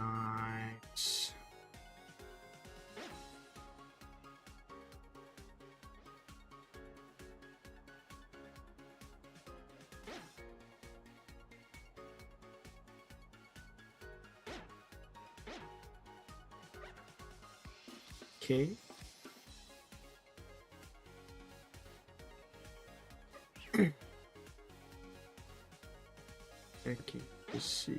Nice. Okay. Okay, let's see.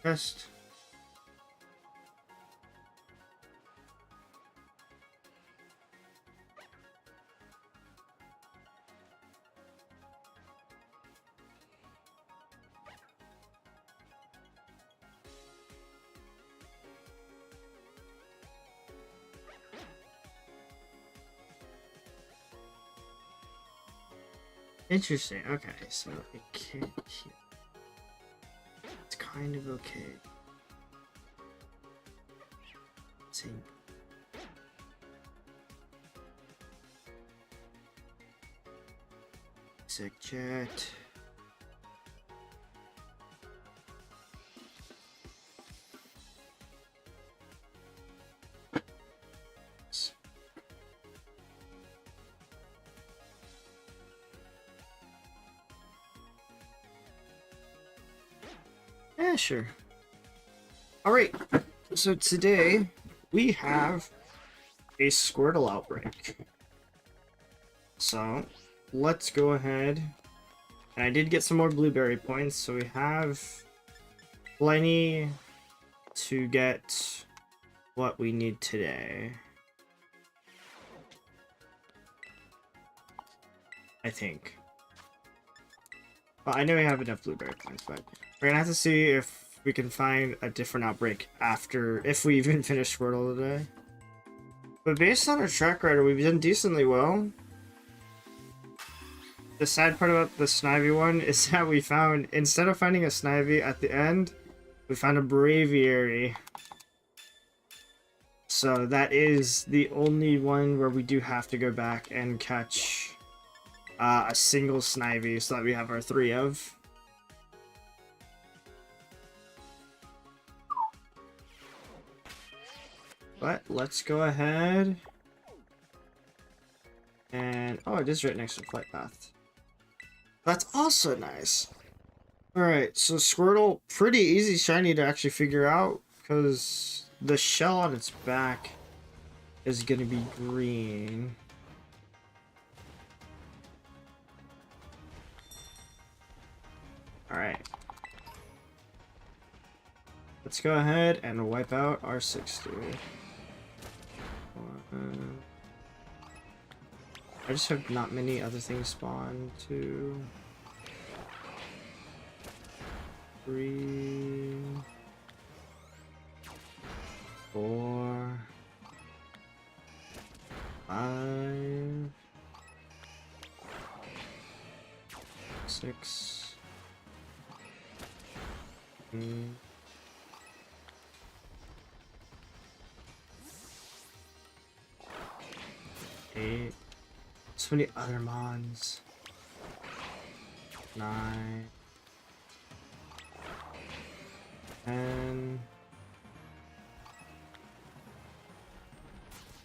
Test. Interesting. Okay, so it can't. It's kind of okay. Same. Sick chat. Yeah, sure. Alright, so today we have a Squirtle outbreak. So let's go ahead. And I did get some more blueberry points, so we have plenty to get what we need today. I think. Well, I know we have enough blueberry points, but we're gonna have to see if we can find a different outbreak after, if we even finish Squirtle today. But based on our track record, we've done decently well. The sad part about the Snivy one is that we found, instead of finding a Snivy at the end, we found a Braviary. So that is the only one where we do have to go back and catch a single Snivy so that we have our 3 of. But let's go ahead. And oh, it is right next to the flight path. That's also nice. Alright, so Squirtle, pretty easy shiny to actually figure out because the shell on its back is going to be green. Alright. Let's go ahead and wipe out our 60. I just have not many other things spawn. 2, 3, 4, 5, 6, 8. So many other mons. 9, 10.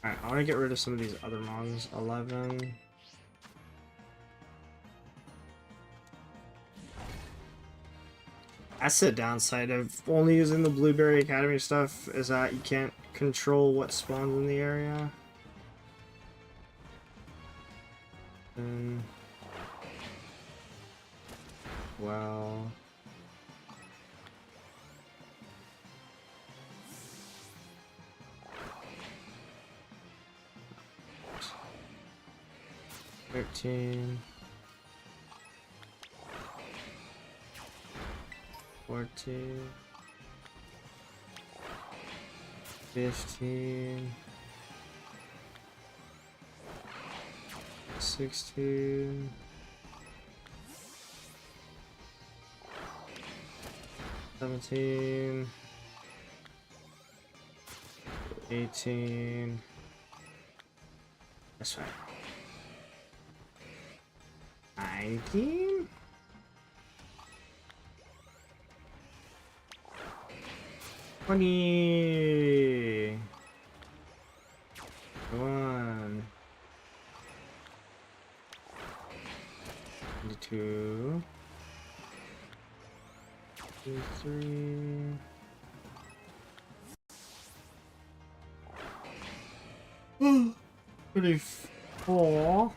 Alright, I want to get rid of some of these other mons. 11. That's the downside of only using the Blueberry Academy stuff, is that you can't control what spawns in the area. And well, $13, 14, 15, 16, 17, 18. That's right. 19? 20. 1. 22. 23. 34.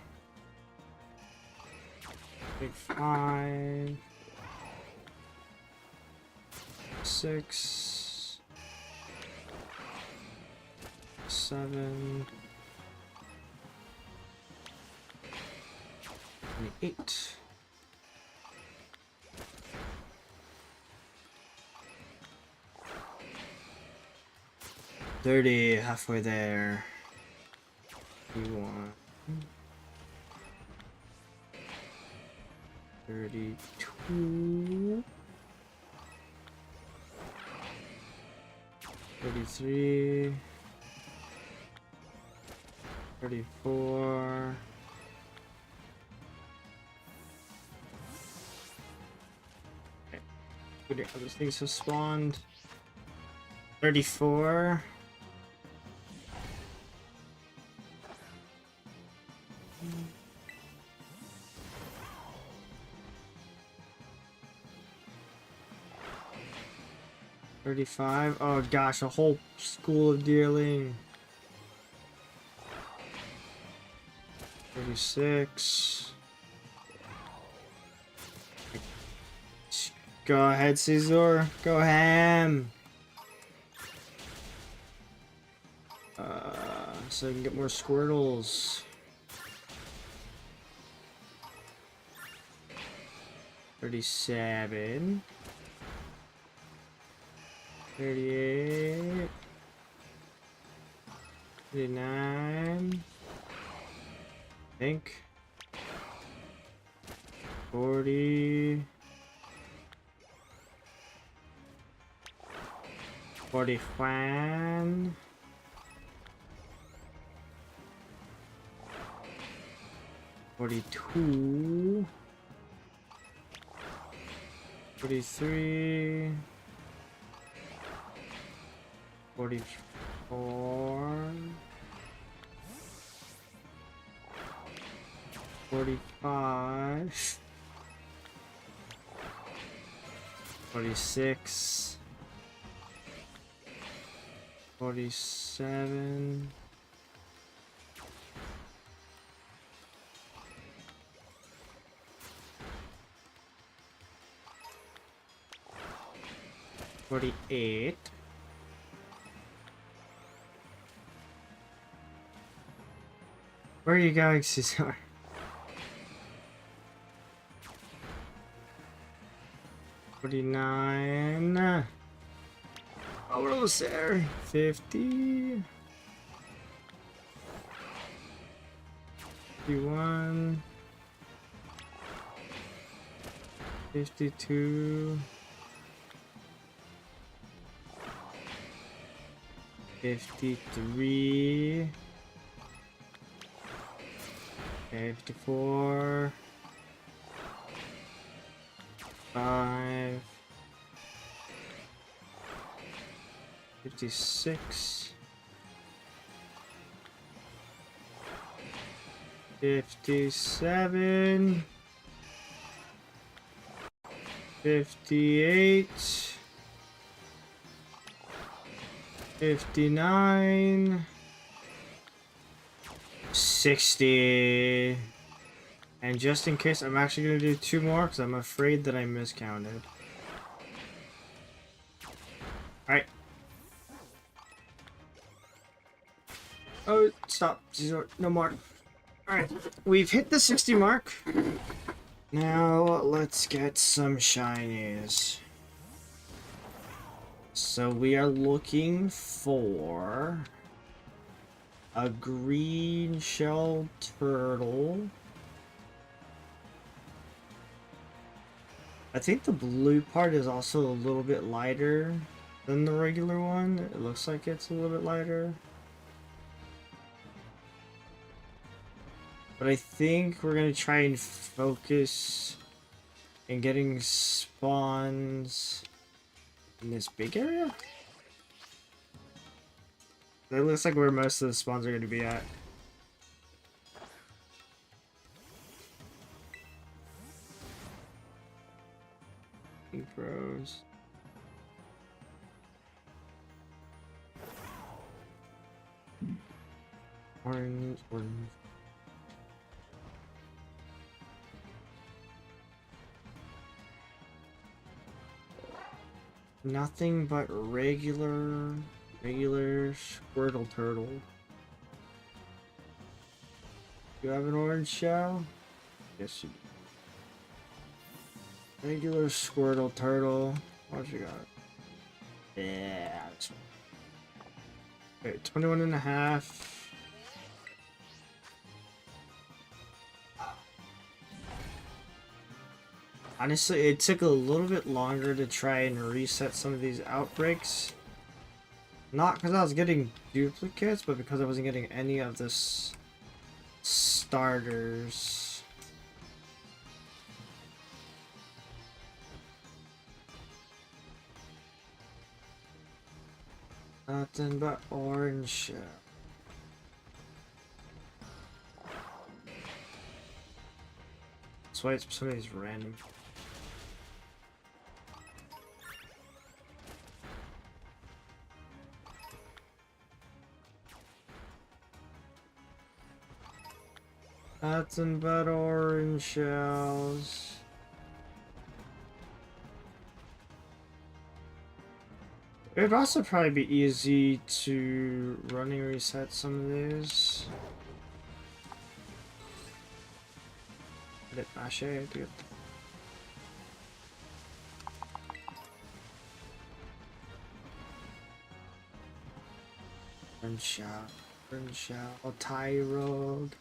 35. 6. 7. 8. 30, halfway there. 31. 32. 33. 34. Okay. What other things have spawned? 34. 35. Oh gosh, a whole school of deerling. 36. Go ahead, Caesar. Go ham. So I can get more Squirtles. 37. 38. 39. I think. 40. 41. 42. 43. 44. 45. 46. 47. 48. 'Where are you going, Caesar? 49. Almost there. 50. 51. 52. 53. 54. 5. 56. 57. 58. 59. 60. And just in case, I'm actually going to do 2 more because I'm afraid that I miscounted. Alright. Oh, stop. No more. Alright. We've hit the 60 mark. Now, let's get some shinies. So we are looking for a green shell turtle, I think the blue part is also a little bit lighter than the regular one. It looks like it's a little bit lighter. But I think we're gonna try and focus in getting spawns in this big area. That looks like where most of the spawns are gonna be at. Pros. Orange. Nothing but regular Squirtle turtle. You have an orange shell? Yes, you do. Regular Squirtle turtle. What you got? Yeah. Okay, 21 and a half. Honestly, it took a little bit longer to try and reset some of these outbreaks. Not because I was getting duplicates, but because I wasn't getting any of this starters. Nothing but orange shell. That's why it's some of these random. Nothing but orange shells. It'd also probably be easy to running reset some of these. Mache, dude. Orange shell, Tyrogue.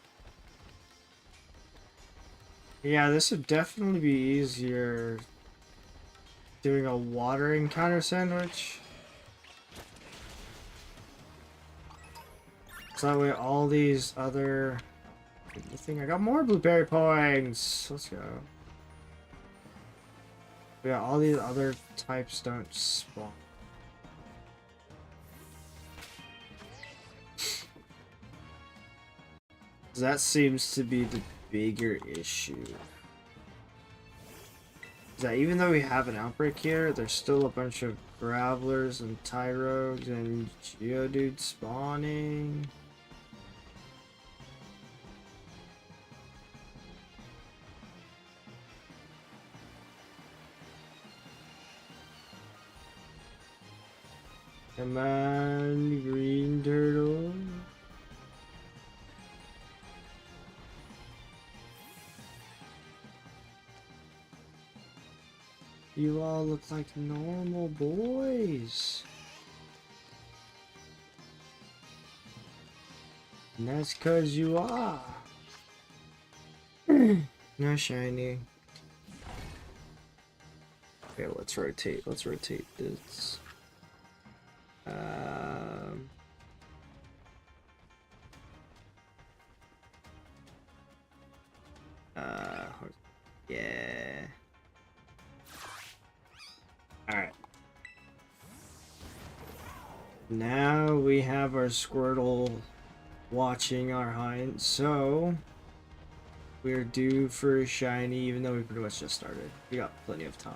Yeah, this would definitely be easier doing a water encounter sandwich. So that way all these other... I think I got more blueberry points! Let's go. Yeah, all these other types don't spawn. That seems to be the bigger issue. Is that even though we have an outbreak here, there's still a bunch of Gravelers and Tyrogues and Geodudes spawning. Come on, green turtle. You all look like normal boys. And that's 'cause you are. No shiny. Okay, let's rotate. Let's rotate this. Yeah. Alright. Now we have our Squirtle watching our hind, so we're due for a shiny, even though we pretty much just started. We got plenty of time.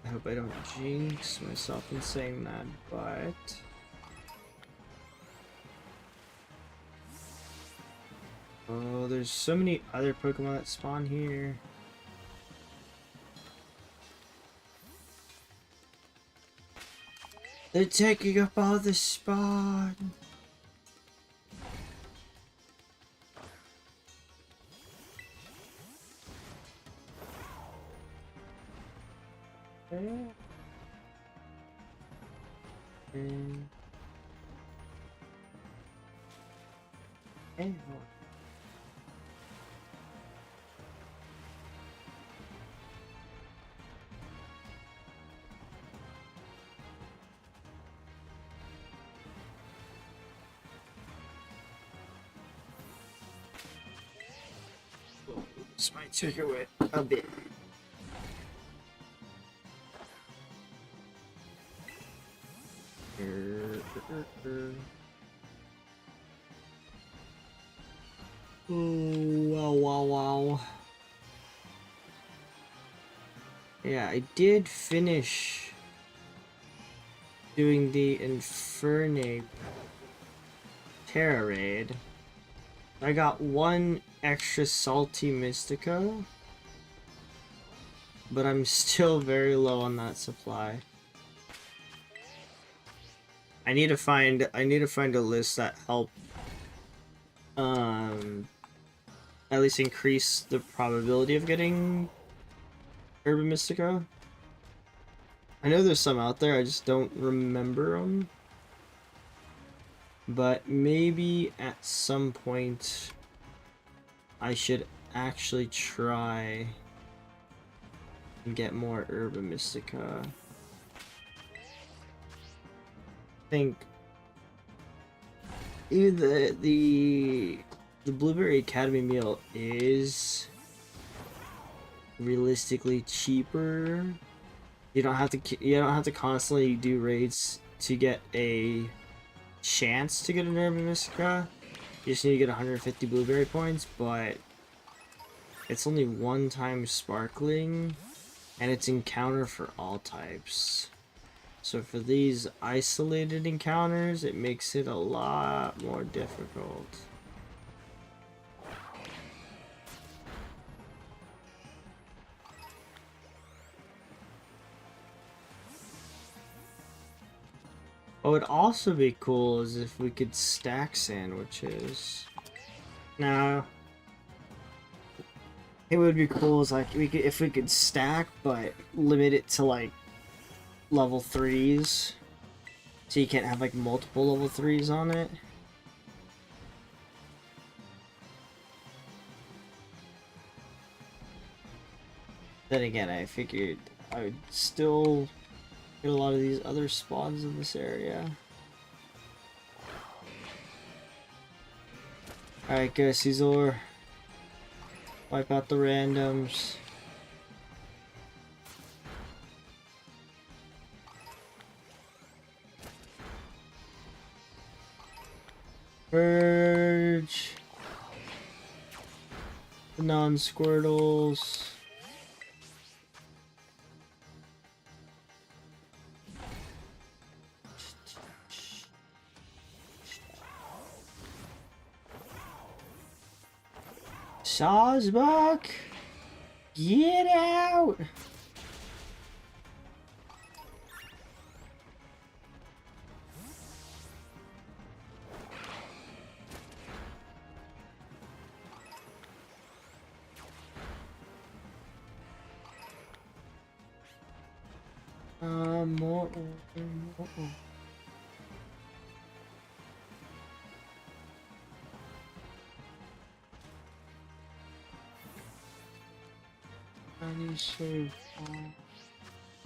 I hope I don't jinx myself in saying that, but... Oh, there's so many other Pokemon that spawn here. They're taking up all the spawn. This might trigger it a bit. Oh, wow. Yeah, I did finish doing the Infernape Terra raid. I got one extra salty Mystica, but I'm still very low on that supply. I need to find a list that help at least increase the probability of getting Urban Mystica. I know there's some out there, I just don't remember them. But maybe at some point I should actually try and get more Urban Mystica. I think even the Blueberry Academy meal is realistically cheaper. You don't have to constantly do raids to get a chance to get an Urban Mystica. You just need to get 150 blueberry points, but it's only one time sparkling and it's encounter for all types. So for these isolated encounters, it makes it a lot more difficult. What would also be cool is if we could stack sandwiches. Now, it would be cool is like if we could stack, but limit it to like level 3s, so you can't have like multiple level 3s on it. Then again, I figured I would still get a lot of these other spawns in this area. Alright, go Caesar. Wipe out the randoms. Purge. The non-Squirtles. Sawsbuck! Get out! More.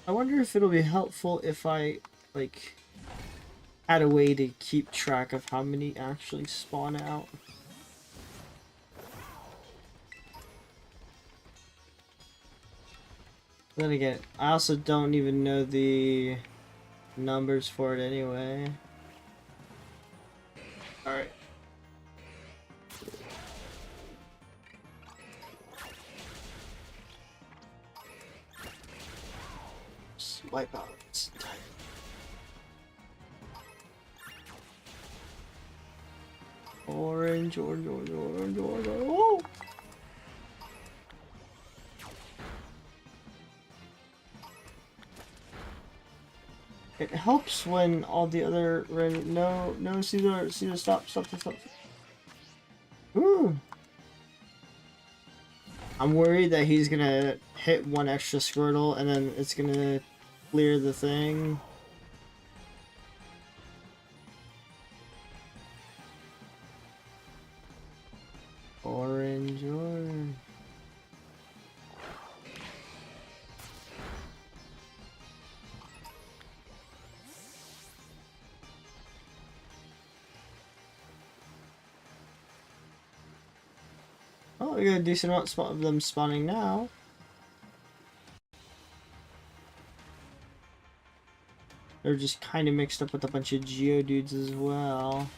I wonder if it'll be helpful if I, like, had a way to keep track of how many actually spawn out. Then again, I also don't even know the numbers for it anyway. Alright. Wipe out. Orange. Oh! It helps when all the other no, Caesar, stop. Ooh. I'm worried that he's gonna hit one extra Squirtle and then it's gonna clear the thing. Orange. Oh, Well, we got a decent amount of them spawning now. They're just kind of mixed up with a bunch of Geodudes as well.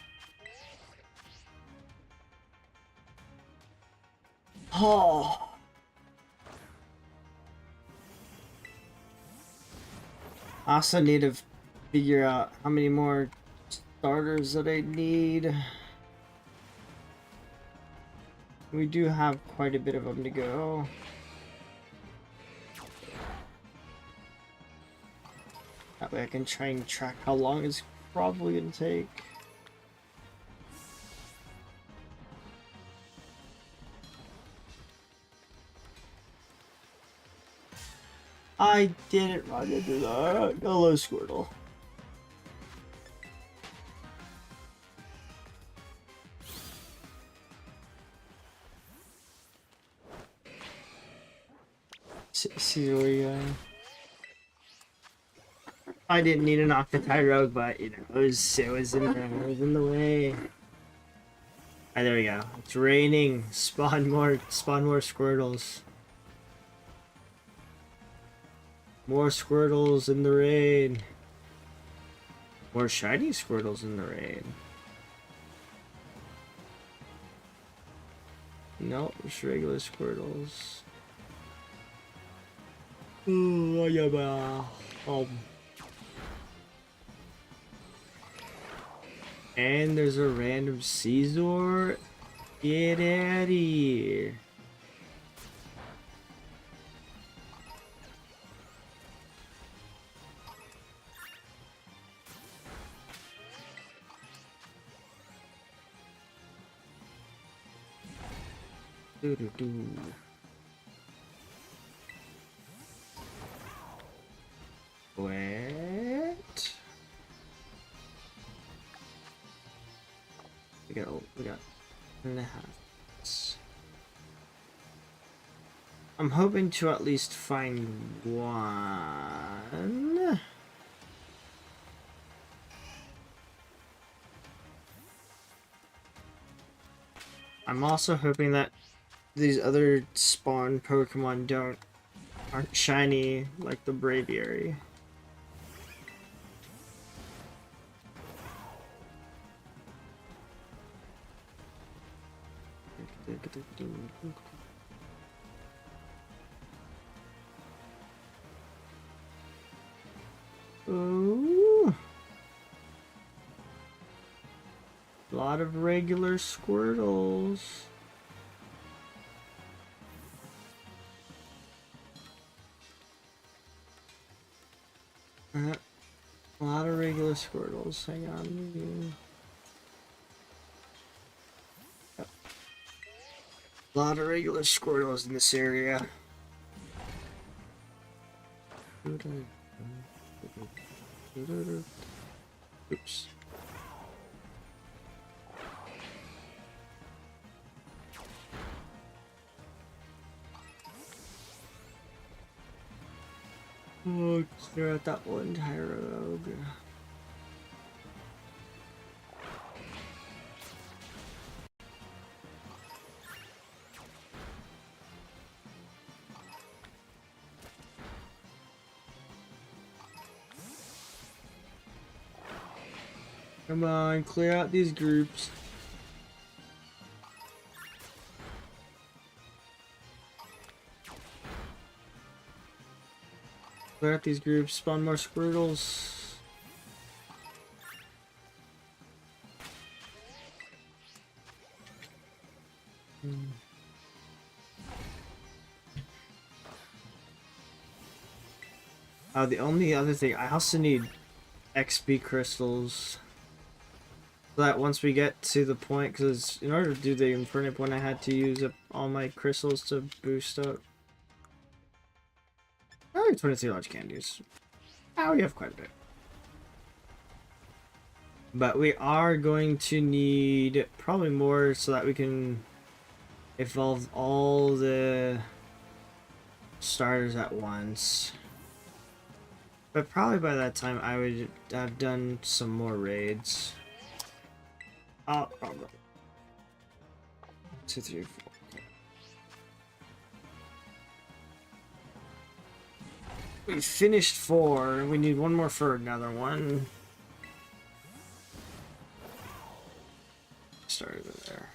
Oh. I also need to figure out how many more starters that I need. We do have quite a bit of them to go. That way I can try and track how long it's probably going to take. I didn't run into that. Hello, Squirtle. See where you going. I didn't need an Octopi Rogue, but you know, it was in the way. Alright, there we go. It's raining. Spawn more Squirtles. More Squirtles in the rain. More shiny Squirtles in the rain. Nope, just regular Squirtles. Ooh, yeah, and there's a random Caesar. Get out of here. Doo-doo-doo. What? We got 1.5. I'm hoping to at least find one. I'm also hoping that these other spawn Pokemon aren't shiny like the Braviary. Ooh. A lot of regular Squirtles. A lot of regular Squirtles. Hang on. Yep. A lot of regular Squirtles in this area. Oops. Oh, clear out that one Tyrogue. Come on, clear out these groups. Clear out these groups, spawn more Squirtles. The only other thing, I also need XP crystals. So that once we get to the point, because in order to do the Infernape one, I had to use up all my crystals to boost up. Oh, 23 large candies. Oh, we have quite a bit. But we are going to need probably more so that we can evolve all the starters at once. But probably by that time I would have done some more raids. Oh, probably. 2, 3, 4. We finished 4. We need one more for another one. Start over there.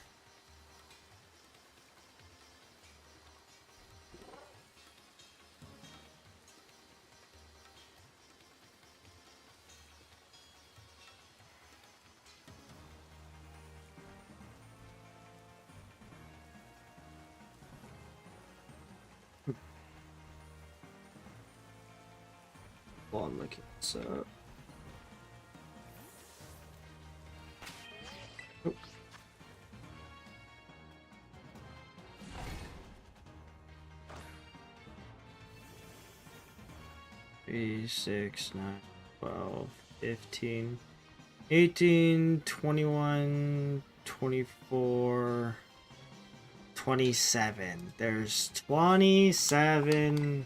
While I'm looking this up. Oh. Three, 6, 9, 12, 15, 18, 21, 24, 27. There's 27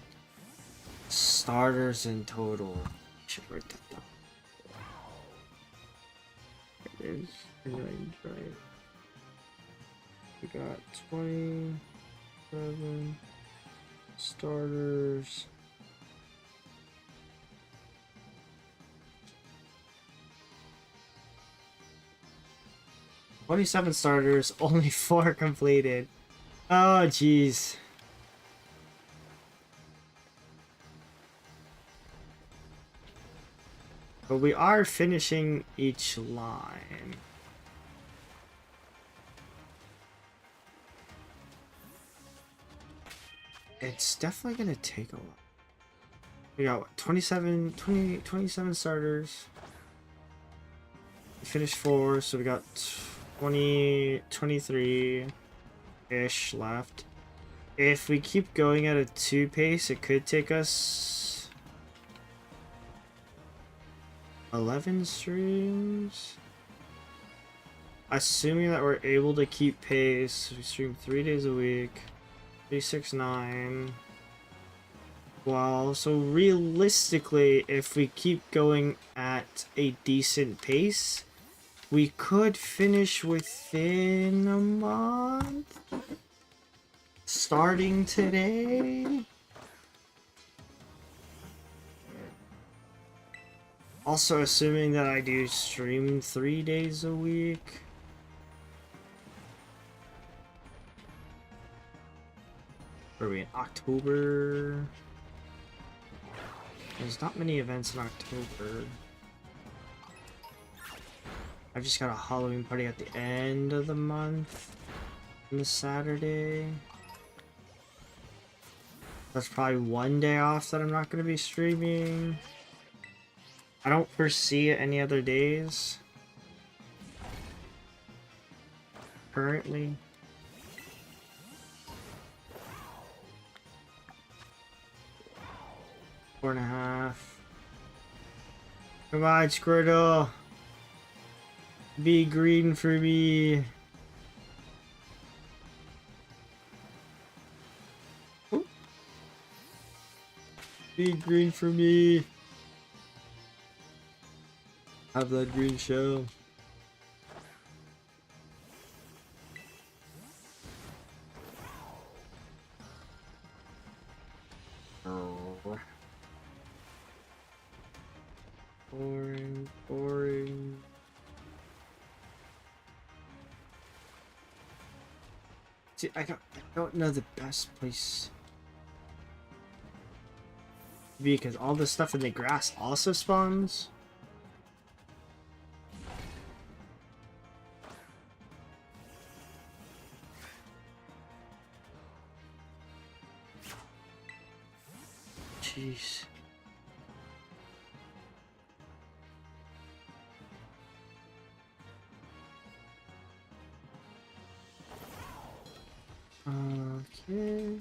starters in total. I should write that down. It is. Right. We got 27 starters. "27 starters, only 4 completed." Oh, jeez. But we are finishing each line. It's definitely gonna take a lot. We got 27 starters. We finished 4, so we got 23-ish left. If we keep going at a 2 pace, it could take us 11 streams. Assuming that we're able to keep pace, we stream 3 days a week. 3, 6, 9. Well, so realistically, if we keep going at a decent pace, we could finish within a month. Starting today. Also, assuming that I do stream 3 days a week. Are we in October? There's not many events in October. I've just got a Halloween party at the end of the month on the Saturday. That's probably one day off that I'm not going to be streaming. I don't foresee any other days currently. Four and a half. Come on, Squirtle. Be green for me. Ooh. Be green for me. Have that green shell. Oh. Boring, boring. See, I don't know the best place to be because all the stuff in the grass also spawns. Jeez. Okay.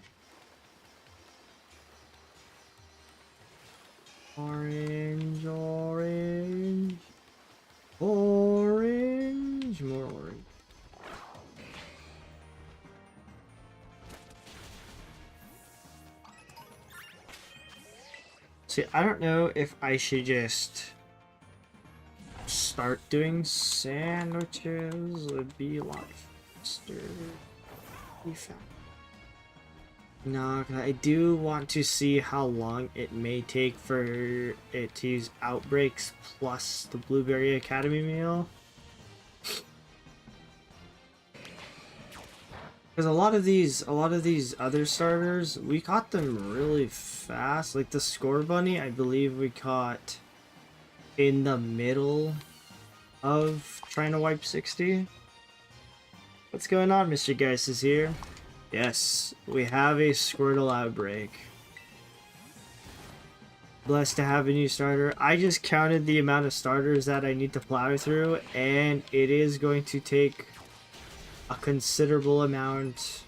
Orange, orange, orange, more orange. See, I don't know if I should just start doing sandwiches. It'd be a lot faster. Be fast. No, 'cause I do want to see how long it may take for it to use outbreaks plus the Blueberry Academy meal. Because a lot of these other starters, we caught them really fast. Like the Score Bunny, I believe we caught in the middle of trying to wipe 60. What's going on, Mr. Geist is here? Yes, we have a Squirtle outbreak. Blessed to have a new starter. I just counted the amount of starters that I need to plow through, and it is going to take a considerable amount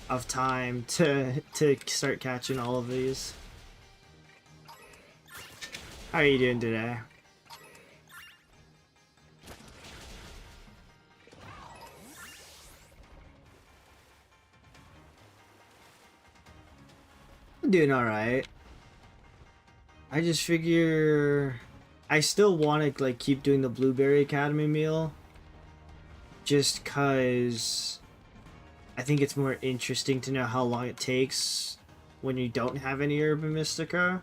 of time to start catching all of these. How are you doing today? I'm doing alright. I just figure I still want to like keep doing the Blueberry Academy meal just cuz I think it's more interesting to know how long it takes when you don't have any Urban Mystica.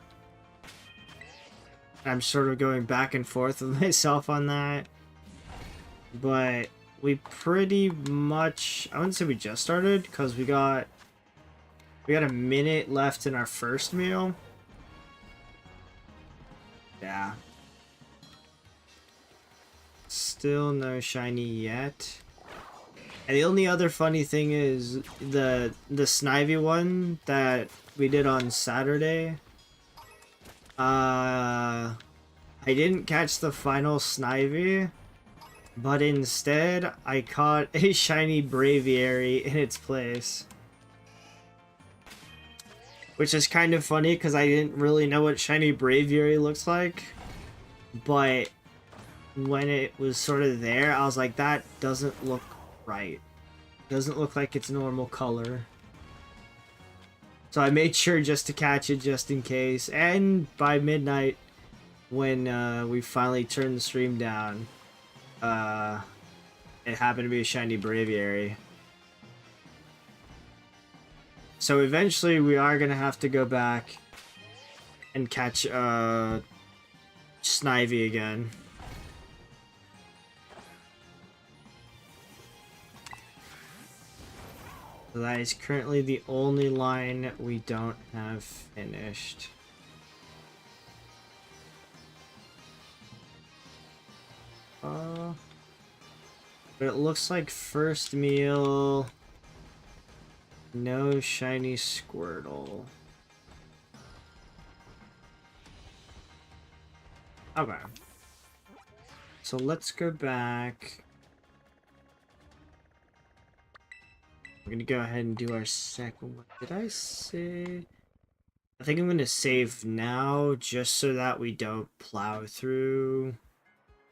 I'm sort of going back and forth with myself on that. But we pretty much, I wouldn't say we just started because we got a minute left in our first meal. Yeah. Still no shiny yet. And the only other funny thing is the Snivy one that we did on Saturday. I didn't catch the final Snivy, but instead I caught a shiny Braviary in its place. Which is kind of funny because I didn't really know what shiny Braviary looks like. But when it was sort of there, I was like, that doesn't look right. Doesn't look like its normal color. So I made sure just to catch it just in case. And by midnight, when we finally turned the stream down, it happened to be a shiny Braviary. So eventually we are going to have to go back and catch Snivy again. So that is currently the only line we don't have finished. But it looks like first meal, no shiny Squirtle. Okay. So let's go back. We're gonna go ahead and do our second one. Did I say? I think I'm gonna save now just so that we don't plow through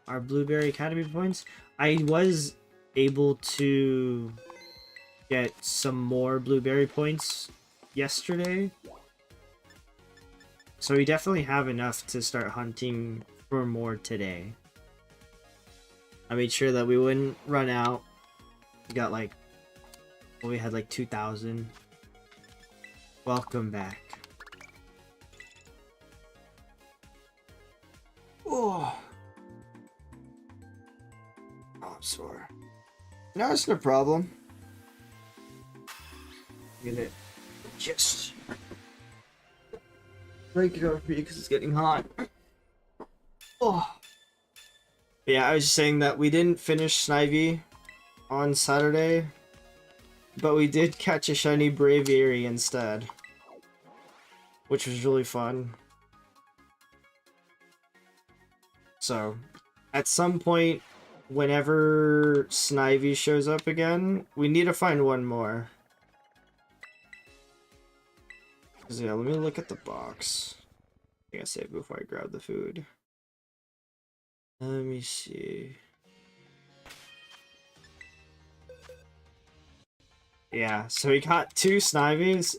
our Blueberry Academy points. I was able to get some more Blueberry points yesterday. So we definitely have enough to start hunting for more today. I made sure that we wouldn't run out. We got like, well, we had like 2,000. Welcome back. Oh. Oh, I'm sore. No, it's no problem. I'm gonna just break it over for you because it's getting hot. Oh. Yeah, I was just saying that we didn't finish Snivy on Saturday, but we did catch a shiny Braviary instead, which was really fun. So, at some point, whenever Snivy shows up again, we need to find one more. So yeah, let me look at the box. I gotta save before I grab the food. Let me see. Yeah, so we caught 2 Snivies,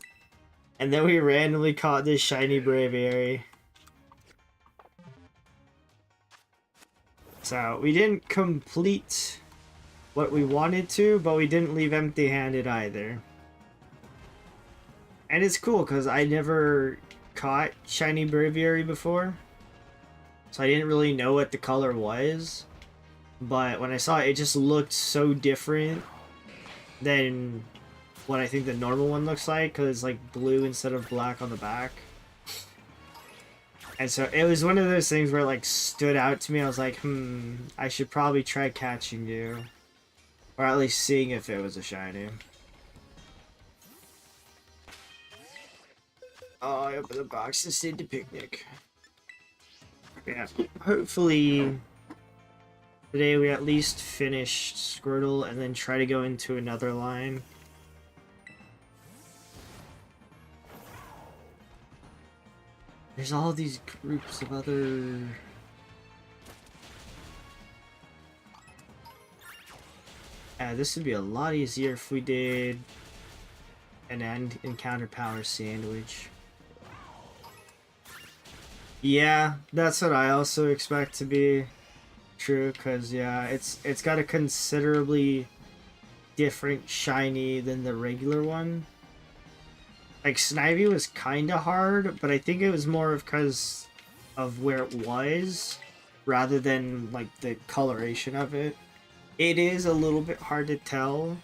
and then we randomly caught this shiny Braviary. So, we didn't complete what we wanted to, but we didn't leave empty-handed either. And it's cool because I never caught shiny Braviary before, so I didn't really know what the color was. But when I saw it, it just looked so different than what I think the normal one looks like, because it's like blue instead of black on the back. And so it was one of those things where it like stood out to me. I was like, I should probably try catching you. Or at least seeing if it was a shiny. Oh, I opened the box to see the picnic. Yeah, hopefully today we at least finish Squirtle and then try to go into another line. There's all these groups of other... this would be a lot easier if we did an encounter power sandwich. Yeah, that's what I also expect to be true, because yeah, it's got a considerably different shiny than the regular one. Like, Snivy was kinda hard, but I think it was more of because of where it was, rather than, like, the coloration of it. It is a little bit hard to tell,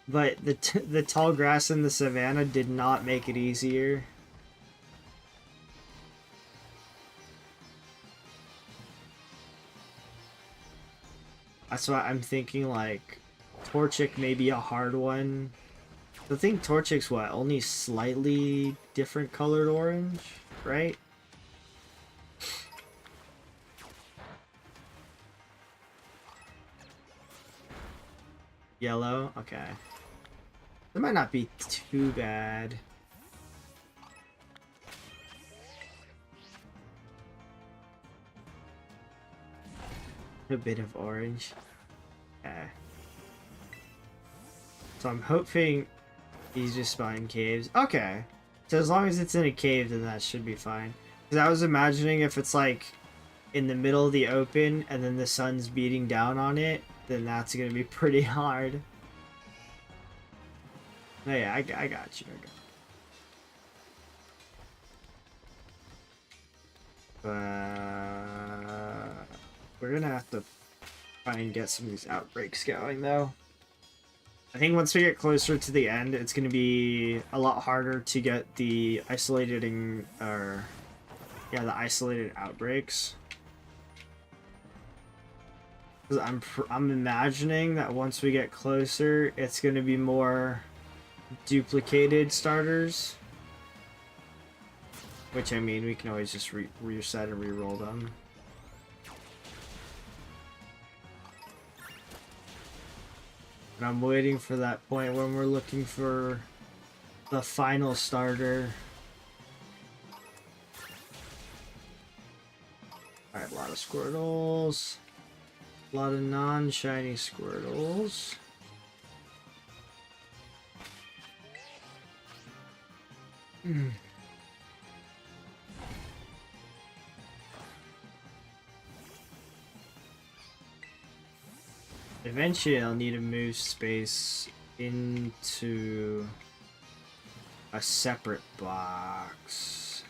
but the tall grass in the savannah did not make it easier. That's why I'm thinking, like, Torchic may be a hard one. I think Torchic's what? Only slightly different colored orange, right? Yellow? Okay. That might not be too bad. A bit of orange. Okay. So I'm hoping he's just spawning caves. Okay. So as long as it's in a cave, then that should be fine. Because I was imagining if it's like in the middle of the open and then the sun's beating down on it, then that's going to be pretty hard. Oh yeah, I got you. I got you. We're going to have to try and get some of these outbreaks going, though. I think once we get closer to the end, it's going to be a lot harder to get the isolated the isolated outbreaks. Because I'm imagining that once we get closer, it's going to be more duplicated starters. Which, I mean, we can always just reset and re-roll them. And I'm waiting for that point when we're looking for the final starter. Alright, a lot of Squirtles. A lot of non-shiny Squirtles. Eventually I'll need to move space into a separate box.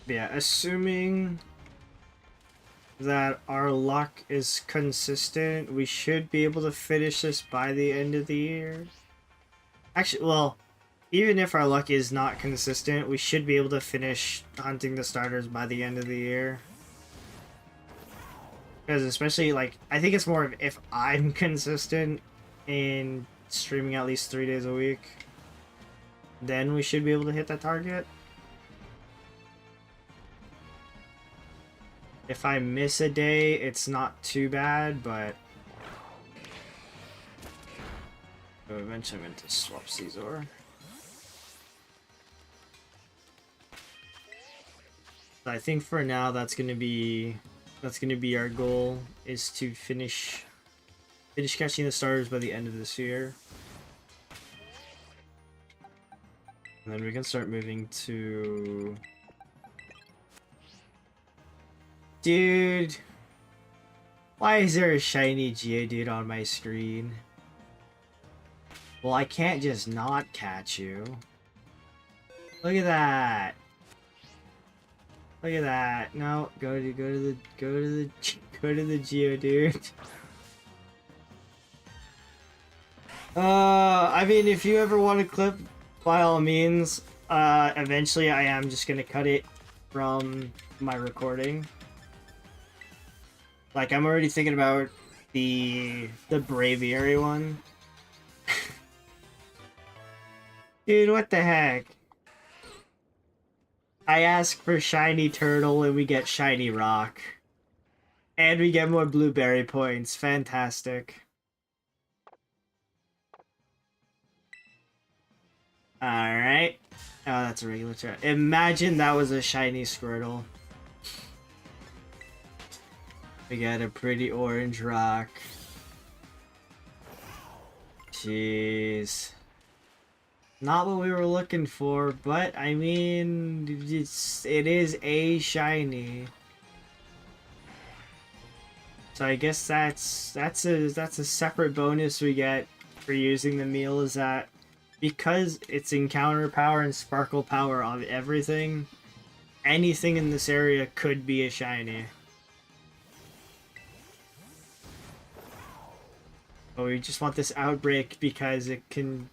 Yeah, assuming that our luck is consistent, we should be able to finish this by the end of the year. Actually, well, even if our luck is not consistent, we should be able to finish hunting the starters by the end of the year. Because especially, like, I think it's more of if I'm consistent in streaming at least 3 days a week, then we should be able to hit that target. If I miss a day, it's not too bad, but... eventually I'm going to swap Caesar. I think for now that's gonna be our goal, is to finish catching the starters by the end of this year. And then we can start moving to Dude. Why is there a shiny Geodude on my screen? Well, I can't just not catch you. Look at that. Look at that. No, go to the Geodude. I mean, if you ever want to clip, by all means. Eventually I am just gonna cut it from my recording. Like, I'm already thinking about the Braviary one. Dude, what the heck? I ask for shiny turtle and we get shiny rock. And we get more blueberry points. Fantastic. Alright. Oh, that's a regular turtle. Imagine that was a shiny Squirtle. We got a pretty orange rock. Jeez. Not what we were looking for, but I mean, it is a shiny. So I guess that's a separate bonus we get for using the meal, is that because it's encounter power and sparkle power of everything, anything in this area could be a shiny. But we just want this outbreak because it can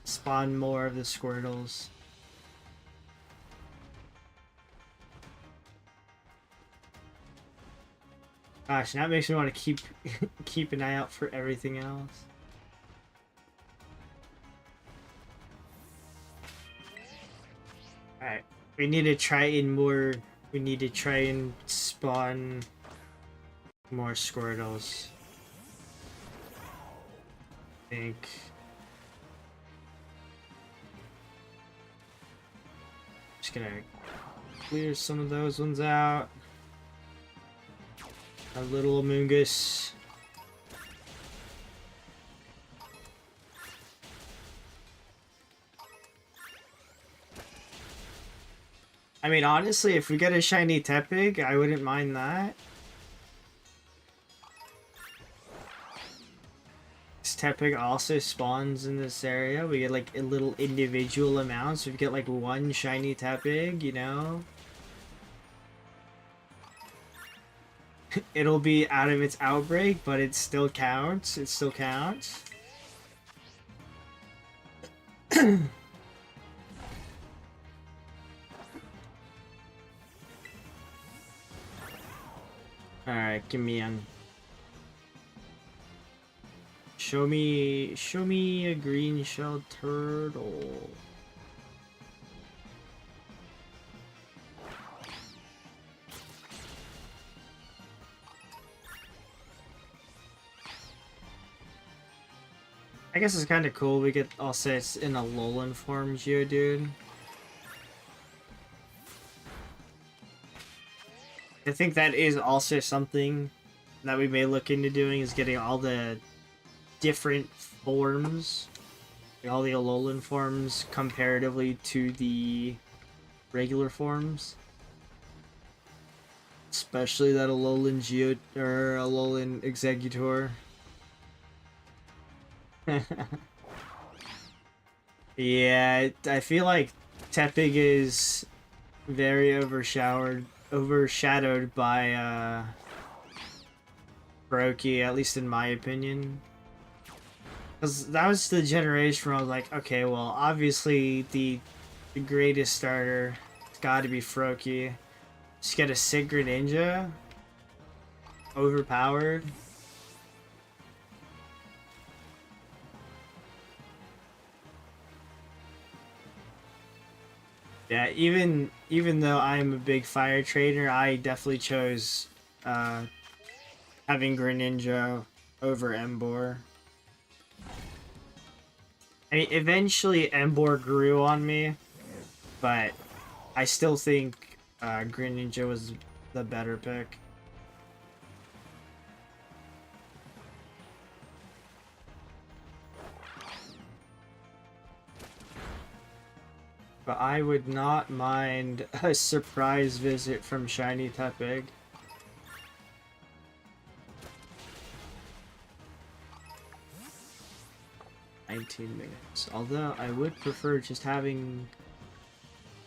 spawn more of the Squirtles. Gosh, that makes me want to keep an eye out for everything else. Alright, we need to try and spawn more Squirtles. I think. Just gonna clear some of those ones out. A little Amoonguss. I mean, honestly, if we get a shiny Tepig, I wouldn't mind that. This Tepig also spawns in this area. We get like a little individual amounts. So we get like one shiny Tepig, you know? It'll be out of its outbreak, but it still counts. It still counts. Alright, give me an... Show me a green shell turtle. I guess it's kind of cool. We get also it's in a Alolan form Geodude. I think that is also something that we may look into doing, is getting all the different forms, all the Alolan forms comparatively to the regular forms. Especially that Alolan Alolan Exeggutor. Yeah, I feel like Tepig is very overshadowed by Brokey, at least in my opinion. Because that was the generation where I was like, okay, well, obviously the greatest starter, it's gotta be Froakie. Just get a Synchro Ninja. Overpowered. Yeah, even though I'm a big fire trainer, I definitely chose having Greninja over Emboar. I mean, eventually Emboar grew on me, but I still think Greninja was the better pick. But I would not mind a surprise visit from Shiny Tepig. 17 minutes. Although I would prefer just having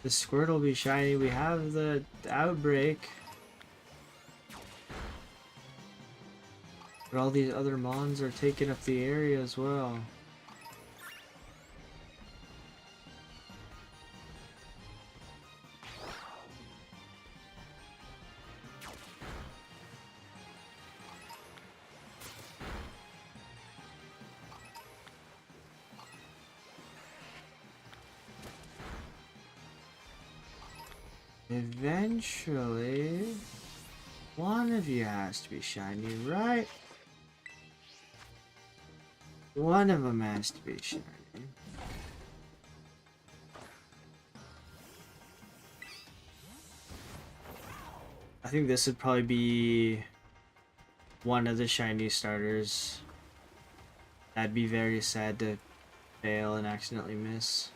the Squirtle be shiny. We have the outbreak. But all these other mons are taking up the area as well. Eventually, one of you has to be shiny, right? One of them has to be shiny. I think this would probably be one of the shiny starters. That'd be very sad to fail and accidentally miss.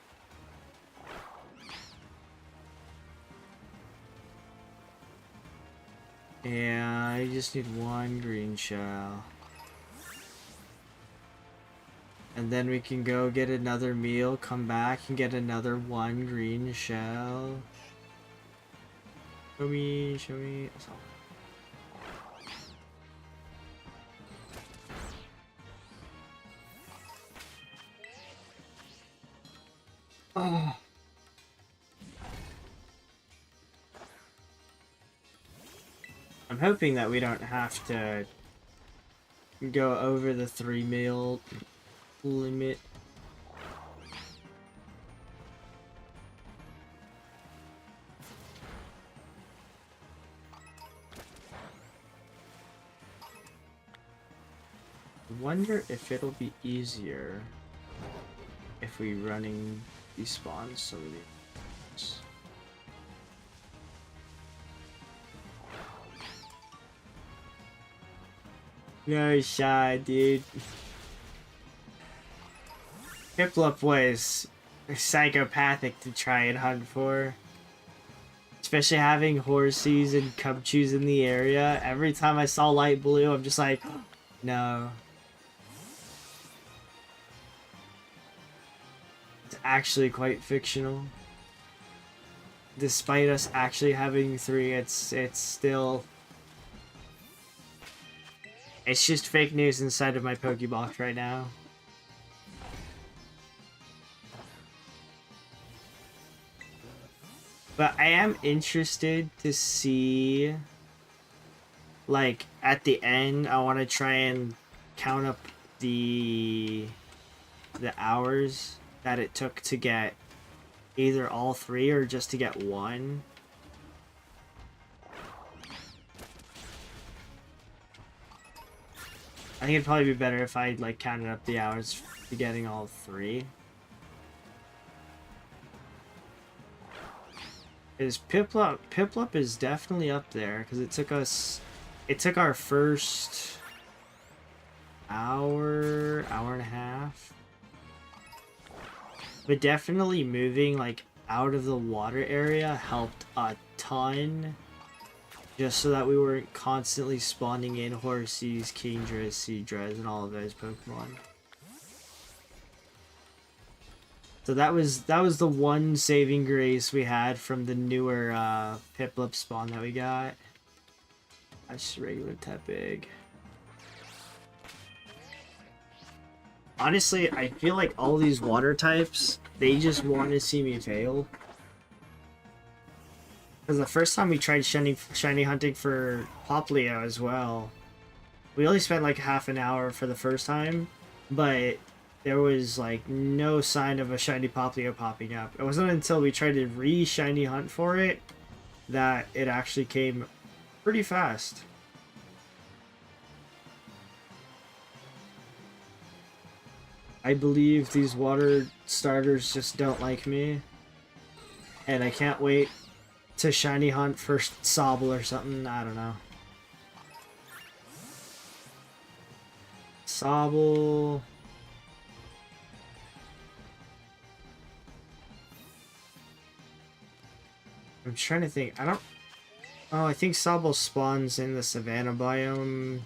Yeah, I just need one green shell. And then we can go get another meal, come back and get another one green shell. Show me, show me. Oh. I'm hoping that we don't have to go over the 3 meal limit. I wonder if it'll be easier if we running despawn some of these. No shot, dude. Piplup was psychopathic to try and hunt for. Especially having Horsies and Cubchews in the area. Every time I saw light blue, I'm just like, no. It's actually quite fictional. Despite us actually having 3, it's still... It's just fake news inside of my Pokebox right now. But I am interested to see, like, at the end, I want to try and count up the hours that it took to get either all 3 or just to get 1. I think it'd probably be better if I like counted up the hours to getting all 3. Is Piplup is definitely up there because it took our first hour and a half. But definitely moving like out of the water area helped a ton. Just so that we weren't constantly spawning in Horsies, Kingdras, Seadras, and all of those Pokemon. So that was the one saving grace we had from the newer Piplup spawn that we got. That's just regular Tepig. Honestly, I feel like all these water types, they just want to see me fail. Because the first time we tried shiny hunting for Poplio as well, we only spent like half an hour for the first time, but there was like no sign of a shiny Poplio popping up. It wasn't until we tried to re-shiny hunt for it that it actually came pretty fast. I believe these water starters just don't like me, and I can't wait to shiny hunt for Sobble or something. I don't know. Sobble. I'm trying to think. I don't... Oh, I think Sobble spawns in the savanna biome.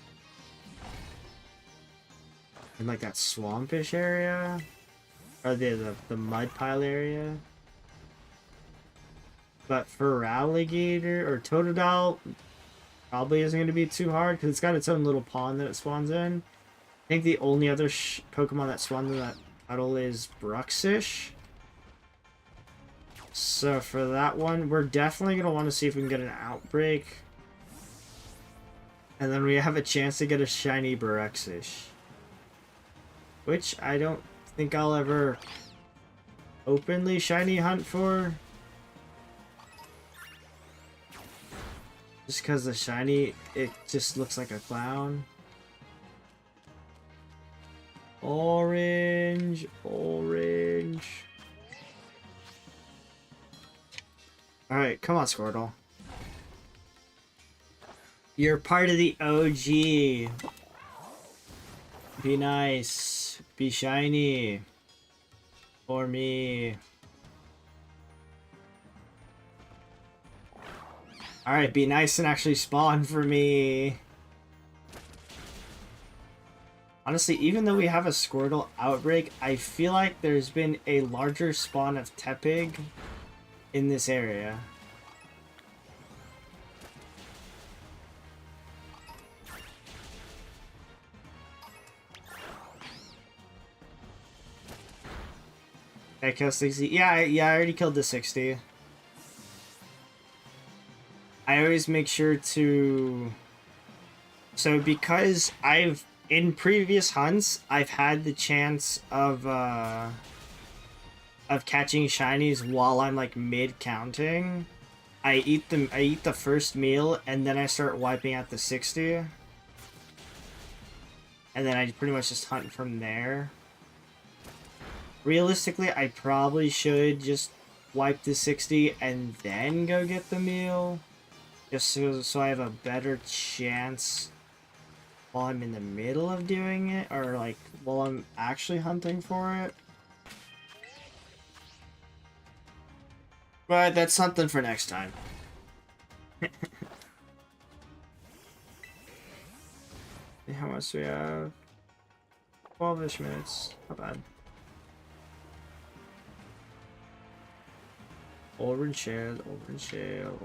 In like that swampish area. or the mud pile area. But for alligator or Totodile, probably isn't going to be too hard because it's got its own little pond that it spawns in. I think the only other Pokemon that spawns in that puddle is Bruxish. So for that one, we're definitely going to want to see if we can get an outbreak. And then we have a chance to get a shiny Bruxish. Which I don't think I'll ever openly shiny hunt for. Just because the shiny, it just looks like a clown. Orange, orange. Alright, come on, Squirtle. You're part of the OG. Be nice. Be shiny. For me. Alright, be nice and actually spawn for me. Honestly, even though we have a Squirtle outbreak, I feel like there's been a larger spawn of Tepig in this area. I killed 60. Yeah, I already killed the 60. I always make sure to... So because in previous hunts, I've had the chance of catching shinies while I'm like mid-counting. I eat the first meal, and then I start wiping out the 60. And then I pretty much just hunt from there. Realistically, I probably should just wipe the 60 and then go get the meal. Just so I have a better chance while I'm in the middle of doing it, or like while I'm actually hunting for it. But that's something for next time. How much do we have? 12-ish minutes. Not bad. Orange shell, orange shell.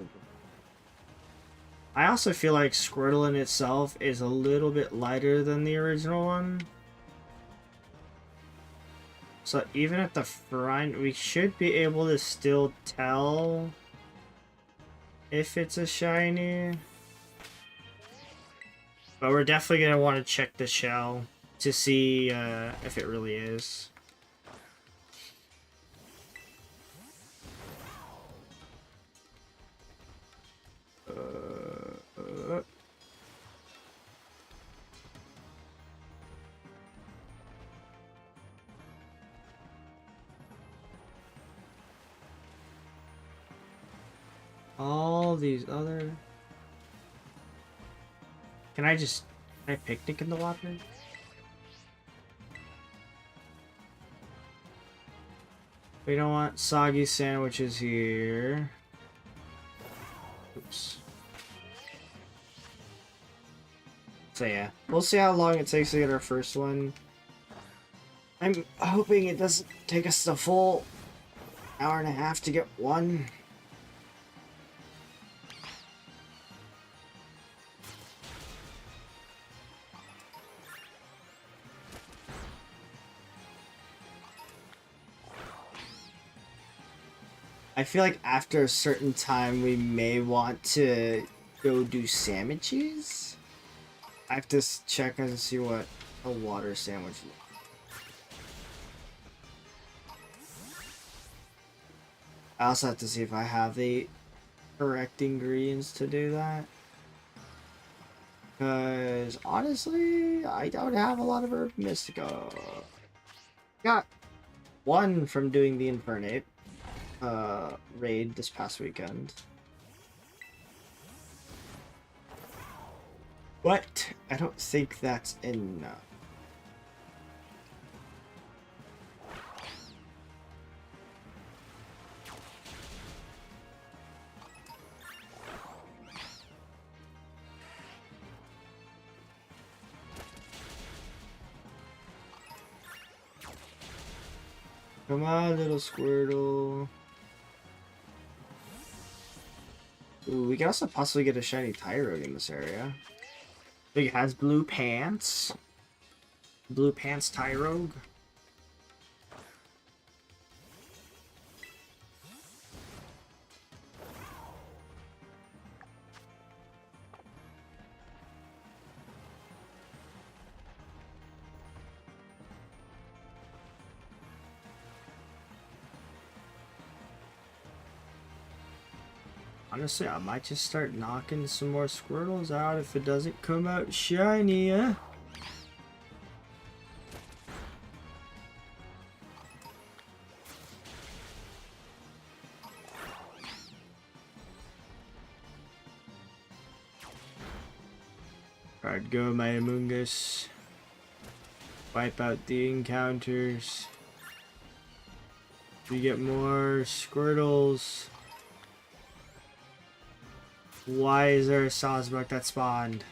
I also feel like Squirtle in itself is a little bit lighter than the original one. So even at the front, we should be able to still tell if it's a shiny. But we're definitely going to want to check the shell to see if it really is. All these other... Can I picnic in the water? We don't want soggy sandwiches here. Oops. So yeah, we'll see how long it takes to get our first one. I'm hoping it doesn't take us the full hour and a half to get one. I feel like after a certain time we may want to go do sandwiches. I have to check and see what a water sandwich looks like. I also have to see if I have the correct ingredients to do that. Because honestly, I don't have a lot of Herb Mystica. Got one from doing the Infernate raid this past weekend. But I don't think that's enough. Come on, little Squirtle. Ooh, we can also possibly get a shiny Tyrogue in this area. It has blue pants. Blue pants Tyrogue. Honestly, I might just start knocking some more Squirtles out if it doesn't come out shiny, eh? Alright, go my Among Us. Wipe out the encounters. We get more Squirtles. Why is there a Sawsbuck that spawned?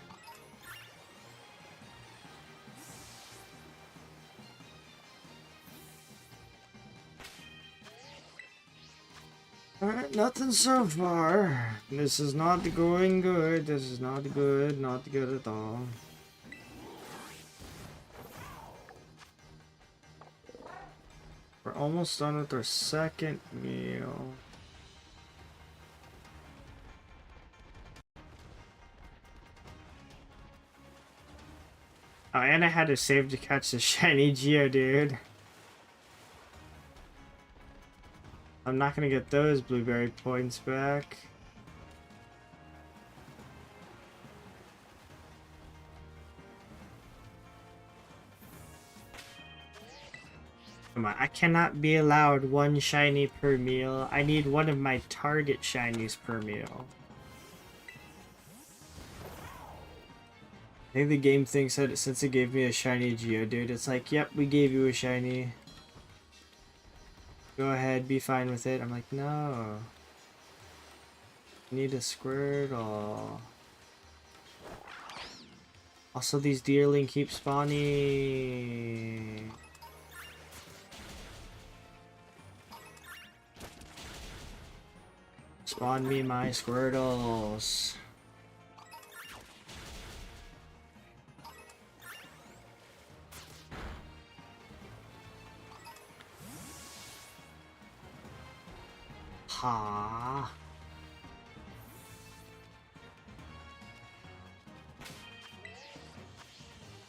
Alright, nothing so far. This is not going good. This is not good. Not good at all. We're almost done with our second meal. Oh, and I had to save to catch the shiny Geodude. I'm not gonna get those blueberry points back. Come on, I cannot be allowed one shiny per meal. I need one of my target shinies per meal. I think the game thinks that since it gave me a shiny Geodude, it's like, yep, we gave you a shiny. Go ahead, be fine with it. I'm like, no. I need a Squirtle. Also, these deerling keep spawning. Spawn me my Squirtles. Ha.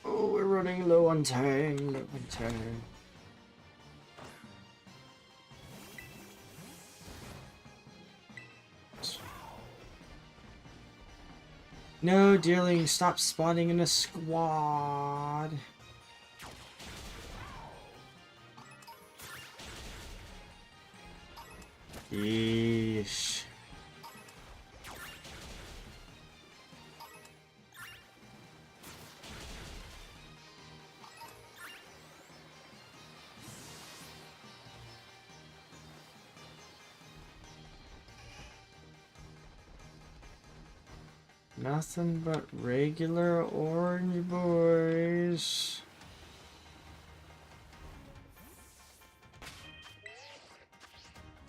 Oh, we're running low on time. Low on time. No, deerling, stop spawning in a squad. Yeesh. Nothing but regular orange boys.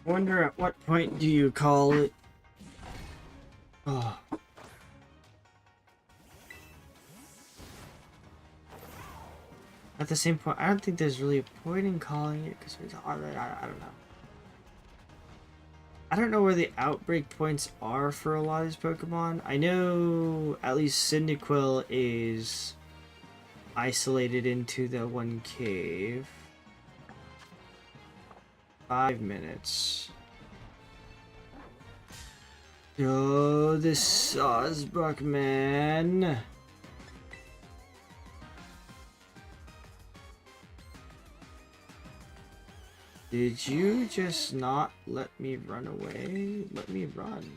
Wonder at what point do you call it? Oh. At the same point, I don't think there's really a point in calling it because I don't know. I don't know where the outbreak points are for a lot of these Pokemon. I know at least Cyndaquil is isolated into the one cave. 5 minutes. Oh, this Sawsbuck man. Did you just not let me run away? Let me run.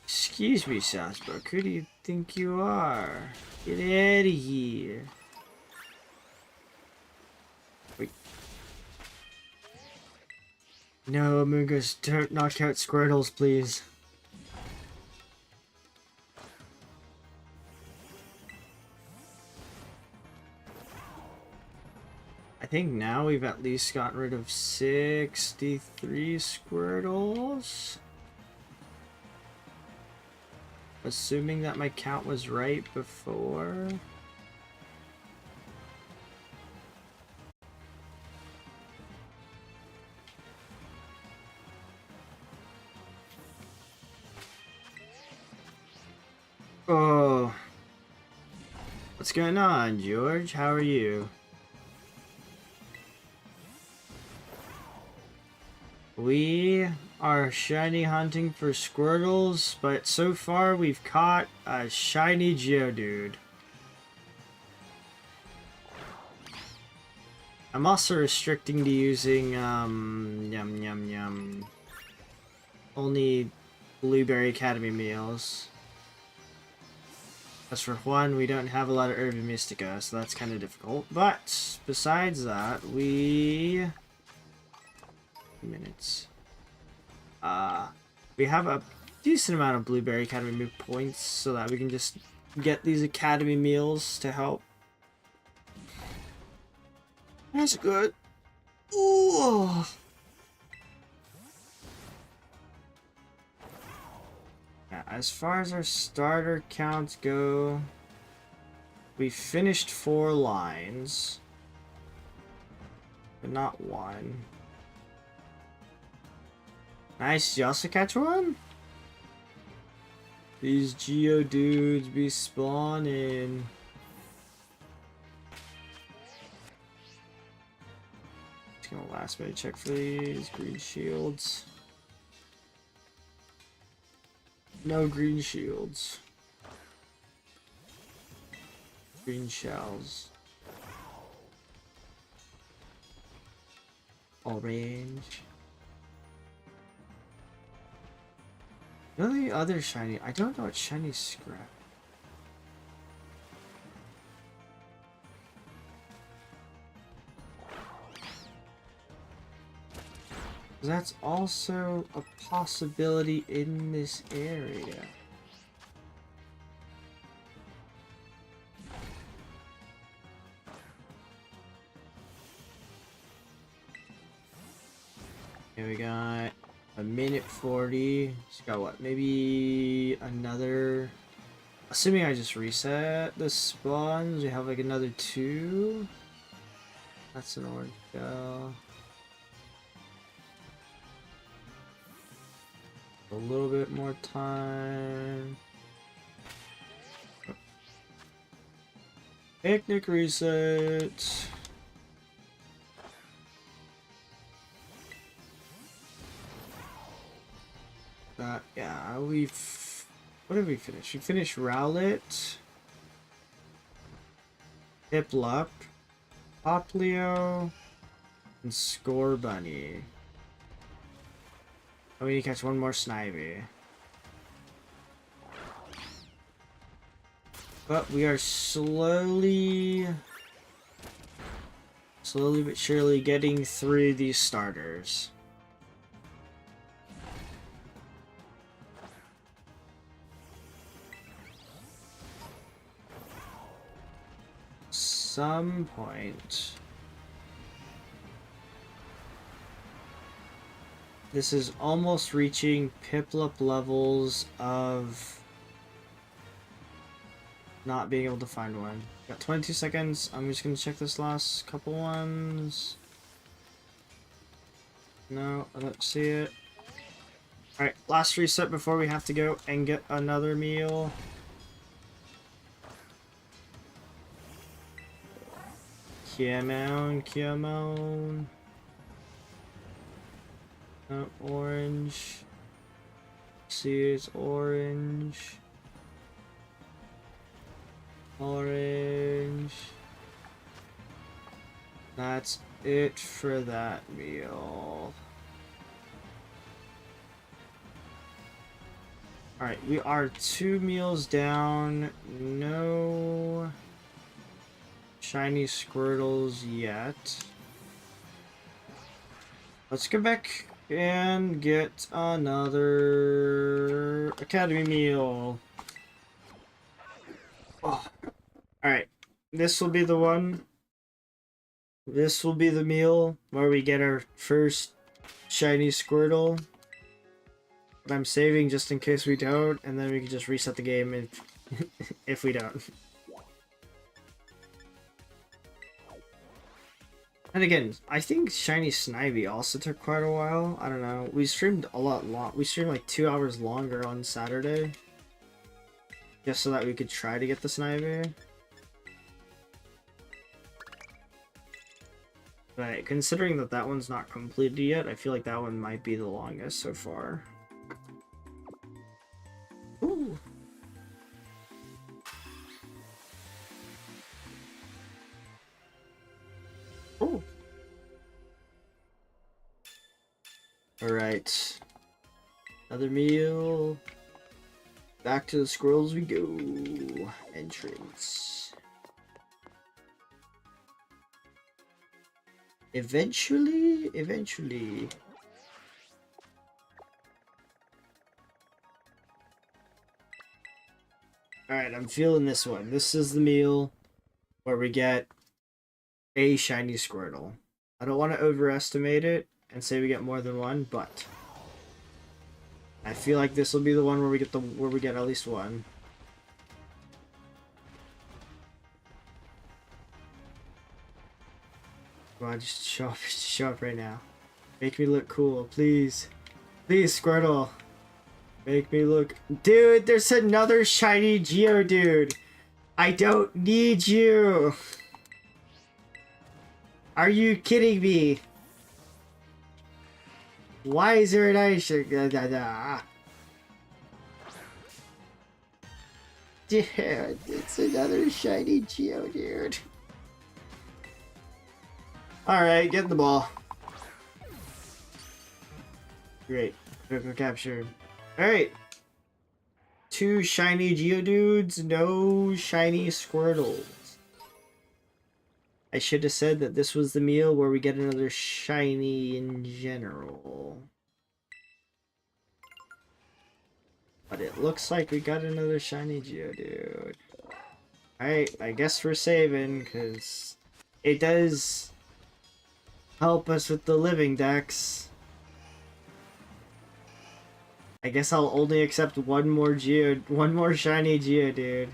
Excuse me, Sawsbuck. Who do you think you are? Get out of here. Wait. No, Among Us, don't knock out Squirtles, please. think now we've at least gotten rid of 63 Squirtles. Assuming that my count was right before. Oh. What's going on, George? How are you? We are shiny hunting for Squirtles, but so far we've caught a shiny Geodude. I'm also restricting to using, only Blueberry Academy meals. As for one, we don't have a lot of Herba Mystica, so that's kind of difficult. But, besides that, we... minutes. We have a decent amount of Blueberry Academy move points, so that we can just get these Academy meals to help. That's good. Ooh. Yeah, as far as our starter counts go, we finished 4 lines, but not 1. Nice, you also catch one? These Geodudes be spawning. Just gonna last minute check for these green shields. No green shields. Green shells. Orange. The only other shiny, I don't know what shiny scrap. That's also a possibility in this area. Here we got a minute 40. So got what? Maybe another. Assuming I just reset the spawns, we have like another 2. That's an orange shell. A little bit more time. Picnic reset. Yeah, what did we finish? We finished Rowlet, Piplup, Poplio, and Scorbunny. Oh, we need to catch one more Snivy. But we are slowly but surely getting through these starters. Some point. This is almost reaching Piplup levels of not being able to find one. Got 22 seconds. I'm just gonna check this last couple ones. No, I don't see it. Alright, last reset before we have to go and get another meal. Come on, come on. Not orange. See, it's orange. Orange. That's it for that meal. Alright, we are 2 meals down. No shiny Squirtles yet. Let's go back and get another Academy meal. Oh. Alright, this will be the one This will be the meal where we get our first shiny Squirtle. But I'm saving just in case we don't, and then we can just reset the game if we don't. And again, I think Shiny Snivy also took quite a while. I don't know. We streamed a lot long. We streamed like 2 hours longer on Saturday. Just so that we could try to get the Snivy. But considering that that one's not completed yet, I feel like that one might be the longest so far. Ooh. Ooh. Alright. Another meal. Back to the squirrels we go. Entrance. Eventually. Alright, I'm feeling this one. This is the meal where we get a shiny Squirtle. I don't want to overestimate it and say we get more than one, but I feel like this will be the one where we get at least one. Come on, just show up right now. Make me look cool, please. Please, Squirtle. Make me look... Dude, there's another shiny Geodude. I don't need you. Are you kidding me? Why is there an ice? Dude, it's another shiny Geodude. Alright, get the ball. Great. Critical capture. Alright. 2 shiny Geodudes, no shiny Squirtles. I should have said that this was the meal where we get another shiny in general. But it looks like we got another shiny Geodude. Alright, I guess we're saving, because it does help us with the living dex. I guess I'll only accept one more shiny Geodude.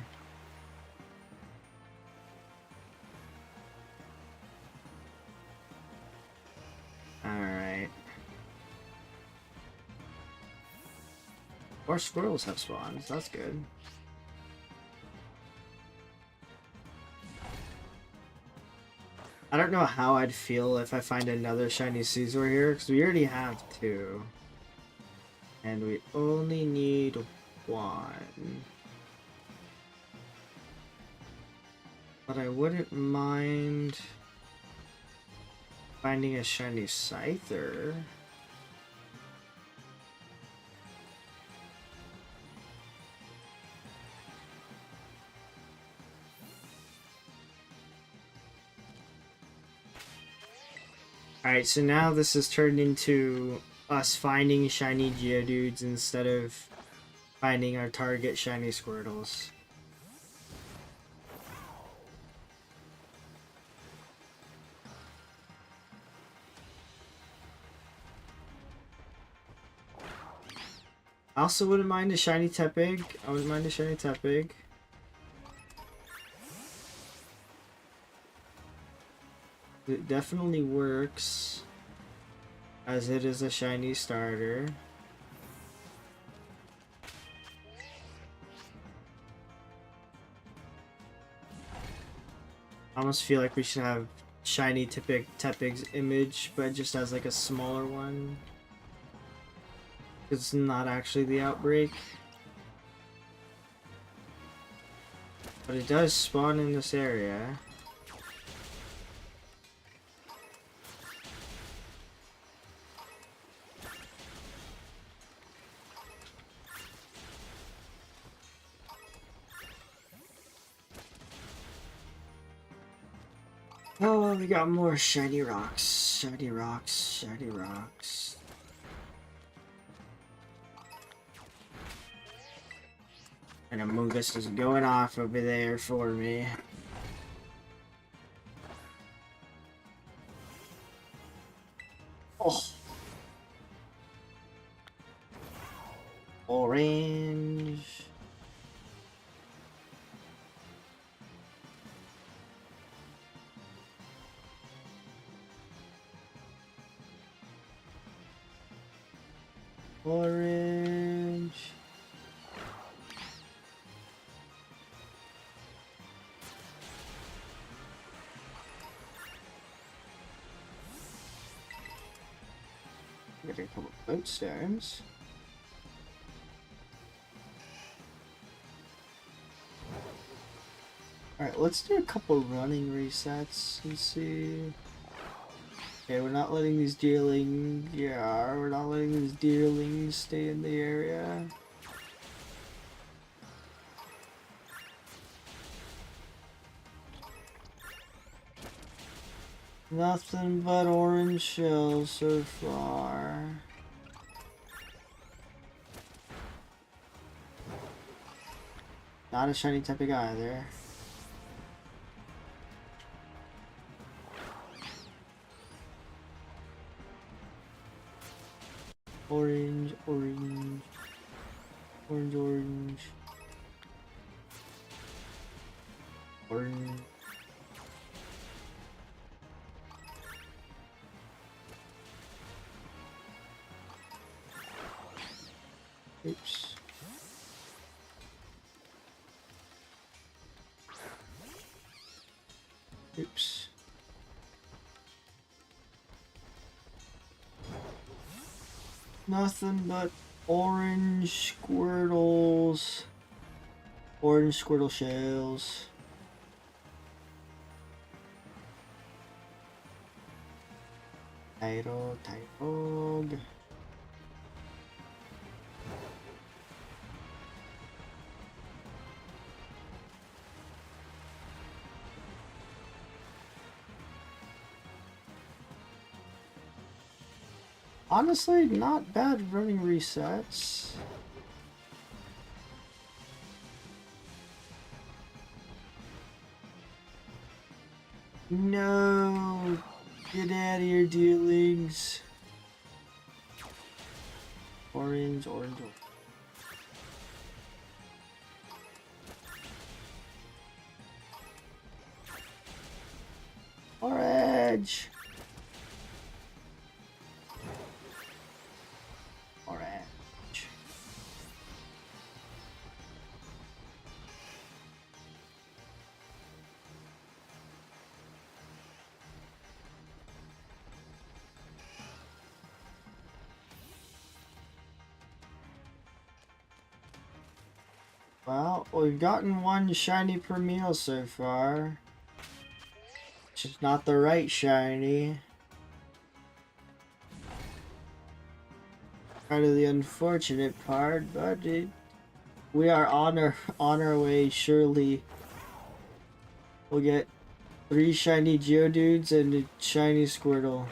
Alright. More squirrels have spawns, that's good. I don't know how I'd feel if I find another shiny Caesar here, because we already have 2. And we only need 1. But I wouldn't mind finding a shiny Scyther. Alright, so now this has turned into us finding shiny Geodudes instead of finding our target shiny Squirtles. I also wouldn't mind a shiny Tepig. I wouldn't mind a shiny Tepig. It definitely works, as it is a shiny starter. I almost feel like we should have shiny Tepig's image, but just as like a smaller one. It's not actually the outbreak. But it does spawn in this area. Oh, we got more shiny rocks. Shiny rocks, shiny rocks. And Amogus is going off over there for me. Orange. Orange. Get a couple of boat stones. Alright, let's do a couple running resets and see. Okay, we're not letting these deerlings. Yeah, we're not letting these deerlings stay in the area. Nothing but orange shells so far. Not a shiny type of guy either. Orange, orange, orange, orange, orange. Oops. Oops. Nothing but orange Squirtles. Orange Squirtle shells. Tyro, Tyrog. Honestly, not bad running resets. No! Get out of here, dealings. Orange, orange, orange. Orange! Orange. Well, we've gotten one shiny per meal so far. Which is not the right shiny. Kind of the unfortunate part, but we are on our way. Surely we'll get 3 shiny Geodudes and a shiny Squirtle.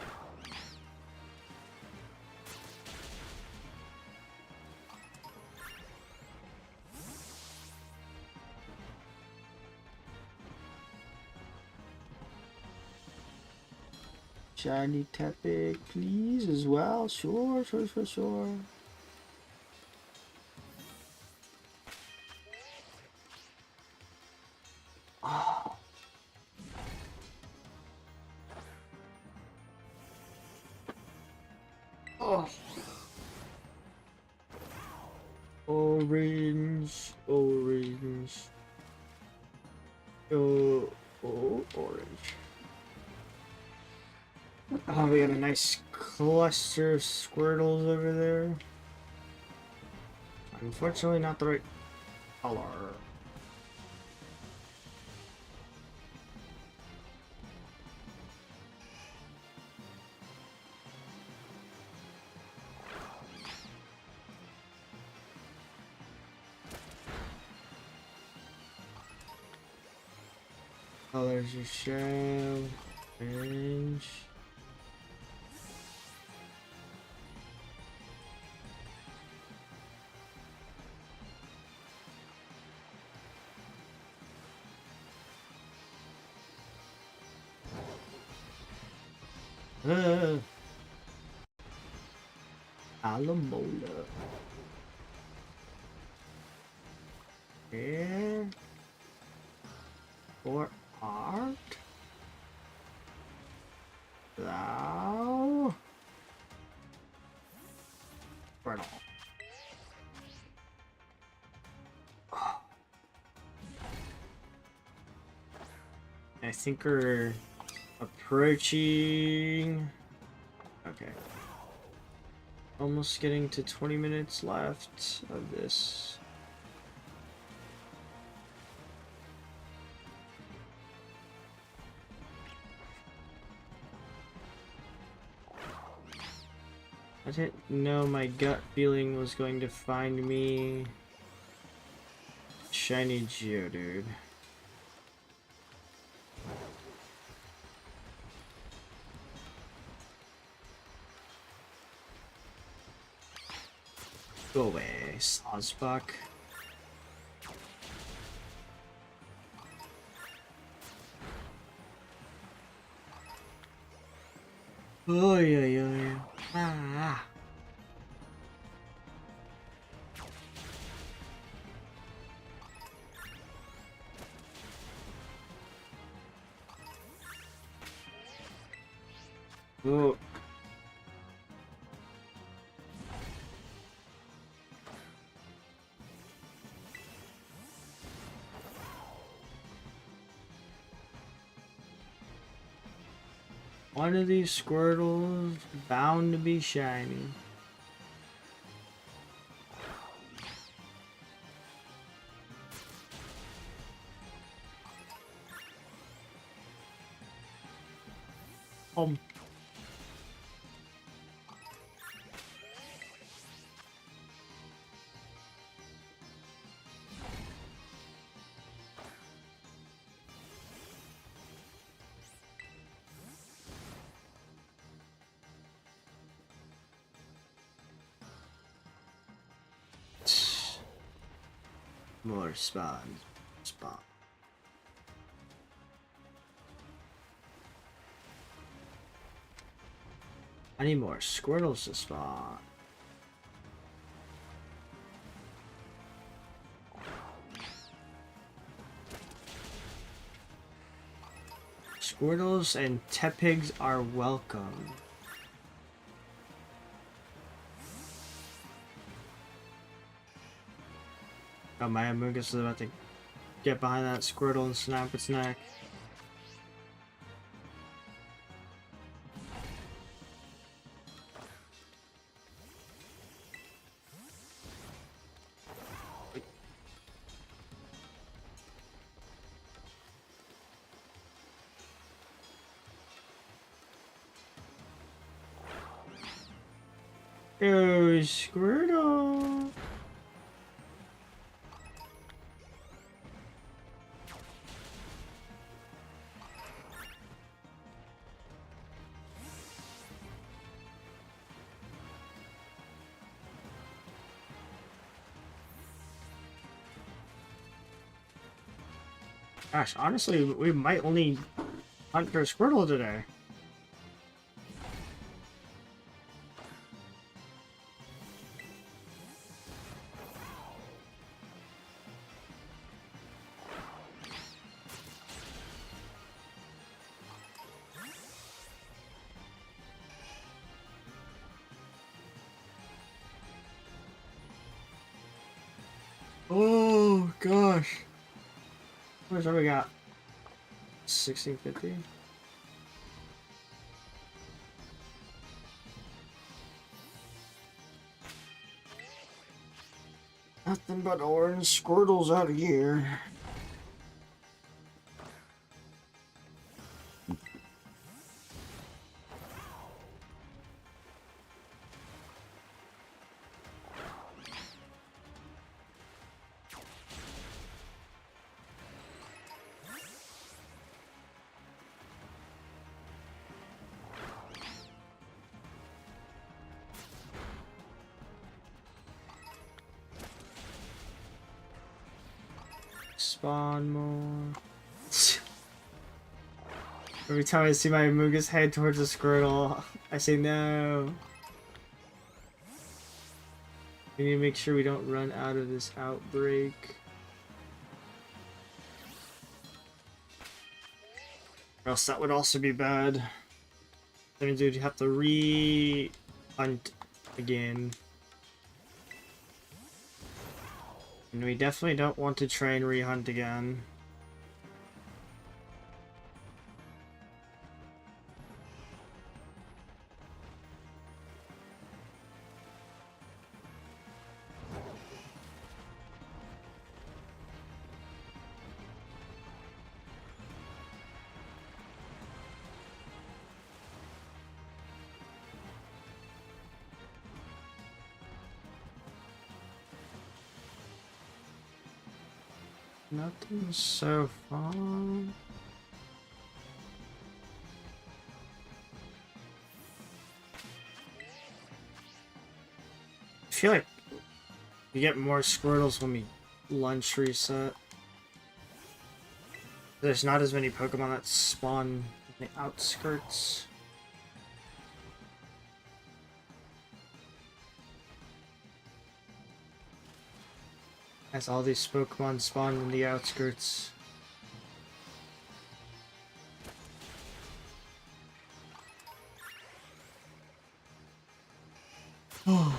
Shiny Tepic, please, as well. Sure, sure, sure, sure. Oh. Oh. Orange, orange. Oh, orange. Oh, we got a nice cluster of Squirtles over there. Unfortunately, not the right color. Oh, there's your shell. Orange. Alamola. Here. For art. Thou. Squirtle. I think we're approaching. Okay. Almost getting to 20 minutes left of this. I didn't know my gut feeling was going to find me shiny Geodude. Go away, Sawsbuck. Oh yeah. Ah. Oh. One of these Squirtles bound to be shiny. More spawns. Spawn. I need more Squirtles to spawn. Squirtles and Tepigs are welcome. Oh, my Amogus is about to get behind that Squirtle and snap its neck. Oh, Squirtle! Gosh, honestly, we might only hunt for Squirtle today. Oh gosh. What we got? 1650? Nothing but orange Squirtles out of here. Spawn more. Every time I see my Amogus head towards a Squirtle, I say no. We need to make sure we don't run out of this outbreak. Or else that would also be bad. That means we'd have to re-hunt again. And we definitely don't want to try and re-hunt again. Nothing so far. I feel like we get more Squirtles when we lunch reset. There's not as many Pokemon that spawn in the outskirts. As all these Pokemon spawn in the outskirts. Oh.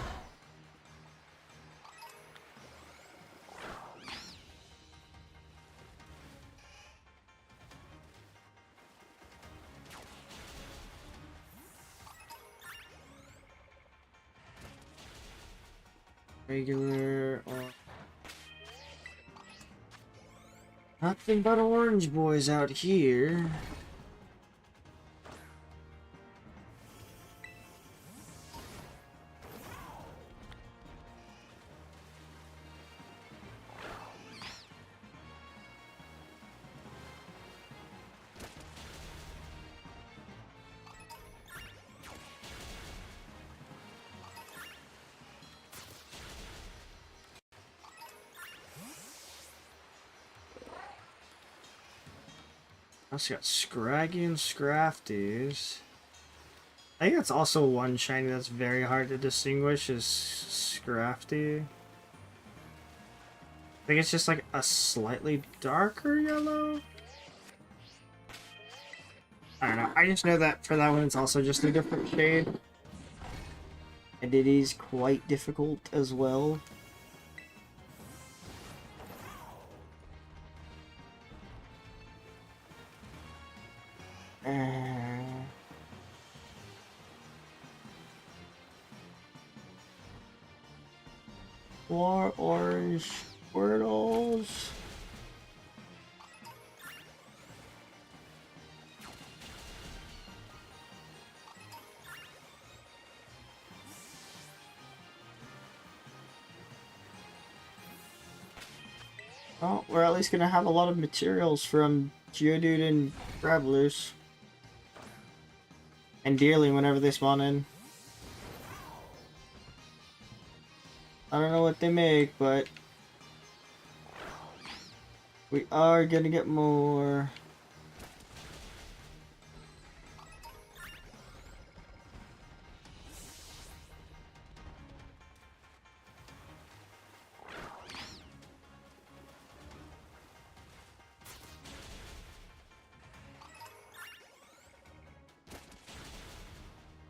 Regular or nothing but orange boys out here. Also got Scraggy and Scrafties. I think that's also one shiny that's very hard to distinguish is Scrafty. I think it's just like a slightly darker yellow. I don't know. I just know that for that one it's also just a different shade. And it is quite difficult as well. More orange Squirtles. Well, we're at least gonna have a lot of materials from Geodude and Travelers. And Deerling whenever they spawn in. I don't know what they make, but we are gonna get more.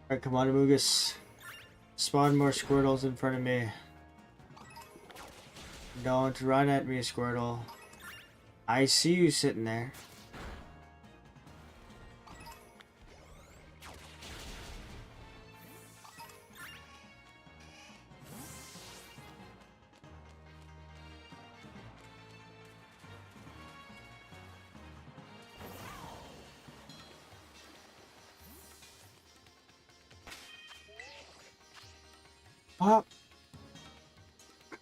Alright, come on, Amogus. Spawn more Squirtles in front of me. Don't run at me, Squirtle. I see you sitting there. Well,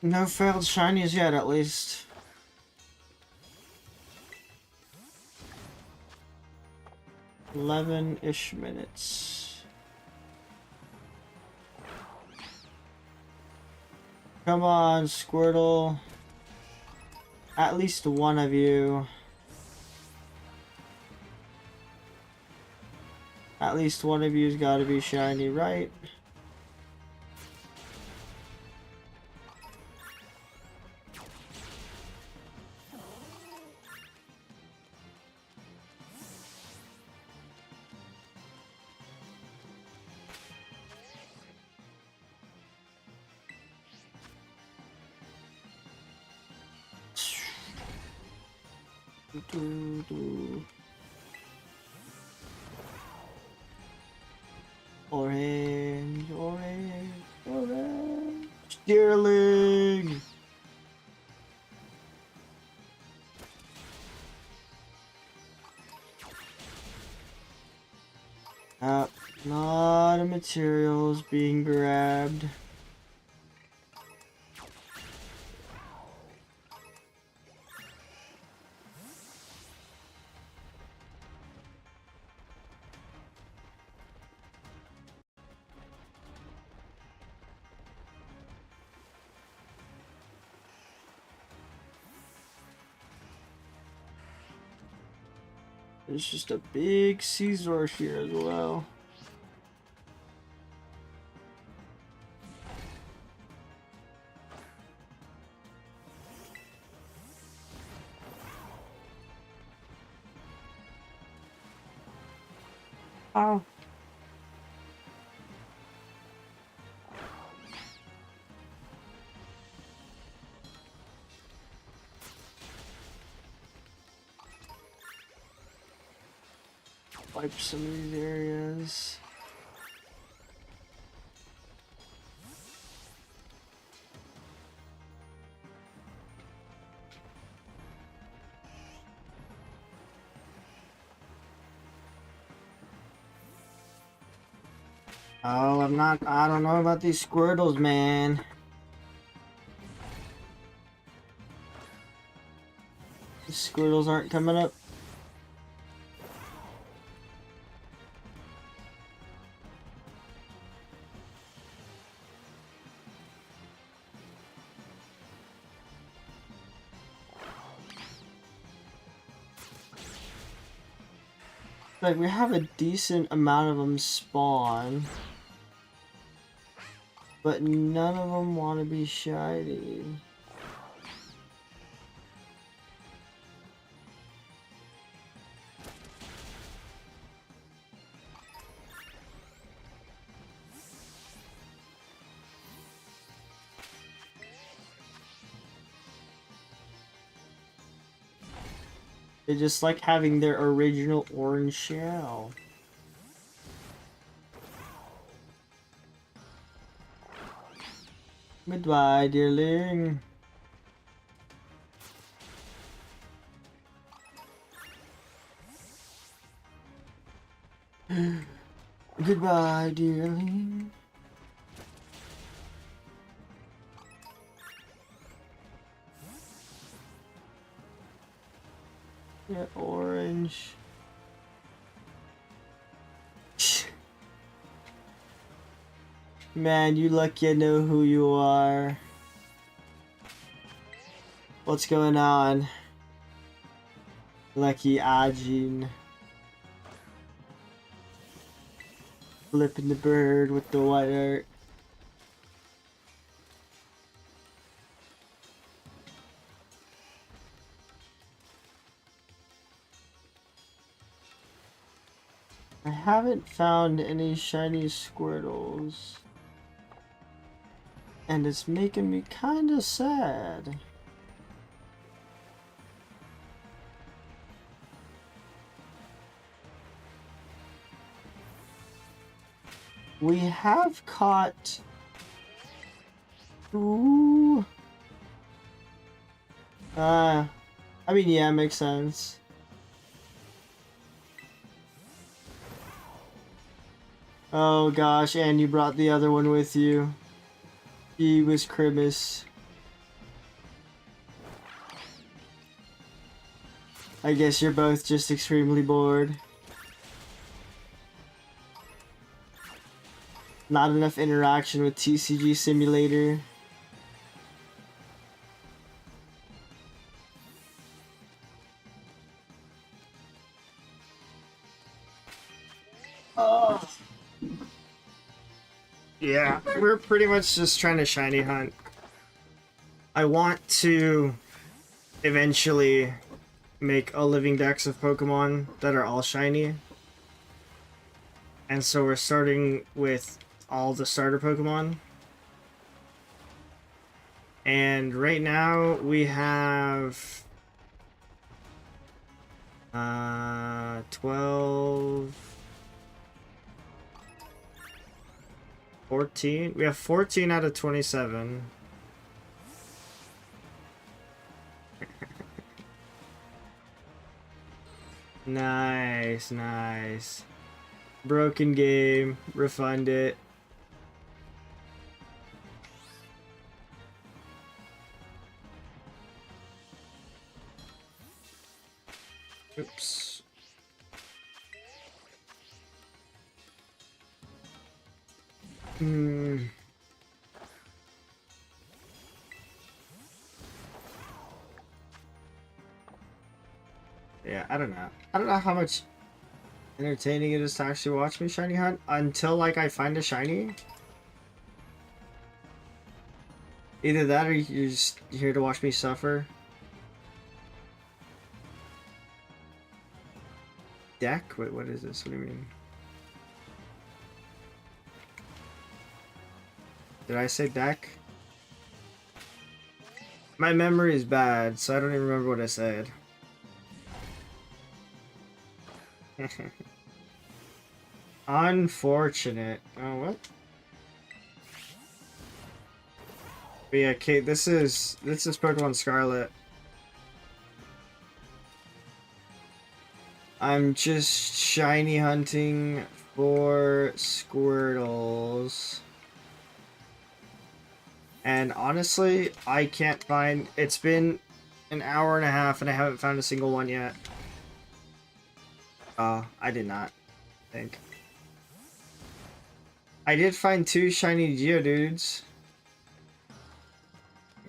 no failed shinies yet, at least. "11-ish minutes. Come on, Squirtle. At least one of you. At least one of you's gotta be shiny, right? Orange, orange, orange. Deerling! A lot of materials being grabbed. There's just a big Caesar here as well. Oh. Wipe some of these areas. Oh, I don't know about these Squirtles, man. These Squirtles aren't coming up. Like, we have a decent amount of them spawn, but none of them want to be shiny. They just like having their original orange shell. Goodbye, dearling. Goodbye, dearling. Yeah, orange. Man, you lucky I know who you are. What's going on? Lucky Ajin. Flipping the bird with the white art. I haven't found any shiny Squirtles. And it's making me kinda sad. We have caught... Ooh. I mean, yeah, makes sense. Oh gosh, and you brought the other one with you. He was Cribbis. I guess you're both just extremely bored. Not enough interaction with TCG Simulator. Oh. Yeah, we're pretty much just trying to shiny hunt. I want to eventually make a living dex of Pokemon that are all shiny. And so we're starting with all the starter Pokemon. And right now we have 12, 14. We have 14 out of 27. Nice, nice. Broken game. Refund it. Oops. Yeah, I don't know. I don't know how much entertaining it is to actually watch me shiny hunt until like I find a shiny. Either that or you're just here to watch me suffer. Deck? Wait, what is this? What do you mean? Did I say deck? My memory is bad, so I don't even remember what I said. Unfortunate. Oh, what? But yeah, Kate, this is Pokemon Scarlet. I'm just shiny hunting for Squirtles. And honestly, I can't find... It's been an hour and a half and I haven't found a single one yet. I did not think. I did find 2 shiny Geodudes.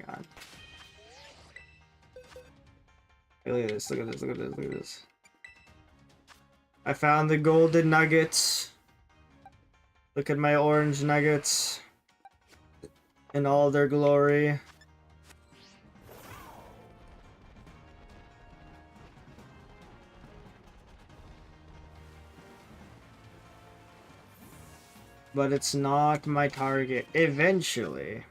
God. Hey, look at this, look at this, look at this, look at this. I found the golden nuggets. Look at my orange nuggets. In all their glory. But it's not my target. Eventually.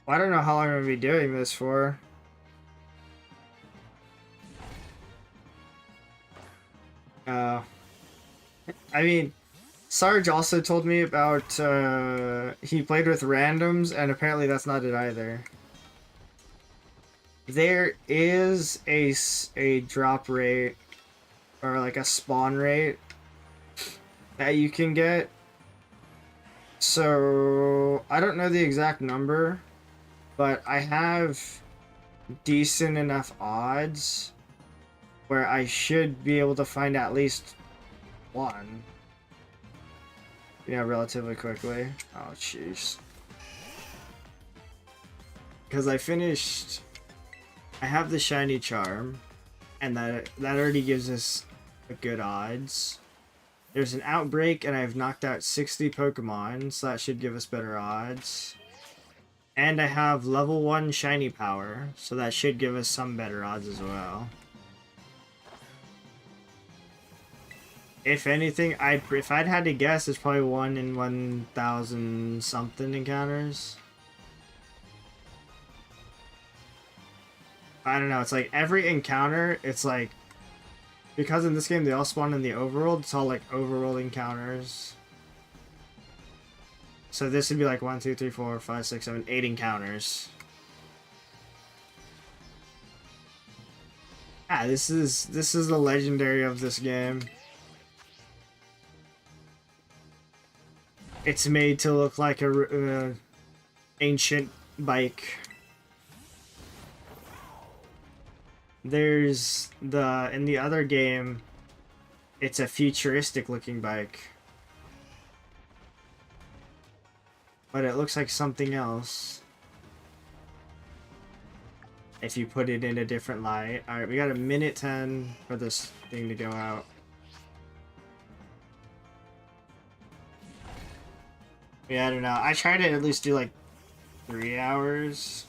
I don't know how long I'm gonna be doing this for. I mean, Sarge also told me about, he played with randoms, and apparently that's not it either. There is a drop rate, or like a spawn rate, that you can get. So, I don't know the exact number, but I have decent enough odds where I should be able to find at least one. Yeah, relatively quickly. Oh, jeez. Because I finished... I have the shiny charm, and that already gives us a good odds. There's an outbreak, and I've knocked out 60 Pokemon, so that should give us better odds. And I have level 1 shiny power, so that should give us some better odds as well. If anything, if I'd had to guess, it's probably 1 in 1,000 something encounters. I don't know, it's like every encounter, it's like, because in this game they all spawn in the overworld, it's all like overworld encounters. So this would be like 1, 2, 3, 4, 5, 6, 7, 8 encounters. Ah, this is the legendary of this game. It's made to look like a ancient bike. There's in the other game, it's a futuristic looking bike. But it looks like something else. If you put it in a different light. Alright, we got a minute 10 for this thing to go out. Yeah, I don't know. I try to at least do like 3 hours.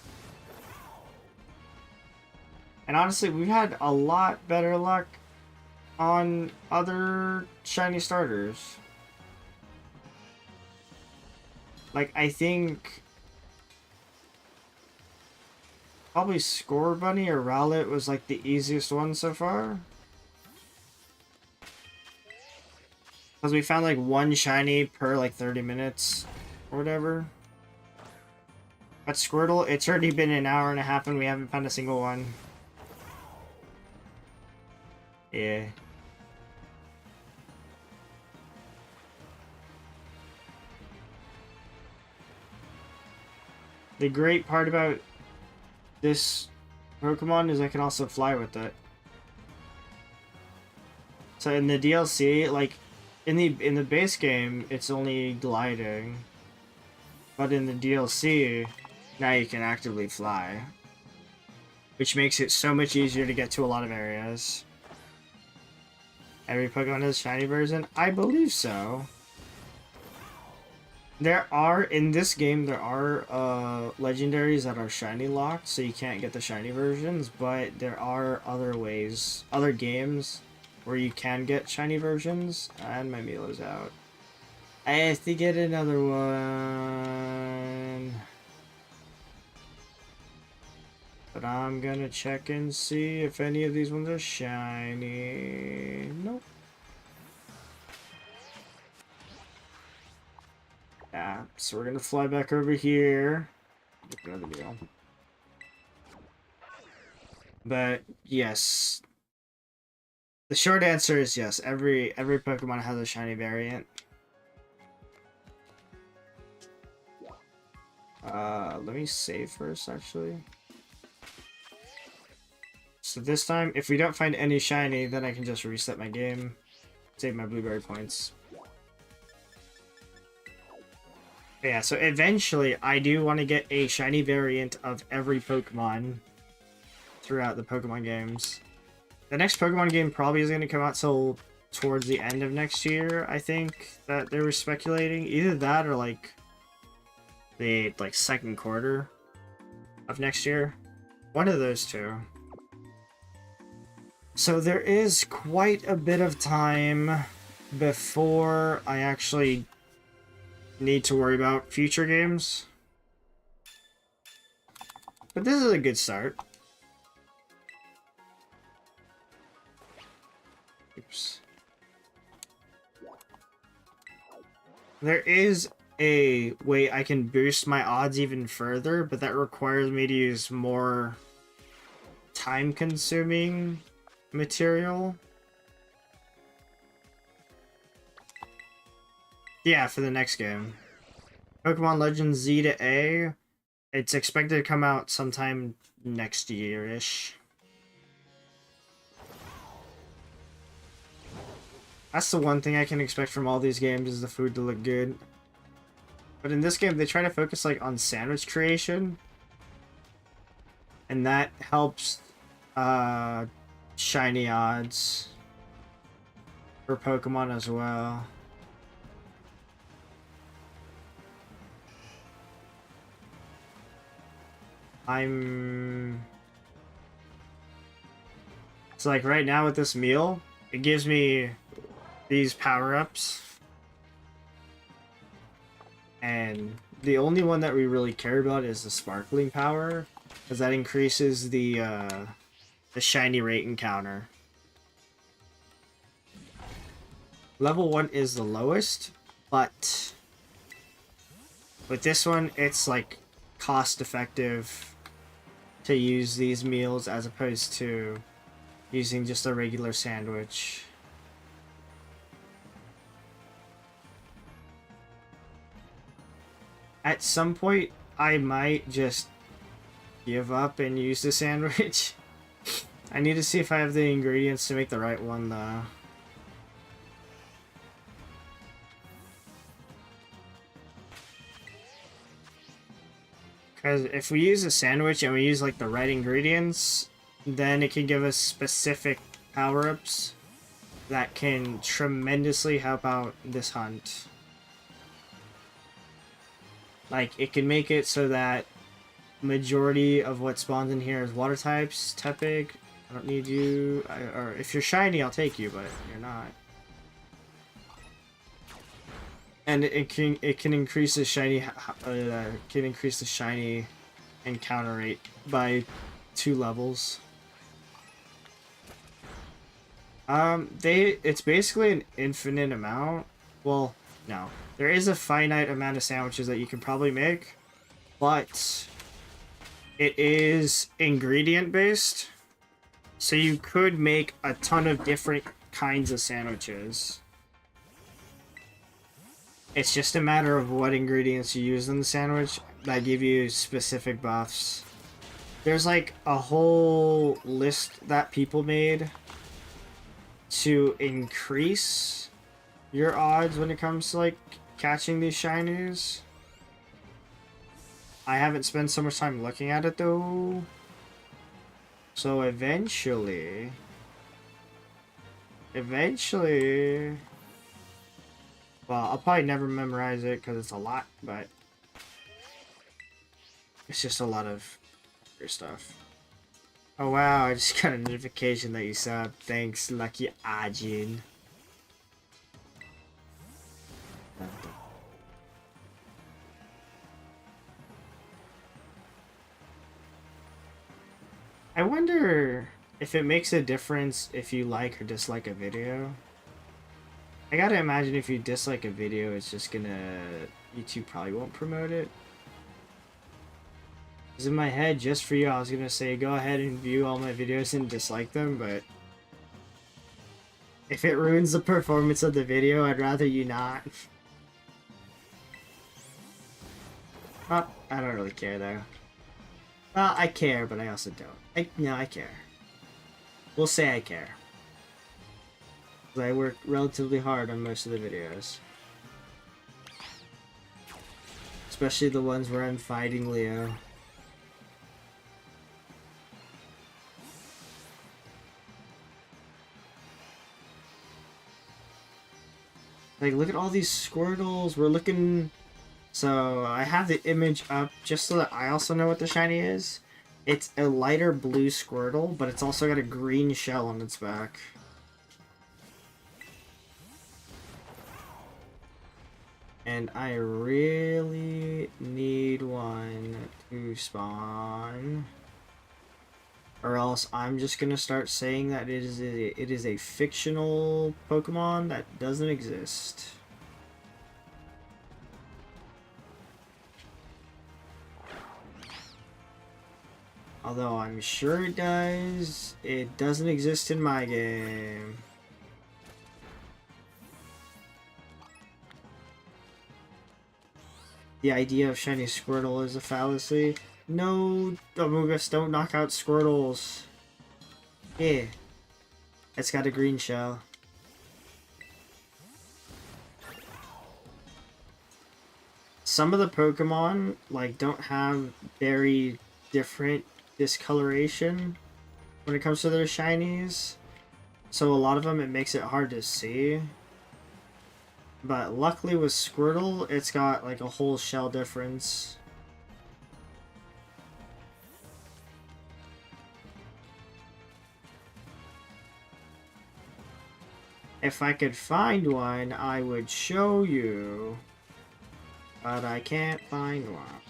And honestly, we've had a lot better luck on other shiny starters. Like, I think Probably Score Bunny or Rowlet was like the easiest one so far. Because we found like one shiny per like 30 minutes or whatever. But Squirtle, it's already been an hour and a half and we haven't found a single one. Yeah. The great part about this Pokemon is I can also fly with it. So in the DLC, like in the base game, it's only gliding. But in the DLC, now you can actively fly. Which makes it so much easier to get to a lot of areas. Every Pokemon has a shiny version? I believe so. There are, in this game, there are legendaries that are shiny locked, so you can't get the shiny versions, but there are other ways, other games where you can get shiny versions, and my meal is out. I have to get another one. But I'm gonna check and see if any of these ones are shiny. Nope. Yeah, so we're gonna fly back over here. Another deal. But yes. The short answer is yes. Every Pokemon has a shiny variant. Let me save first actually. So this time, if we don't find any shiny, then I can just reset my game. Save my blueberry points. But yeah, so eventually, I do want to get a shiny variant of every Pokemon throughout the Pokemon games. The next Pokemon game probably is going to come out till towards the end of next year, I think, that they were speculating. Either that or, like, the, like, second quarter of next year. One of those two. So there is quite a bit of time before I actually need to worry about future games. But this is a good start. Oops. There is a way I can boost my odds even further, but that requires me to use more time-consuming material. Yeah, for the next game. Pokemon Legends Z to A. It's expected to come out sometime next year-ish. That's the one thing I can expect from all these games is the food to look good. But in this game, they try to focus like on sandwich creation. And that helps shiny odds for Pokemon as well. So like right now with this meal, it gives me these power-ups. And the only one that we really care about is the sparkling power, because that increases the shiny rate encounter. Level 1 is the lowest, but with this one, it's like cost-effective to use these meals as opposed to using just a regular sandwich. At some point, I might just give up and use the sandwich. I need to see if I have the ingredients to make the right one, though. Because if we use a sandwich and we use like the right ingredients, then it can give us specific power-ups that can tremendously help out this hunt. Like, it can make it so that majority of what spawns in here is water types. Tepig, I don't need you. Or if you're shiny, I'll take you, but you're not. And it can increase the shiny encounter rate by 2 levels. It's basically an infinite amount. Well, no. There is a finite amount of sandwiches that you can probably make, but it is ingredient based. So you could make a ton of different kinds of sandwiches. It's just a matter of what ingredients you use in the sandwich that give you specific buffs. There's like a whole list that people made to increase your odds when it comes to like catching these shinies. I haven't spent so much time looking at it though. So eventually, well, I'll probably never memorize it because it's a lot, but it's just a lot of stuff. Oh wow, I just got a notification that you subbed. Thanks, Lucky Ajin. I wonder if it makes a difference if you like or dislike a video. I gotta imagine if you dislike a video, it's just gonna... YouTube probably won't promote it. Because in my head, just for you, I was gonna say go ahead and view all my videos and dislike them, but... if it ruins the performance of the video, I'd rather you not. Oh, I don't really care though. Well, I care, but I also don't. No, I care. We'll say I care. I work relatively hard on most of the videos. Especially the ones where I'm fighting Leo. Like, look at all these Squirtles. We're looking... So, I have the image up just so that I also know what the shiny is. It's a lighter blue Squirtle, but it's also got a green shell on its back. And I really need one to spawn. Or else I'm just gonna start saying that it is a fictional Pokemon that doesn't exist. Although I'm sure it does, it doesn't exist in my game. The idea of shiny Squirtle is a fallacy. No, Amogus, don't knock out Squirtles. Yeah. It's got a green shell. Some of the Pokemon, like, don't have very different discoloration when it comes to their shinies. So a lot of them, it makes it hard to see. But luckily with Squirtle, it's got like a whole shell difference. If I could find one, I would show you. But I can't find one.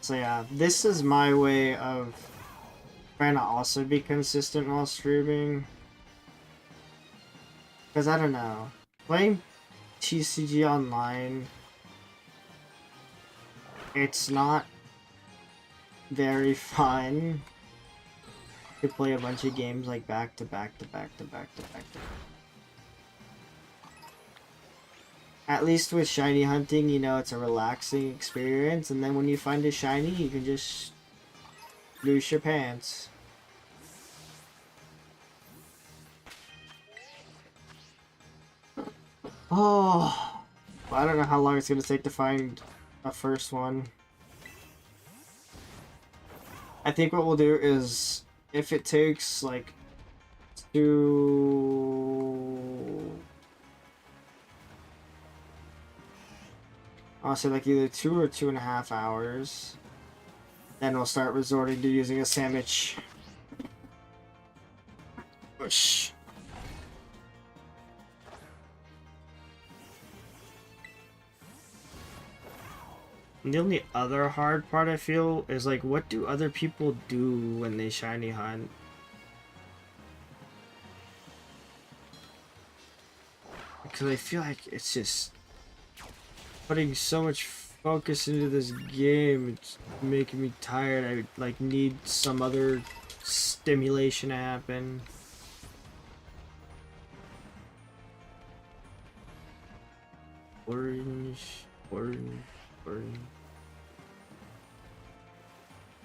So yeah, this is my way of trying to also be consistent while streaming. Because I don't know, playing TCG online, it's not very fun to play a bunch of games like back to back to back to back to back to back. At least with shiny hunting, you know, it's a relaxing experience, and then when you find a shiny, you can just lose your pants. Oh, I don't know how long it's gonna take to find a first one. I think what we'll do is, if it takes like I'll say like either 2 or 2.5 hours, then we'll start resorting to using a sandwich. Push. And the only other hard part I feel is like, what do other people do when they shiny hunt? Because I feel like it's just putting so much focus into this game. It's making me tired. I like need some other stimulation to happen. Orange, orange, orange.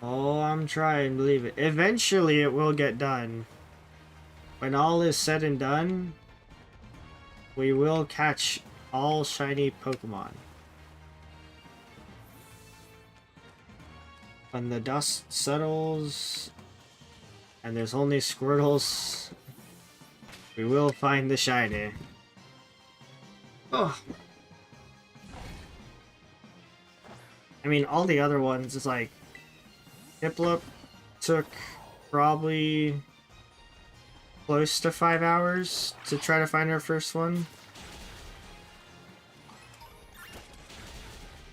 Oh, I'm trying, believe it. Eventually it will get done. When all is said and done, we will catch all shiny Pokemon. When the dust settles and there's only Squirtles, we will find the shiny. Oh. I mean, all the other ones, it's like Hiplup took probably close to 5 hours to try to find our first one.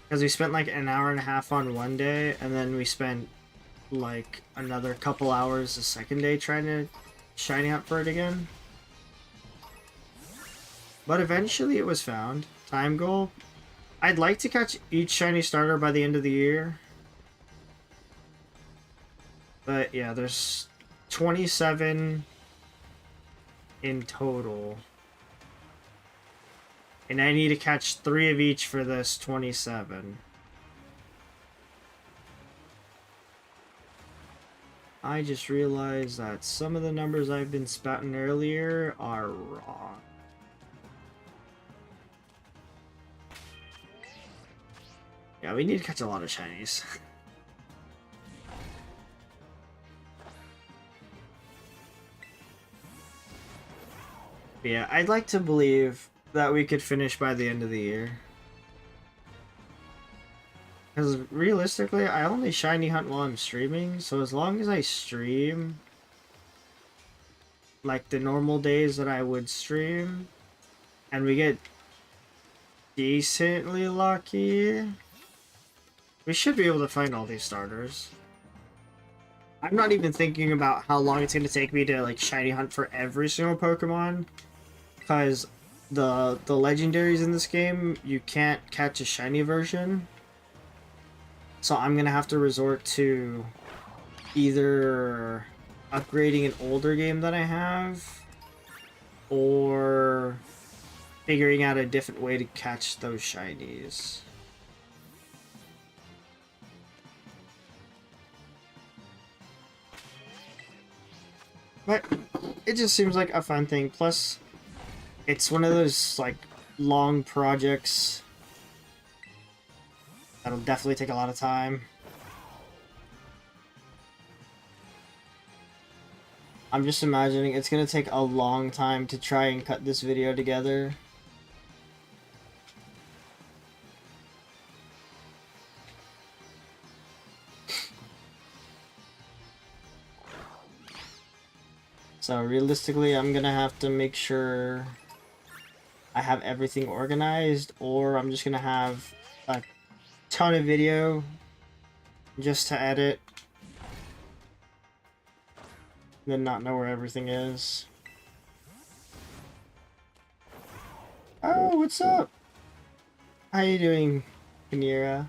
Because we spent like an hour and a half on one day, and then we spent like another couple hours the second day trying to shiny hunt for it again. But eventually it was found. Time goal. I'd like to catch each shiny starter by the end of the year. But yeah, there's 27 in total. And I need to catch 3 of each for this 27. I just realized that some of the numbers I've been spouting earlier are wrong. Yeah, we need to catch a lot of shinies. Yeah, I'd like to believe that we could finish by the end of the year. Because realistically, I only shiny hunt while I'm streaming, so as long as I stream like the normal days that I would stream, and we get decently lucky, we should be able to find all these starters. I'm not even thinking about how long it's going to take me to like shiny hunt for every single Pokemon, because the legendaries in this game, you can't catch a shiny version. So I'm going to have to resort to either upgrading an older game that I have, or figuring out a different way to catch those shinies. But it just seems like a fun thing. Plus, it's one of those like long projects that'll definitely take a lot of time. I'm just imagining it's gonna take a long time to try and cut this video together. So realistically, I'm gonna have to make sure I have everything organized, or I'm just gonna have a ton of video just to edit, then not know where everything is. Oh, what's up? How you doing, Panera? I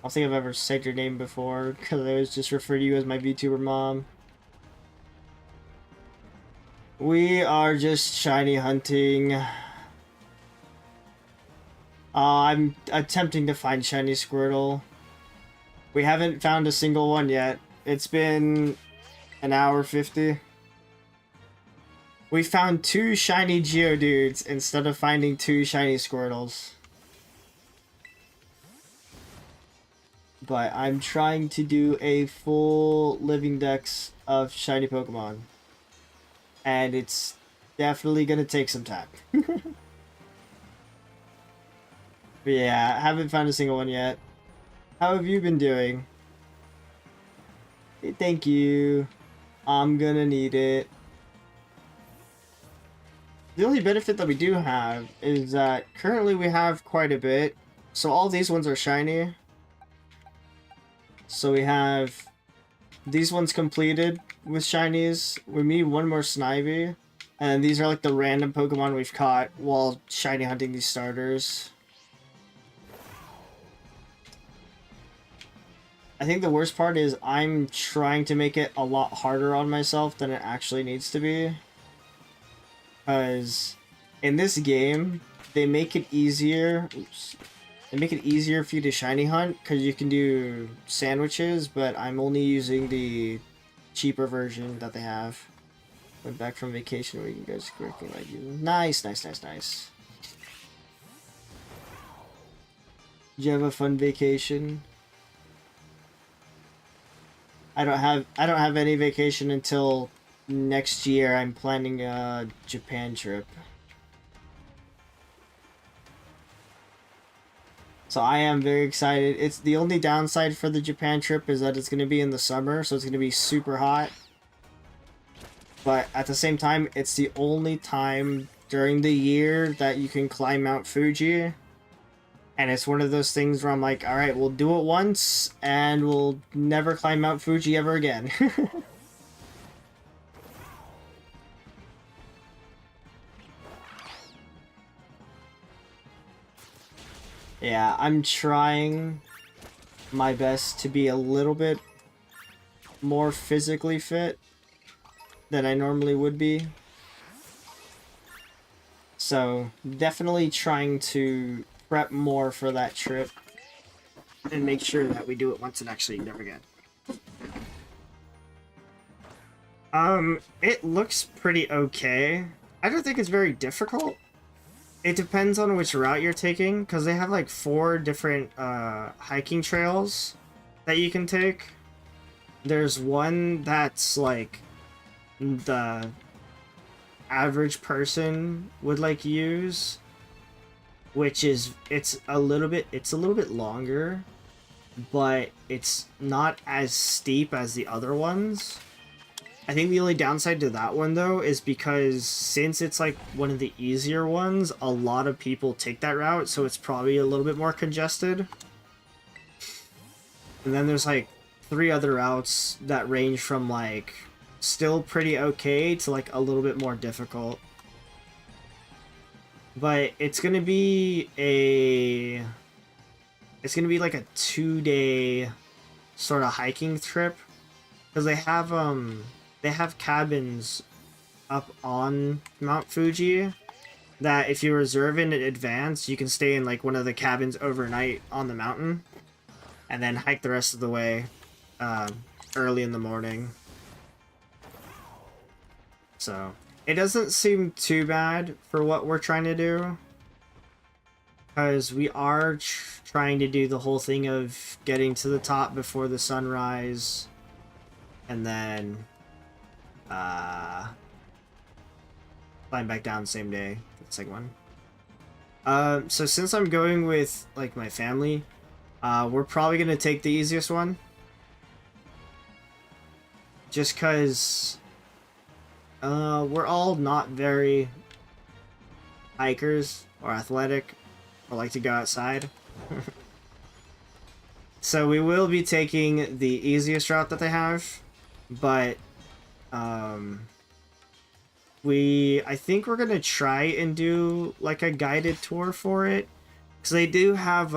don't think I've ever said your name before, because I always just refer to you as my VTuber mom. We are just shiny hunting. I'm attempting to find shiny Squirtle. We haven't found a single one yet. It's been an hour 50. We found 2 shiny Geodudes instead of finding 2 shiny Squirtles. But I'm trying to do a full living dex of shiny Pokemon. And it's definitely gonna take some time. But yeah, I haven't found a single one yet. How have you been doing? Thank you. I'm gonna need it. The only benefit that we do have is that currently we have quite a bit So all these ones are shiny. So we have these ones completed with shinies. We need one more Snivy. And these are like the random Pokemon we've caught while shiny hunting these starters. I think the worst part is I'm trying to make it a lot harder on myself than it actually needs to be. Because in this game, they make it easier. Oops. They make it easier for you to shiny hunt because you can do sandwiches, but I'm only using the cheaper version that they have. Went back from vacation where you guys working like you. Nice, nice, nice, nice. Did you have a fun vacation? I don't have any vacation until next year. I'm planning a Japan trip. So I am very excited. It's the only downside for the Japan trip is that it's going to be in the summer, so it's going to be super hot. But at the same time, it's the only time during the year that you can climb Mount Fuji. And it's one of those things where I'm like, alright, we'll do it once, and we'll never climb Mount Fuji ever again. Yeah, I'm trying my best to be a little bit more physically fit than I normally would be. So, definitely trying to prep more for that trip and make sure that we do it once and actually never again. It looks pretty okay. I don't think it's very difficult. It depends on which route you're taking, because they have like 4 different hiking trails that you can take. There's one that's like the average person would like use, which is it's a little bit longer, but it's not as steep as the other ones. I think the only downside to that one, though, is because since it's like one of the easier ones, a lot of people take that route, so it's probably a little bit more congested. And then there's like 3 other routes that range from like still pretty okay to like a little bit more difficult. But it's gonna be like a 2-day sort of hiking trip, because they have cabins up on Mount Fuji that if you reserve in advance, you can stay in like one of the cabins overnight on the mountain and then hike the rest of the way early in the morning. So it doesn't seem too bad for what we're trying to do, because we are trying to do the whole thing of getting to the top before the sunrise and then climb back down the same day for the second one. So since I'm going with like my family, we're probably gonna take the easiest one, just cause we're all not very hikers or athletic or like to go outside. So we will be taking the easiest route that they have, but I think we're gonna try and do like a guided tour for it, because they do have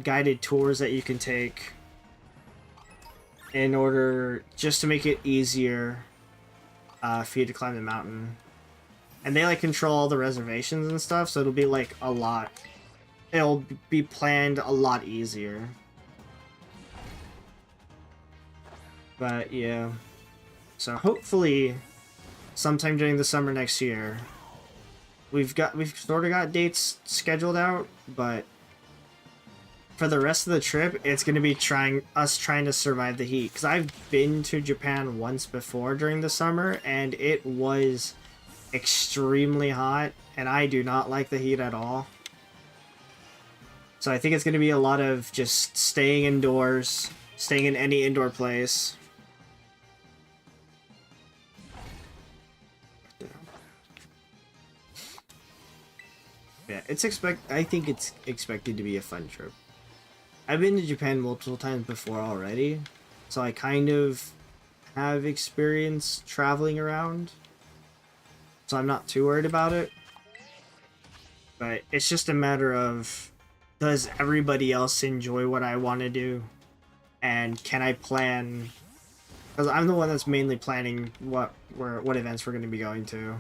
guided tours that you can take in order just to make it easier for you to climb the mountain. And they like control all the reservations and stuff, so it'll be like it'll be planned a lot easier. But yeah, so hopefully sometime during the summer next year. We've sort of got dates scheduled out, but for the rest of the trip, it's going to be trying to survive the heat. Because I've been to Japan once before during the summer, and it was extremely hot, and I do not like the heat at all. So I think it's going to be a lot of just staying indoors, staying in any indoor place. Yeah, I think it's expected to be a fun trip. I've been to Japan multiple times before already, so I kind of have experience traveling around. So I'm not too worried about it. But it's just a matter of, does everybody else enjoy what I want to do? And can I plan? Because I'm the one that's mainly planning what events we're going to be going to.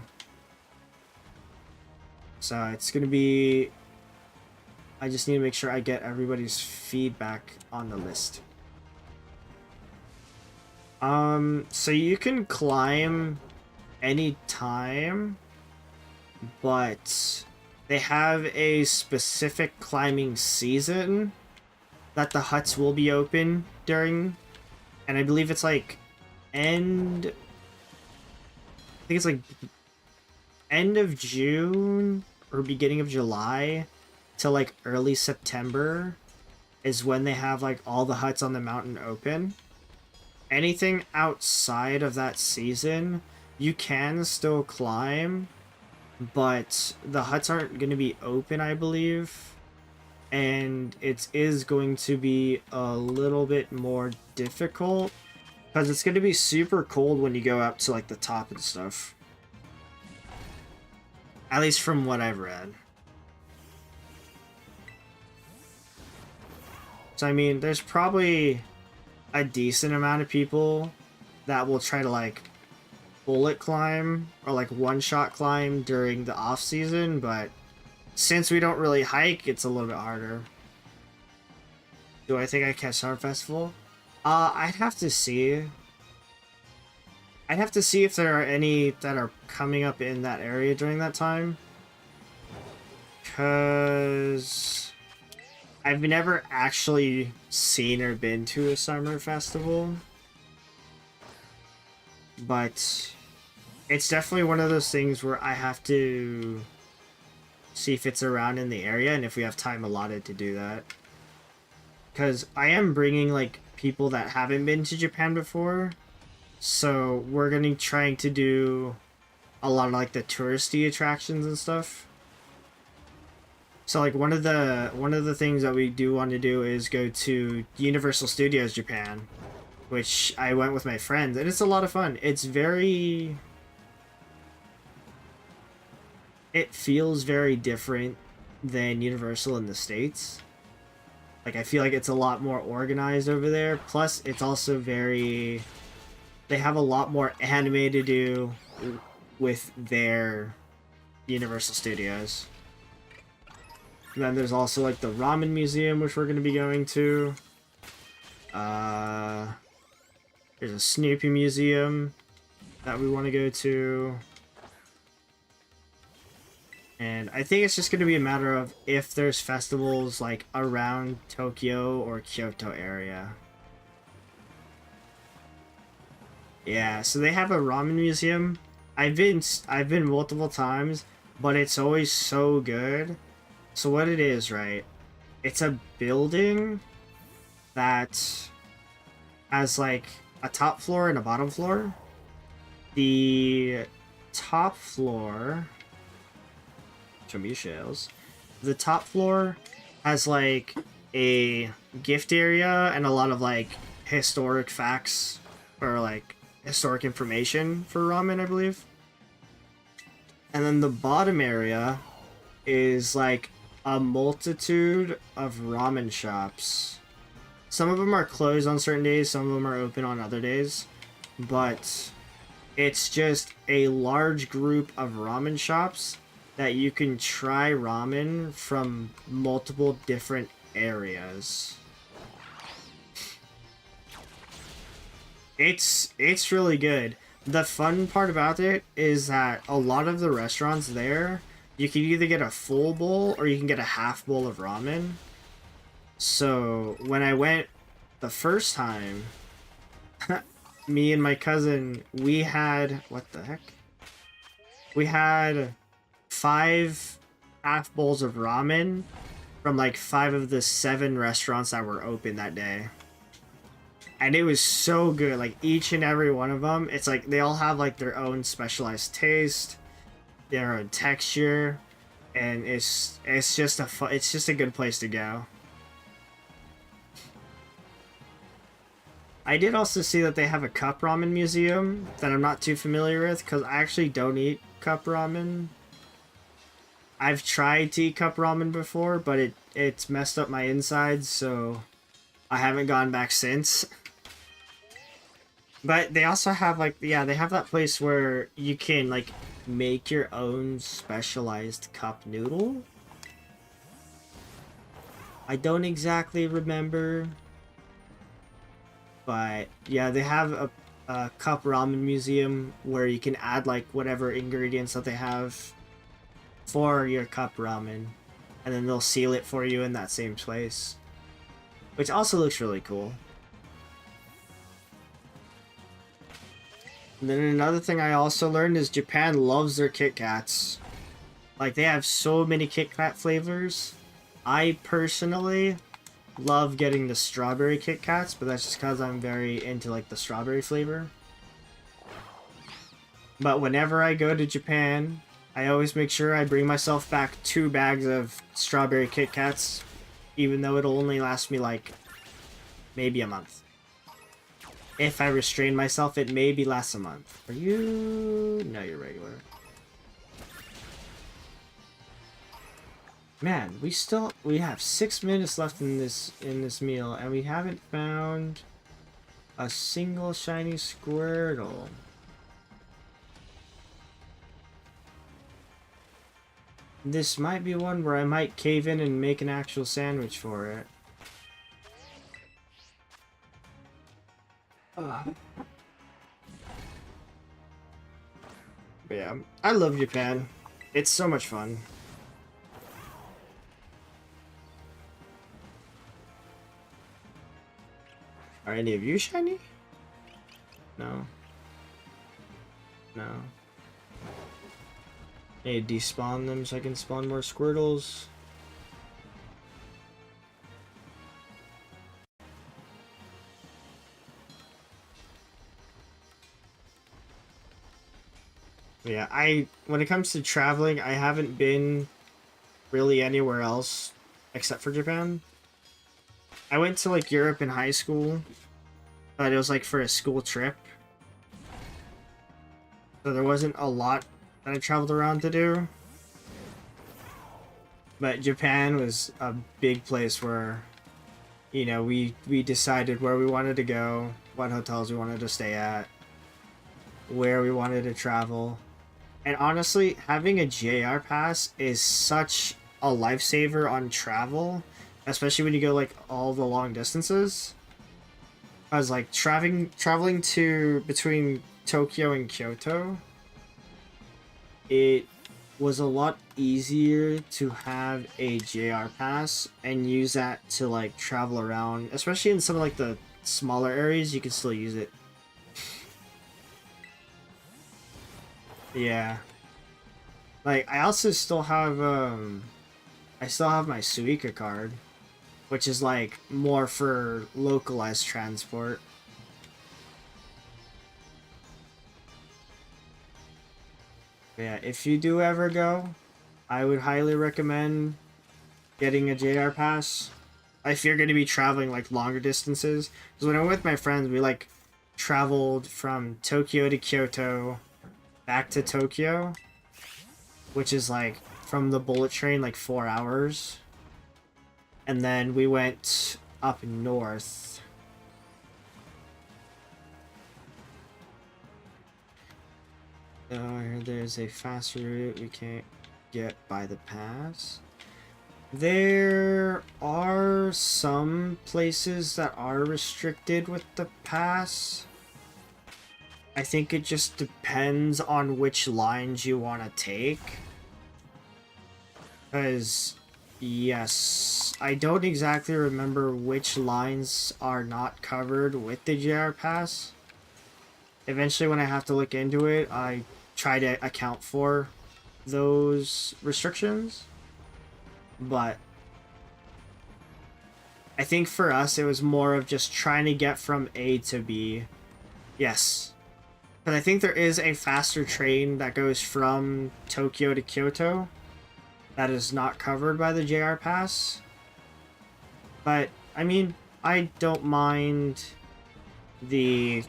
So it's going to be... I just need to make sure I get everybody's feedback on the list. So you can climb anytime, but they have a specific climbing season that the huts will be open during, and I believe it's like end of June or beginning of July till like early September is when they have like all the huts on the mountain open. Anything outside of that season, you can still climb, but the huts aren't going to be open, I believe. And it is going to be a little bit more difficult because it's going to be super cold when you go up to like the top and stuff. At least from what I've read. So I mean, there's probably a decent amount of people that will try to like bullet climb or like one-shot climb during the off season, but since we don't really hike, it's a little bit harder. Do I think I catch Summer Festival? I'd have to see. I'd have to see if there are any that are coming up in that area during that time. Because I've never actually seen or been to a summer festival. But it's definitely one of those things where I have to see if it's around in the area and if we have time allotted to do that. Because I am bringing like people that haven't been to Japan before. So we're going to be trying to do a lot of like the touristy attractions and stuff. So like one of the things that we do want to do is go to Universal Studios Japan, which I went with my friends, and it's a lot of fun. It feels very different than Universal in the States. Like I feel like it's a lot more organized over there. Plus it's also they have a lot more anime to do with their Universal Studios. And then there's also like the ramen museum, which we're going to be going to. There's a Snoopy museum that we want to go to. And I think it's just going to be a matter of if there's festivals like around Tokyo or Kyoto area. Yeah, so they have a ramen museum. I've been multiple times, but it's always so good. So what it is, right? It's a building that has like a top floor and a bottom floor. The top floor, show me shells. The top floor has like a gift area and a lot of like historic facts or like historic information for ramen, I believe. And then the bottom area is like a multitude of ramen shops. Some of them are closed on certain days, some of them are open on other days, but it's just a large group of ramen shops that you can try ramen from multiple different areas. It's really good. The fun part about it is that a lot of the restaurants there, you can either get a full bowl or you can get a half bowl of ramen. So when I went the first time, me and my cousin, we had, what the heck? We had 5 half bowls of ramen from like 5 of the 7 restaurants that were open that day. And it was so good. Like each and every one of them, it's like they all have like their own specialized taste, their own texture. and it's just it's just a good place to go. I did also see that they have a cup ramen museum that I'm not too familiar with because I actually don't eat cup ramen. I've tried to eat cup ramen before, but it's messed up my insides, so I haven't gone back since. But they also have like, yeah, they have that place where you can like make your own specialized cup noodle. I don't exactly remember, but yeah, they have a cup ramen museum where you can add like whatever ingredients that they have for your cup ramen, and then they'll seal it for you in that same place, which also looks really cool. And then another thing I also learned is Japan loves their Kit Kats. Like, they have so many Kit Kat flavors. I personally love getting the strawberry Kit Kats, but that's just because I'm very into like the strawberry flavor. But whenever I go to Japan, I always make sure I bring myself back 2 bags of strawberry Kit Kats, even though it'll only last me like maybe a month. If I restrain myself, it maybe lasts a month. Are you? No, you're regular. Man, we have 6 minutes left in this meal, and we haven't found a single shiny Squirtle. This might be one where I might cave in and make an actual sandwich for it. But yeah, I love Japan. It's so much fun. Are any of you shiny? No. No. Need to despawn them so I can spawn more Squirtles. Yeah, when it comes to traveling, I haven't been really anywhere else except for Japan. I went to like Europe in high school, but it was like for a school trip. So there wasn't a lot that I traveled around to do. But Japan was a big place where, you know, we decided where we wanted to go, what hotels we wanted to stay at, where we wanted to travel. And honestly, having a JR pass is such a lifesaver on travel, especially when you go like all the long distances. I was like traveling to between Tokyo and Kyoto. It was a lot easier to have a JR pass and use that to like travel around, especially in some of like the smaller areas. You can still use it. Yeah. Like, I also still have, I still have my Suica card, which is, like, more for localized transport. But yeah, if you do ever go, I would highly recommend getting a JR pass. If you're going to be traveling, like, longer distances. Because when I'm with my friends, we, like, traveled from Tokyo to Kyoto, back to Tokyo, which is like from the bullet train like 4 hours, and then we went up north. There's a faster route we can't get by the pass. There are some places that are restricted with the pass. I think it just depends on which lines you want to take. Because, yes, I don't exactly remember which lines are not covered with the JR Pass. Eventually, when I have to look into it, I try to account for those restrictions. But I think for us, it was more of just trying to get from A to B. Yes. But I think there is a faster train that goes from Tokyo to Kyoto that is not covered by the JR Pass. But, I mean, I don't mind the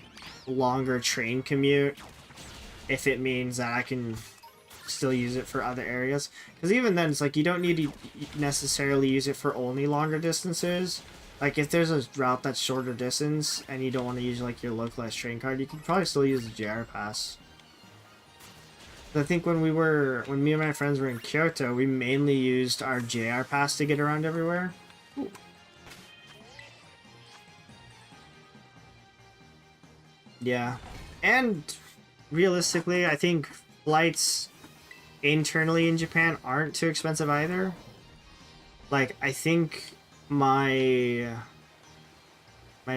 longer train commute if it means that I can still use it for other areas. Because even then, it's like you don't need to necessarily use it for only longer distances. Like, if there's a route that's shorter distance and you don't want to use, like, your localized train card, you can probably still use the JR Pass. I think when me and my friends were in Kyoto, we mainly used our JR Pass to get around everywhere. Ooh. Yeah. And realistically, I think flights internally in Japan aren't too expensive either. Like, I think my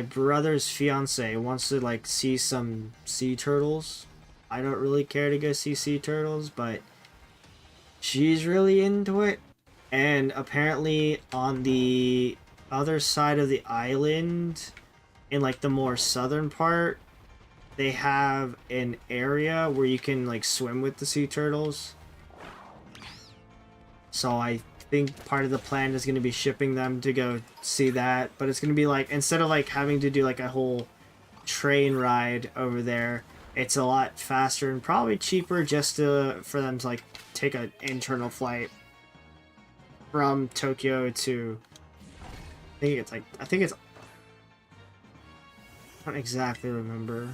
brother's fiance wants to, like, see some sea turtles. I don't really care to go see sea turtles, but she's really into it. And apparently on the other side of the island, in, like, the more southern part, they have an area where you can, like, swim with the sea turtles. So I think part of the plan is going to be shipping them to go see that. But it's going to be, like, instead of, like, having to do, like, a whole train ride over there, it's a lot faster and probably cheaper just for them to, like, take an internal flight from Tokyo to... I don't exactly remember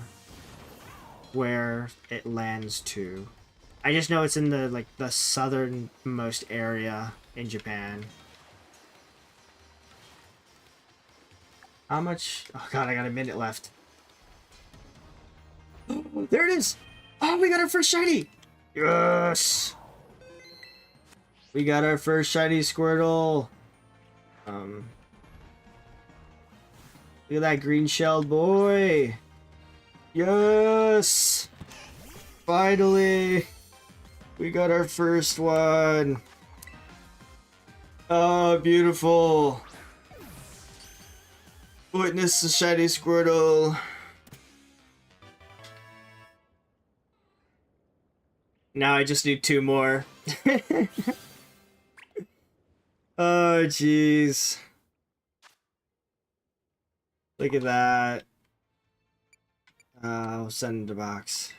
where it lands to. I just know it's in the, like, the southernmost area in Japan. How much? Oh god, I got a minute left. Oh, there it is! Oh, we got our first shiny! Yes! We got our first shiny Squirtle! Look at that green-shelled boy! Yes! Finally! We got our first one! Oh, beautiful! Witness the shiny Squirtle! Now I just need 2 more. Oh, jeez. Look at that. I'll send the box.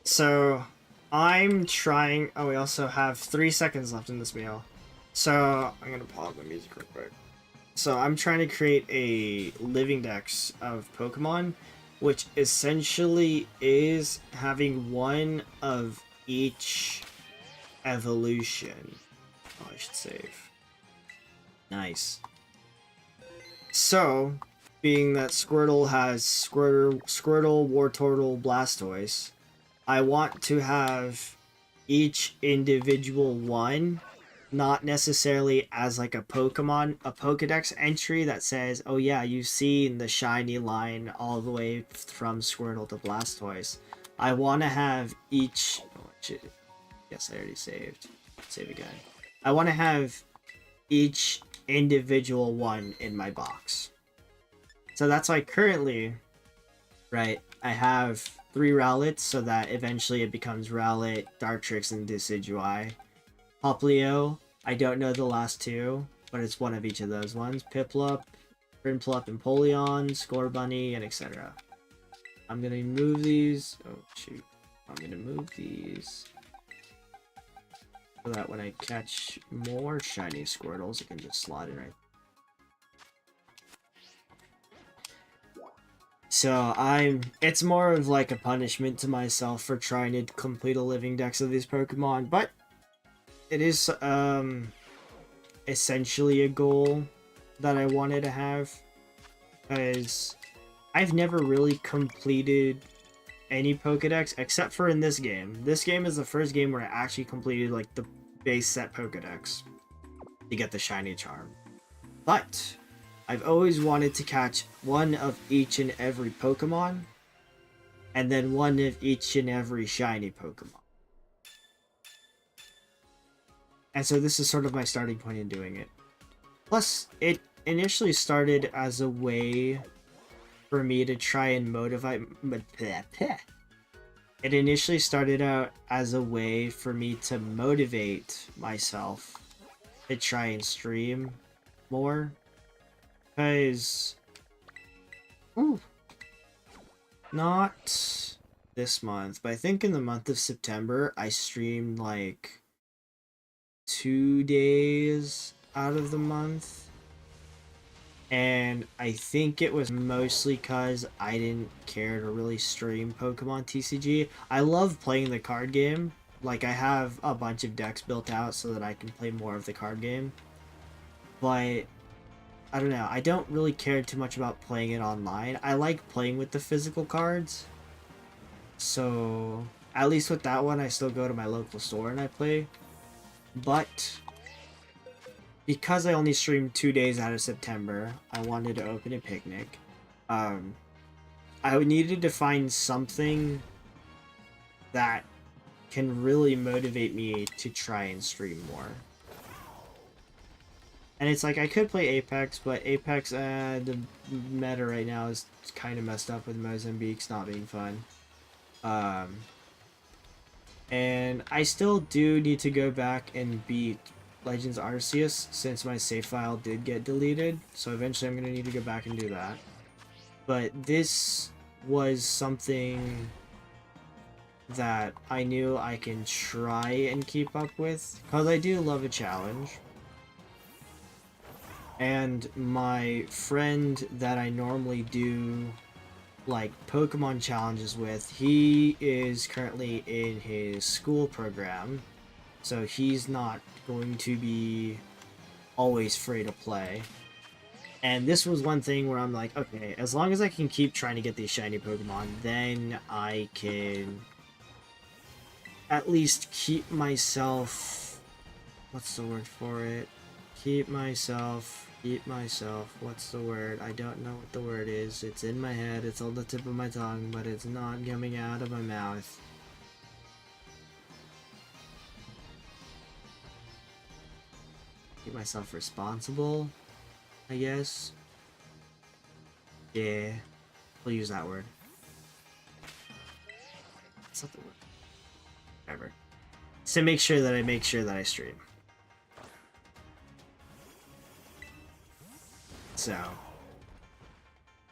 So, I'm trying... Oh, we also have 3 seconds left in this meal. So, I'm gonna pause my music real quick. So, I'm trying to create a living dex of Pokemon, which essentially is having one of each evolution. Oh, I should save. Nice. So, being that Squirtle has Squirtle, Wartortle, Blastoise, I want to have each individual one, not necessarily as like a Pokemon, a Pokedex entry that says, oh yeah, you've seen the shiny line all the way from Squirtle to Blastoise. I want to have each... Oh, shit. Yes, I already saved. Save again. I want to have each individual one in my box. So that's why currently, right, I have 3 Rowlets so that eventually it becomes Rowlet, Dartrix, and Decidueye. Popplio, I don't know the last 2, but it's one of each of those ones. Piplup, Prinplup, Empoleon, Scorbunny, and etc. I'm gonna move these. Oh shoot. I'm gonna move these so that when I catch more shiny Squirtles, it can just slot in right. So it's more of like a punishment to myself for trying to complete a living dex of these Pokemon, but it is essentially a goal that I wanted to have, because I've never really completed any Pokedex except for in this game. This game is the first game where I actually completed like the base set Pokedex to get the shiny charm. But I've always wanted to catch one of each and every Pokemon, and then one of each and every shiny Pokemon. And so this is sort of my starting point in doing it. Plus, it initially started as a way for me to try and motivate... It initially started out as a way for me to motivate myself to try and stream more. Because, not this month, but I think in the month of September, I streamed like 2 days out of the month. And I think it was mostly because I didn't care to really stream Pokemon TCG. I love playing the card game. Like, I have a bunch of decks built out so that I can play more of the card game. But, I don't know. I don't really care too much about playing it online. I like playing with the physical cards. So, at least with that one, I still go to my local store and I play. But because I only streamed 2 days out of September, I wanted to open a picnic. I needed to find something that can really motivate me to try and stream more. And it's like, I could play Apex, but Apex, the meta right now is kind of messed up with Mozambique's not being fun. And I still do need to go back and beat Legends Arceus since my save file did get deleted, so eventually I'm going to need to go back and do that. But this was something that I knew I can try and keep up with, because I do love a challenge. And my friend that I normally do like Pokemon challenges with, he is currently in his school program, so he's not going to be always free to play. And this was one thing where I'm like, okay, as long as I can keep trying to get these shiny Pokemon, then I can at least keep myself, what's the word for it? Keep myself, what's the word? I don't know what the word is. It's in my head, it's on the tip of my tongue, but it's not coming out of my mouth. Keep myself responsible, I guess. Yeah, we'll use that word. That's not the word. Whatever. So make sure that I stream. So,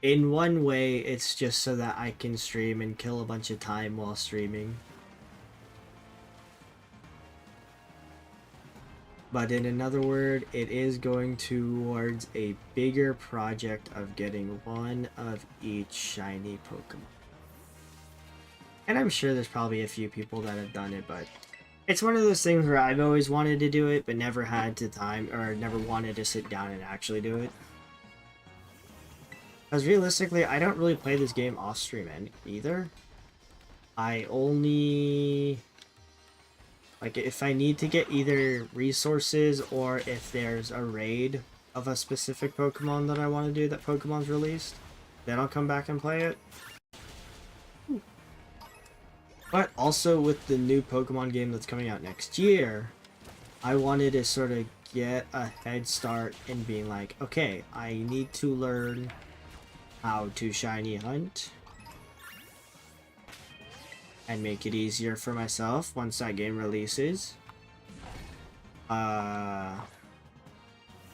in one way, it's just so that I can stream and kill a bunch of time while streaming. But in another word, it is going towards a bigger project of getting one of each shiny Pokemon. And I'm sure there's probably a few people that have done it, but it's one of those things where I've always wanted to do it, but never had the time, or never wanted to sit down and actually do it. Because realistically, I don't really play this game off stream either. I only, like, if I need to get either resources or if there's a raid of a specific Pokemon that I want to do that Pokemon's released, then I'll come back and play it. But also with the new Pokemon game that's coming out next year, I wanted to sort of get a head start in being like, okay, I need to learn how to shiny hunt and make it easier for myself once that game releases. But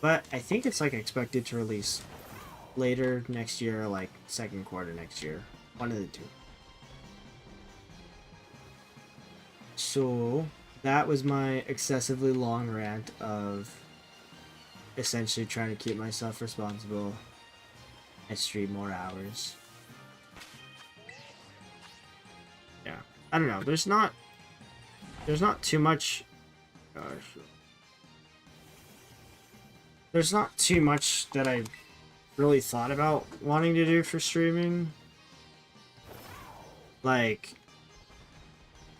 I think it's like expected to release later next year, like second quarter next year. One of the two. So that was my excessively long rant of essentially trying to keep myself responsible and stream more hours. Yeah, I don't know. There's not too much. Gosh, there's not too much that I really thought about wanting to do for streaming. Like,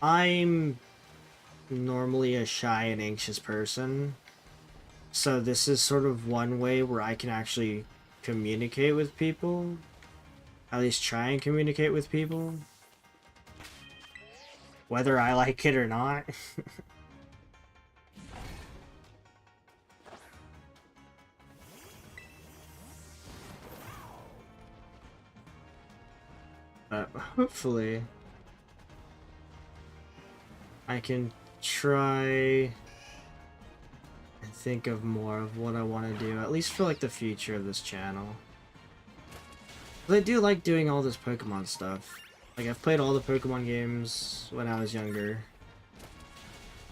I'm normally a shy and anxious person, so this is sort of one way where I can actually communicate with people, at least try and communicate with people, whether I like it or not. But hopefully I can try and think of more of what I want to do, at least for like the future of this channel. But I do like doing all this Pokemon stuff. Like, I've played all the Pokemon games when I was younger.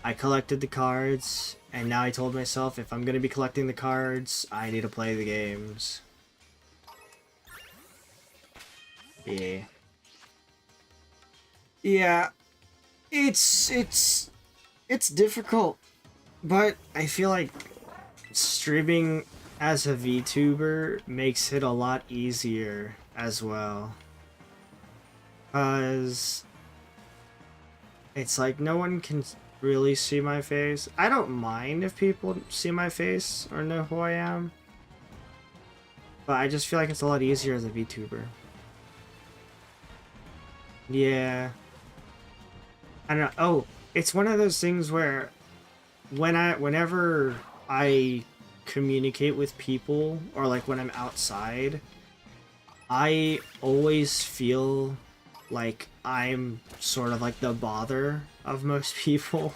I collected the cards, and now I told myself if I'm going to be collecting the cards, I need to play the games. Yeah. Yeah. It's difficult, but I feel like streaming as a VTuber makes it a lot easier as well. Cause it's like no one can really see my face. I don't mind if people see my face or know who I am, but I just feel like it's a lot easier as a VTuber. Yeah. I don't know. Oh, it's one of those things where whenever I communicate with people or like when I'm outside, I always feel like I'm sort of like the bother of most people.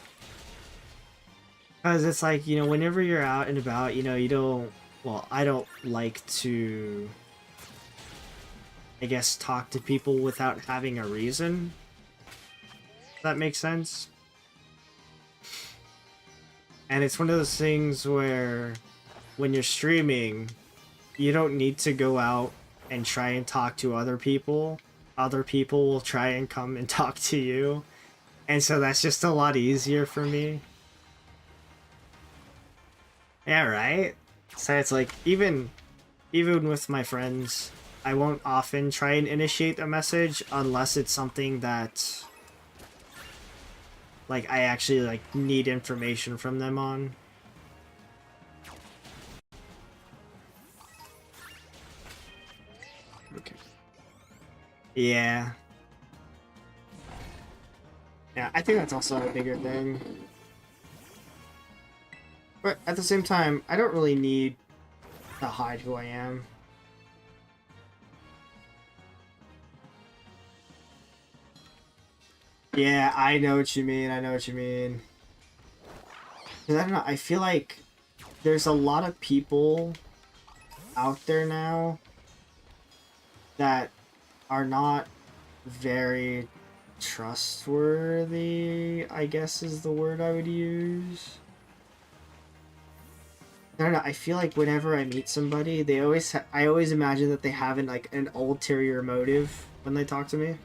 Because it's like, you know, whenever you're out and about, you know, you don't, well, I don't like to, I guess, talk to people without having a reason. If that makes sense. And it's one of those things where when you're streaming, you don't need to go out and try and talk to other people. Other people will try and come and talk to you. And so that's just a lot easier for me. Yeah, right? So it's like, even with my friends, I won't often try and initiate a message unless it's something that like I actually like need information from them on. Okay. Yeah. Yeah, I think that's also a bigger thing. But at the same time, I don't really need to hide who I am. Yeah, I know what you mean. I know what you mean. 'Cause I don't know. I feel like there's a lot of people out there now that are not very trustworthy, I guess is the word I would use. I don't know. I feel like whenever I meet somebody, they always I always imagine that they have an ulterior motive when they talk to me.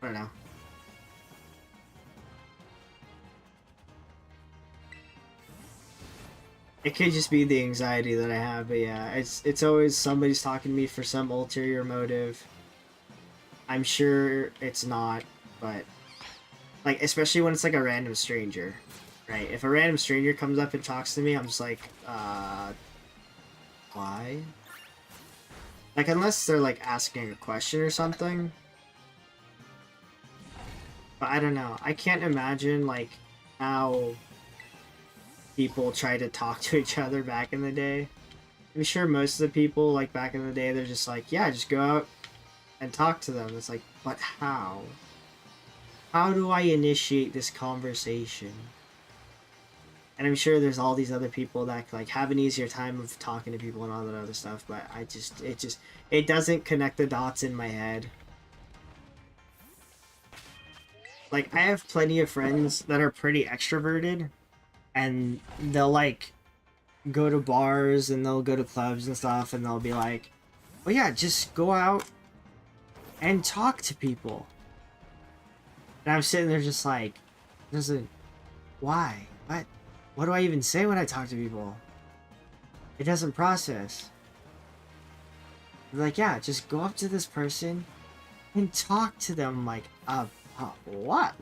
I don't know. It could just be the anxiety that I have, but yeah, it's always somebody's talking to me for some ulterior motive. I'm sure it's not, but like especially when it's like a random stranger, right? If a random stranger comes up and talks to me, I'm just like, why? Like unless they're like asking a question or something. But I don't know. I can't imagine like how people try to talk to each other back in the day. I'm sure most of the people like back in the day, they're just like, yeah, just go out and talk to them. It's like, but how? How do I initiate this conversation? And I'm sure there's all these other people that like have an easier time of talking to people and all that other stuff, but it doesn't connect the dots in my head. Like I have plenty of friends that are pretty extroverted and they'll like go to bars and they'll go to clubs and stuff and they'll be like, oh yeah, just go out and talk to people. And I'm sitting there just like, why? What do I even say when I talk to people? It doesn't process. They're like, yeah, just go up to this person and talk to them. I'm like, what?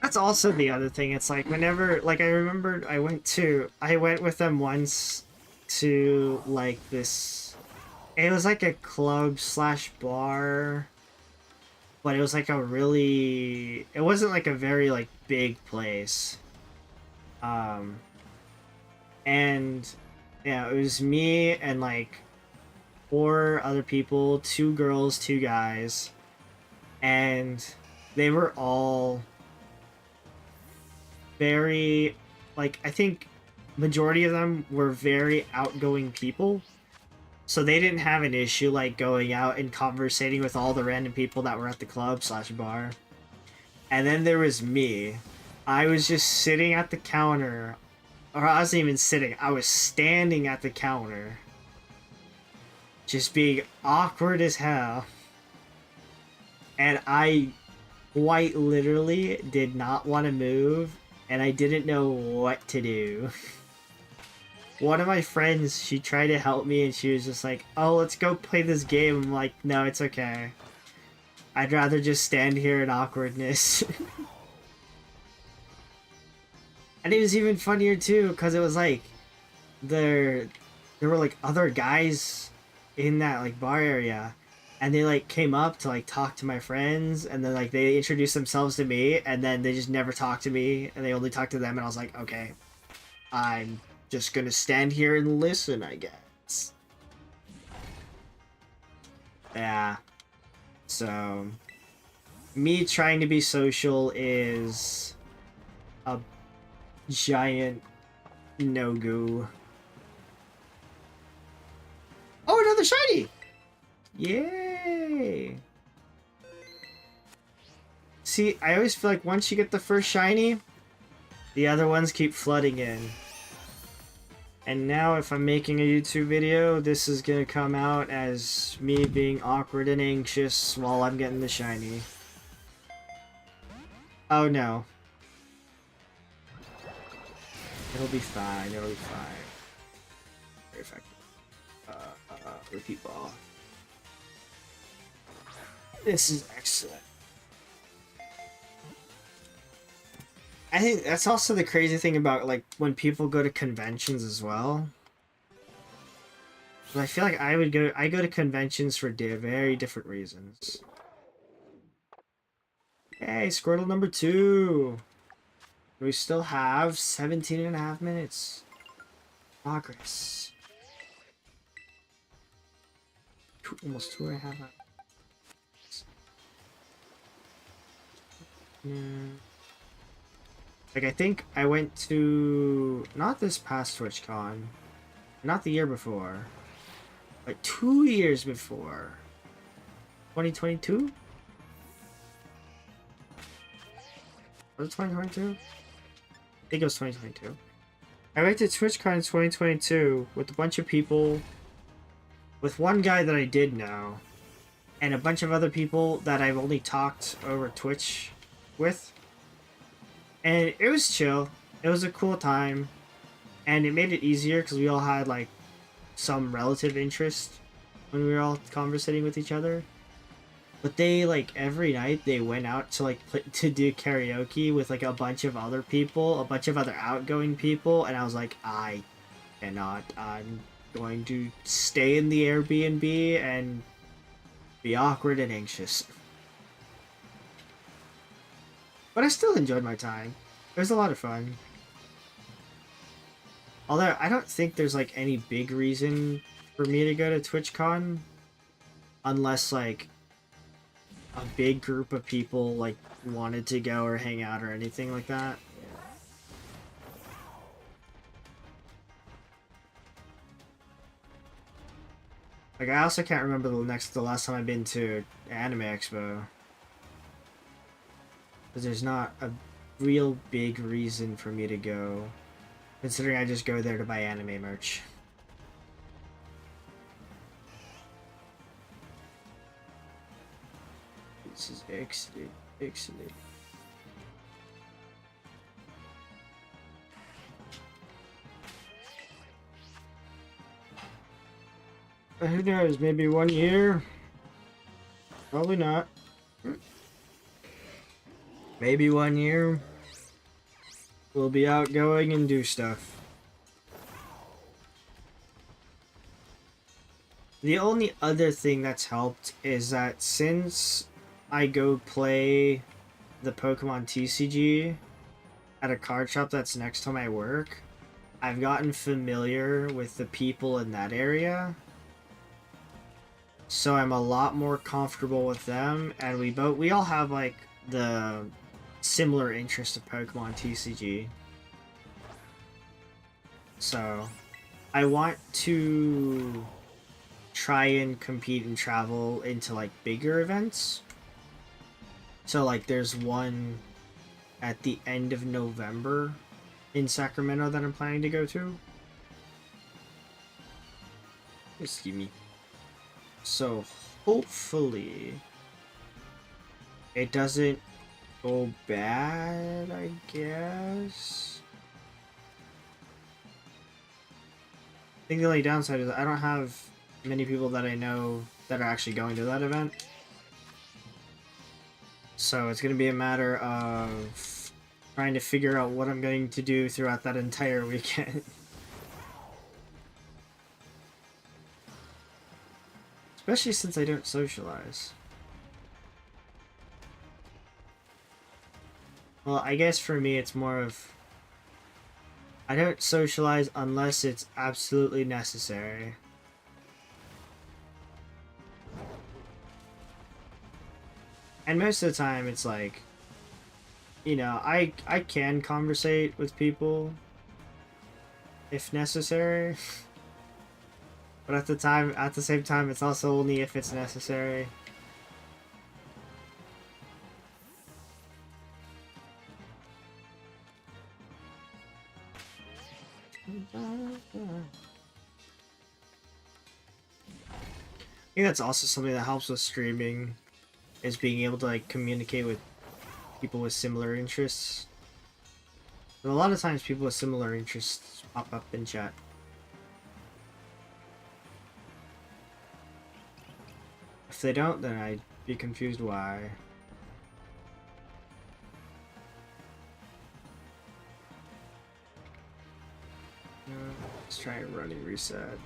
That's also the other thing. It's like whenever, like I remember I went with them once to like this, it was like a club slash bar, but it was like it wasn't like a very like big place. And yeah, it was me and like 4 other people, 2 girls, 2 guys. and they were all very, like, I think majority of them were very outgoing people, so they didn't have an issue like going out and conversating with all the random people that were at the club slash bar. And then there was me. I was just sitting at the counter, or I wasn't even sitting, I was standing at the counter, just being awkward as hell. And I quite literally did not want to move, and I didn't know what to do. One of my friends, she tried to help me, and she was just like, oh, let's go play this game. I'm like, no, it's okay. I'd rather just stand here in awkwardness. And it was even funnier too, because it was like, there were like other guys in that like bar area, and they like came up to like talk to my friends, and then like they introduced themselves to me, and then they just never talked to me, and they only talked to them, and I was like, okay, I'm just gonna stand here and listen, I guess. Yeah. So, me trying to be social is a giant no-go. Oh, another shiny! Yay! See, I always feel like once you get the first shiny, the other ones keep flooding in. And now if I'm making a YouTube video, this is gonna come out as me being awkward and anxious while I'm getting the shiny. Oh no. It'll be fine, it'll be fine. Very effective. Repeat ball. This is excellent. I think that's also the crazy thing about like when people go to conventions as well. I feel like I go to conventions for very different reasons. Hey, Squirtle number 2. We still have 17.5 minutes. Progress. Almost 2.5 hours. Like, I think I went to, not this past TwitchCon, not the year before, like 2 years before. 2022? Was it 2022? I think it was 2022. I went to TwitchCon in 2022 with a bunch of people, with one guy that I did know, and a bunch of other people that I've only talked over Twitch with. And it was chill. It was a cool time. And it made it easier because we all had, like, some relative interest when we were all conversating with each other. But they, like, every night they went out to, like, to do karaoke with, like, a bunch of other people, a bunch of other outgoing people. And I was like, I cannot. I'm going to stay in the Airbnb and be awkward and anxious. But I still enjoyed my time. It was a lot of fun. Although, I don't think there's, like, any big reason for me to go to TwitchCon. Unless, like, a big group of people, like, wanted to go or hang out or anything like that. Like, I also can't remember the last time I've been to Anime Expo. Because there's not a real big reason for me to go, considering I just go there to buy anime merch. This is excellent, excellent. Who knows, maybe 1 year? Probably not. Maybe 1 year. We'll be outgoing and do stuff. The only other thing that's helped is that since I go play the Pokemon TCG at a card shop that's next to my work, I've gotten familiar with the people in that area. So I'm a lot more comfortable with them, and we all have like the similar interest of Pokemon TCG. So I want to try and compete and travel into like bigger events. So like there's one at the end of November in Sacramento that I'm planning to go to. Excuse me. So hopefully it doesn't go bad, I guess. I think the only downside is I don't have many people that I know that are actually going to that event. So it's going to be a matter of trying to figure out what I'm going to do throughout that entire weekend. Especially since I don't socialize. Well, I guess for me it's more of I don't socialize unless it's absolutely necessary. And most of the time it's like, you know, I can conversate with people if necessary. But at the same time, it's also only if it's necessary. I think that's also something that helps with streaming, is being able to like communicate with people with similar interests. But a lot of times people with similar interests pop up in chat. If they don't, then I'd be confused why. Let's try a running reset.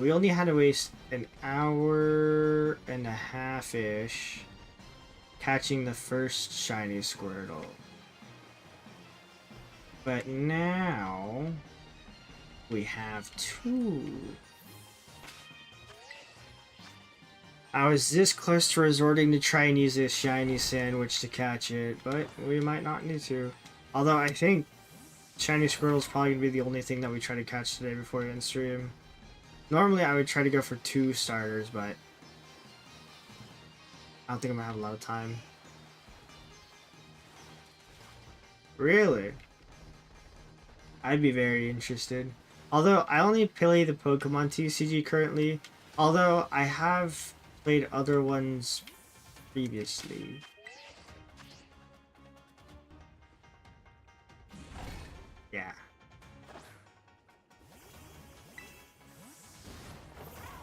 We only had to waste an hour and a half-ish catching the first shiny Squirtle. But now we have 2. I was this close to resorting to try and use this shiny sandwich to catch it, but we might not need to. Although I think shiny Squirtle is probably going to be the only thing that we try to catch today before we end stream. Normally I would try to go for 2 starters, but I don't think I'm going to have a lot of time. Really? I'd be very interested. Although I only play the Pokemon TCG currently, although I have played other ones previously. Yeah.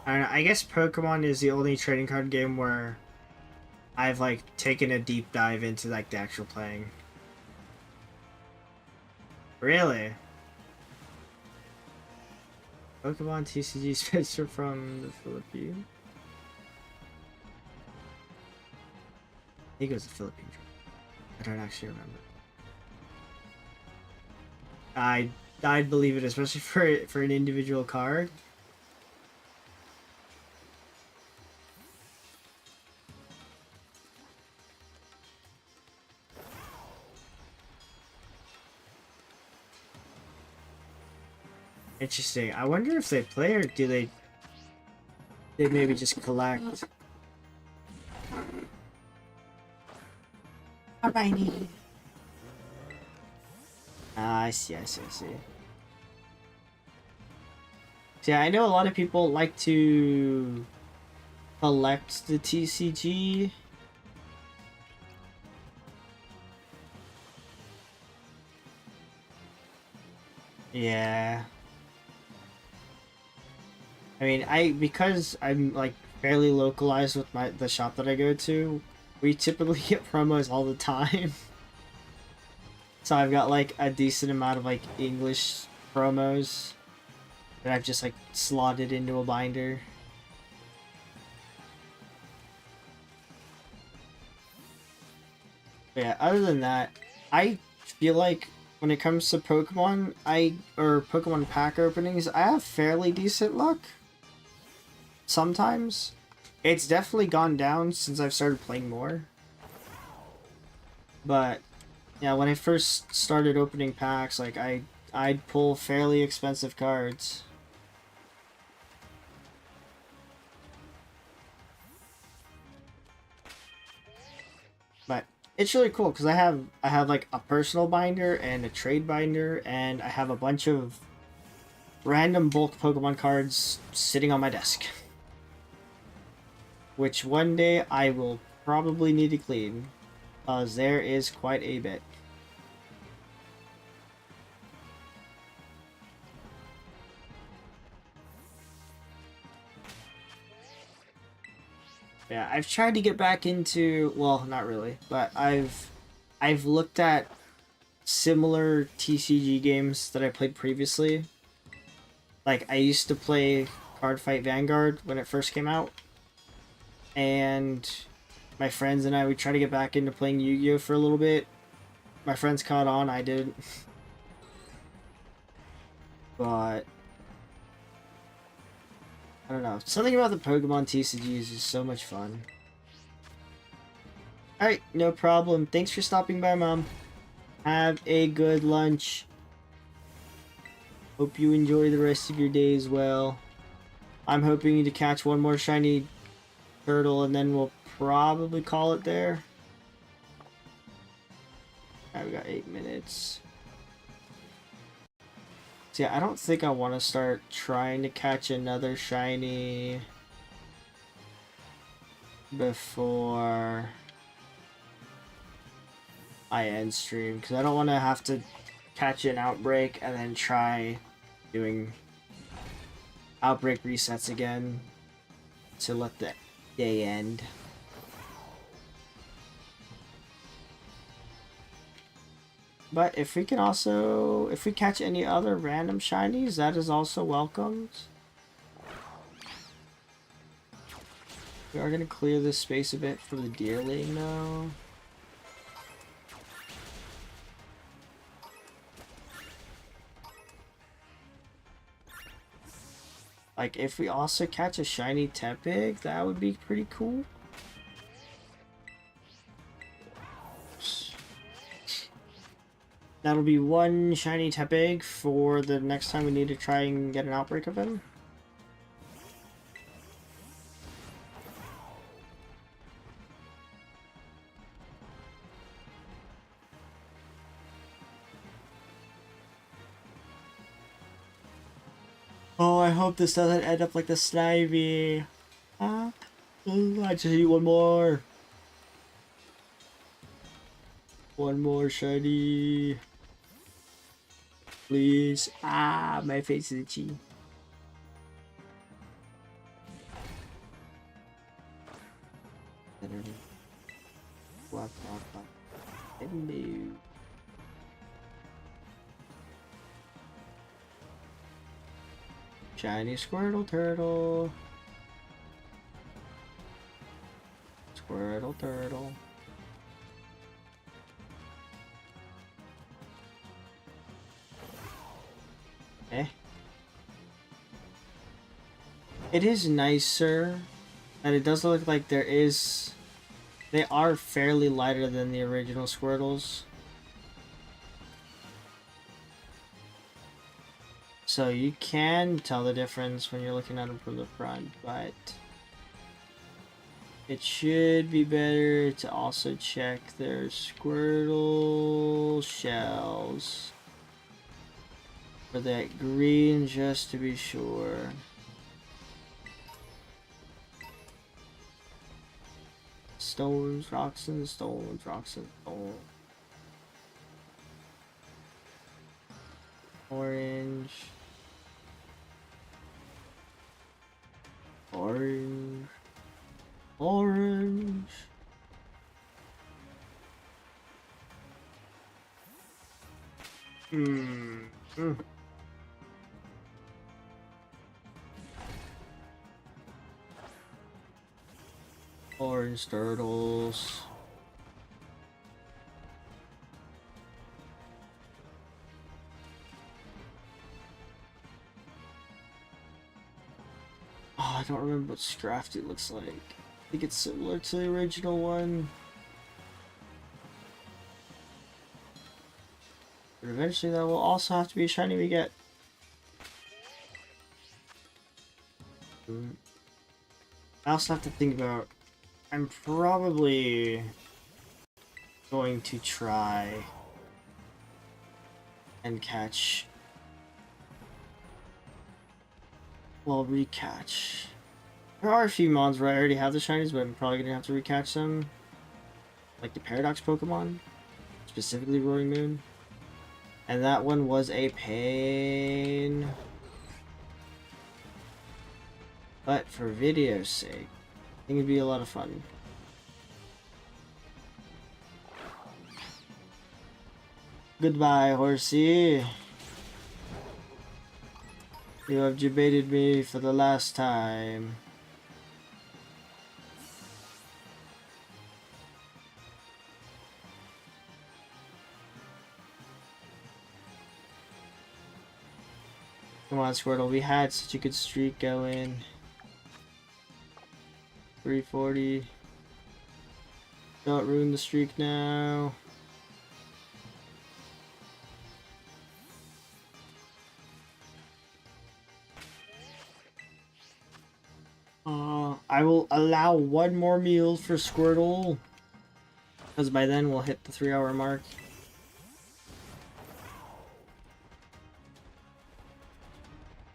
I don't know, I guess Pokemon is the only trading card game where I've like taken a deep dive into like the actual playing. Really? Pokemon TCG Spencer from the Philippines? I think it was the Philippines. I don't actually remember. I'd believe it, especially for an individual card. Interesting. I wonder if they play or do they maybe just collect. Hermione. Ah, I see. So yeah, I know a lot of people like to collect the TCG. Yeah. I mean, because I'm like fairly localized with the shop that I go to, we typically get promos all the time. So I've got like a decent amount of like English promos that I've just like slotted into a binder. But yeah, other than that, I feel like when it comes to Pokemon, or Pokemon pack openings, I have fairly decent luck. Sometimes. It's definitely gone down since I've started playing more. But yeah, when I first started opening packs, like I'd pull fairly expensive cards. But it's really cool because I have like a personal binder and a trade binder, and I have a bunch of random bulk Pokemon cards sitting on my desk. Which one day I will probably need to clean, because there is quite a bit. Yeah, I've tried to get back into, well, not really, but I've looked at similar TCG games that I played previously. Like I used to play Card Fight Vanguard when it first came out, and my friends and I would try to get back into playing Yu-Gi-Oh for a little bit. My friends caught on, I didn't. But I don't know. Something about the Pokemon TCGs is so much fun. Alright, no problem. Thanks for stopping by, Mom. Have a good lunch. Hope you enjoy the rest of your day as well. I'm hoping to catch one more shiny turtle and then we'll probably call it there. Alright, we got 8 minutes. So yeah, I don't think I want to start trying to catch another shiny before I end stream, because I don't want to have to catch an outbreak and then try doing outbreak resets again to let the day end. But if we can also, if we catch any other random shinies, that is also welcomed. We are going to clear this space a bit for the deerling though. Like, if we also catch a shiny Tepig, that would be pretty cool. That'll be one shiny Tepig for the next time we need to try and get an outbreak of him. Oh, I hope this doesn't end up like the Snivy. I just need one more. One more shiny. Please. Ah, my face is itchy. Hello. Shiny Squirtle turtle. Squirtle turtle. Eh. It is nicer, and it does look like they are fairly lighter than the original Squirtles. So you can tell the difference when you're looking at them from the front, but it should be better to also check their Squirtle shells for that green, just to be sure. Stones, rocks, and stones, rocks, and stones. Orange. Orange. Orange. Orange turtles. I don't remember what Scrafty looks like. I think it's similar to the original one. But eventually that will also have to be a shiny we get. I also have to think about... I'm probably going to try and catch... Well, recatch. There are a few mons where I already have the shinies, but I'm probably going to have to recatch them. Like the Paradox Pokemon. Specifically Roaring Moon. And that one was a pain. But for video's sake, I think it'd be a lot of fun. Goodbye, horsey. You have debated me for the last time. Come on, Squirtle. We had such a good streak going. 340. Don't ruin the streak now. I will allow one more meal for Squirtle. Because by then we'll hit the 3-hour mark.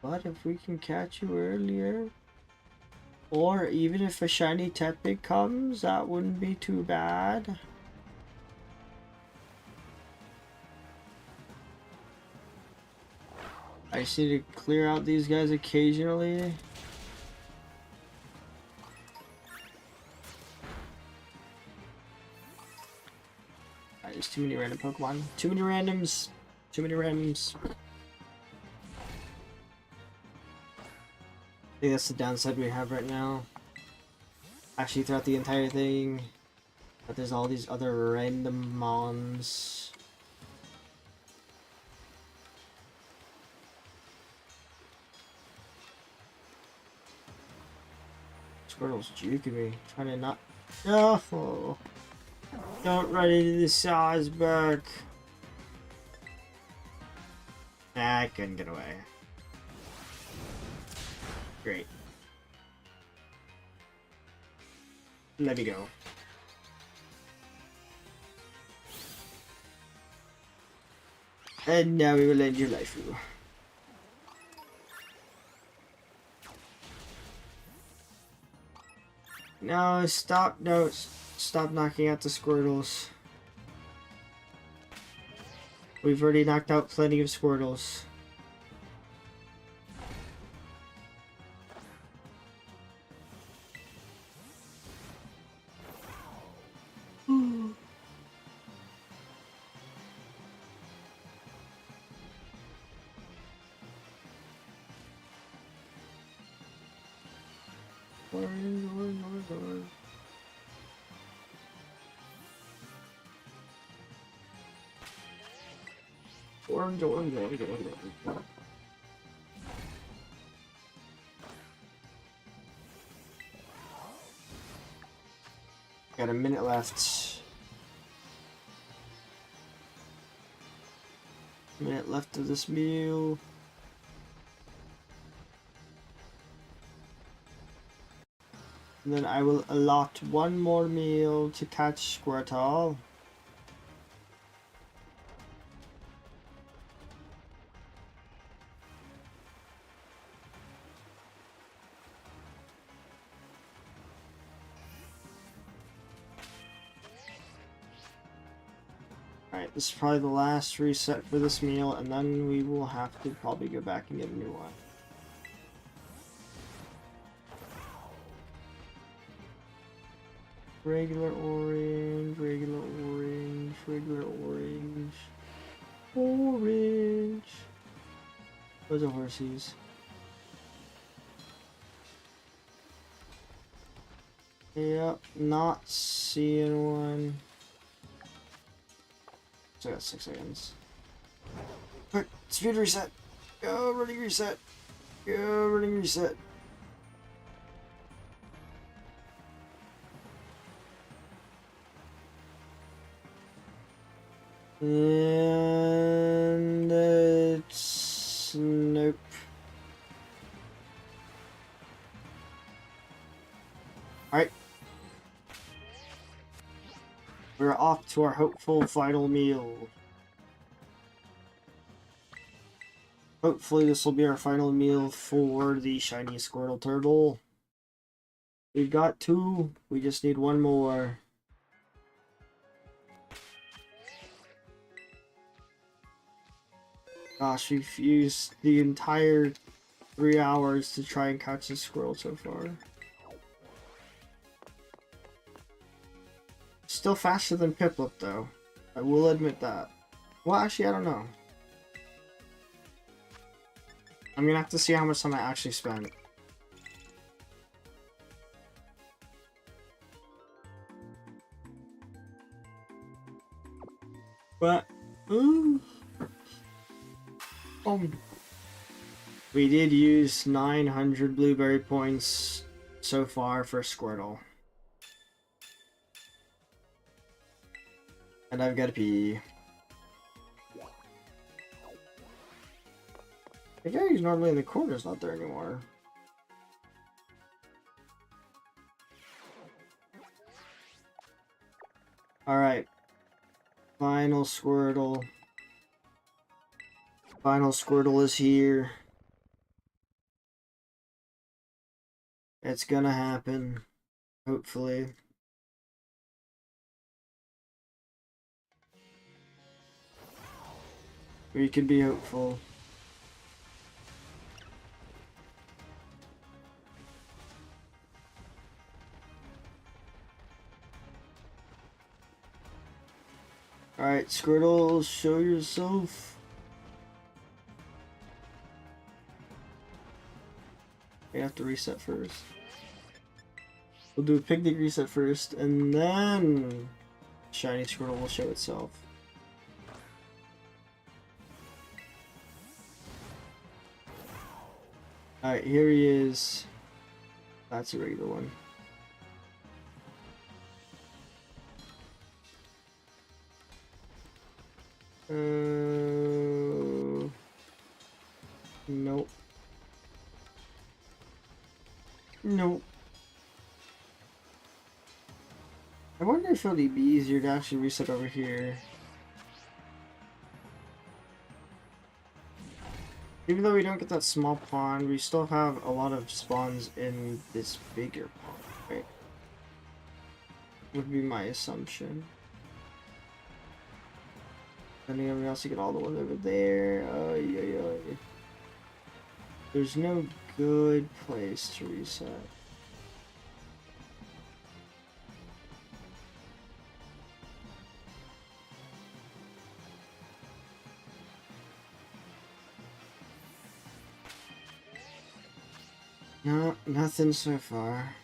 But if we can catch you earlier, or even if a shiny Tepig comes, that wouldn't be too bad. I just need to clear out these guys occasionally. There's too many random Pokemon. Too many randoms. Too many randoms. I think that's the downside we have right now. Actually, throughout the entire thing. But there's all these other random mons. Squirtle's juking me. Trying to not... Oh! Don't run into the Sawsberg. Ah, I couldn't get away. Great. Let me go. And now we will end your life. No, stop. No, stop knocking out the Squirtles. We've already knocked out plenty of Squirtles. Orange. Got a minute left. Minute left of this meal. And then I will allot one more meal to catch Squirtle. Alright, this is probably the last reset for this meal, and then we will have to probably go back and get a new one. Regular orange, regular orange, regular orange, orange. Those are horsies. Yep, not seeing one. So I got 6 seconds. Quick, speed reset. Go running reset. Go running reset. And it's... nope. Alright. We're off to our hopeful final meal. Hopefully this will be our final meal for the shiny Squirtle turtle. We got 2, we just need 1 more. Gosh, we've used the entire 3 hours to try and catch this squirrel so far. Still faster than Piplup though. I will admit that. Well, actually, I don't know. I'm gonna have to see how much time I actually spent. But, we did use 900 blueberry points so far for Squirtle. And I've got to pee. The guy who's normally in the corner is not there anymore. Alright. Final Squirtle. Final Squirtle is here. It's gonna happen. Hopefully. We can be hopeful. Alright, Squirtle, show yourself. We have to reset first. We'll do a picnic reset first, and then shiny Squirtle will show itself. Alright, here he is. That's a regular one. Nope. Nope. I wonder if it'll be easier to actually reset over here. Even though we don't get that small pond, we still have a lot of spawns in this bigger pond, right? Would be my assumption. And then we also get all the ones over there. There's no good place to reset. No, nothing so far.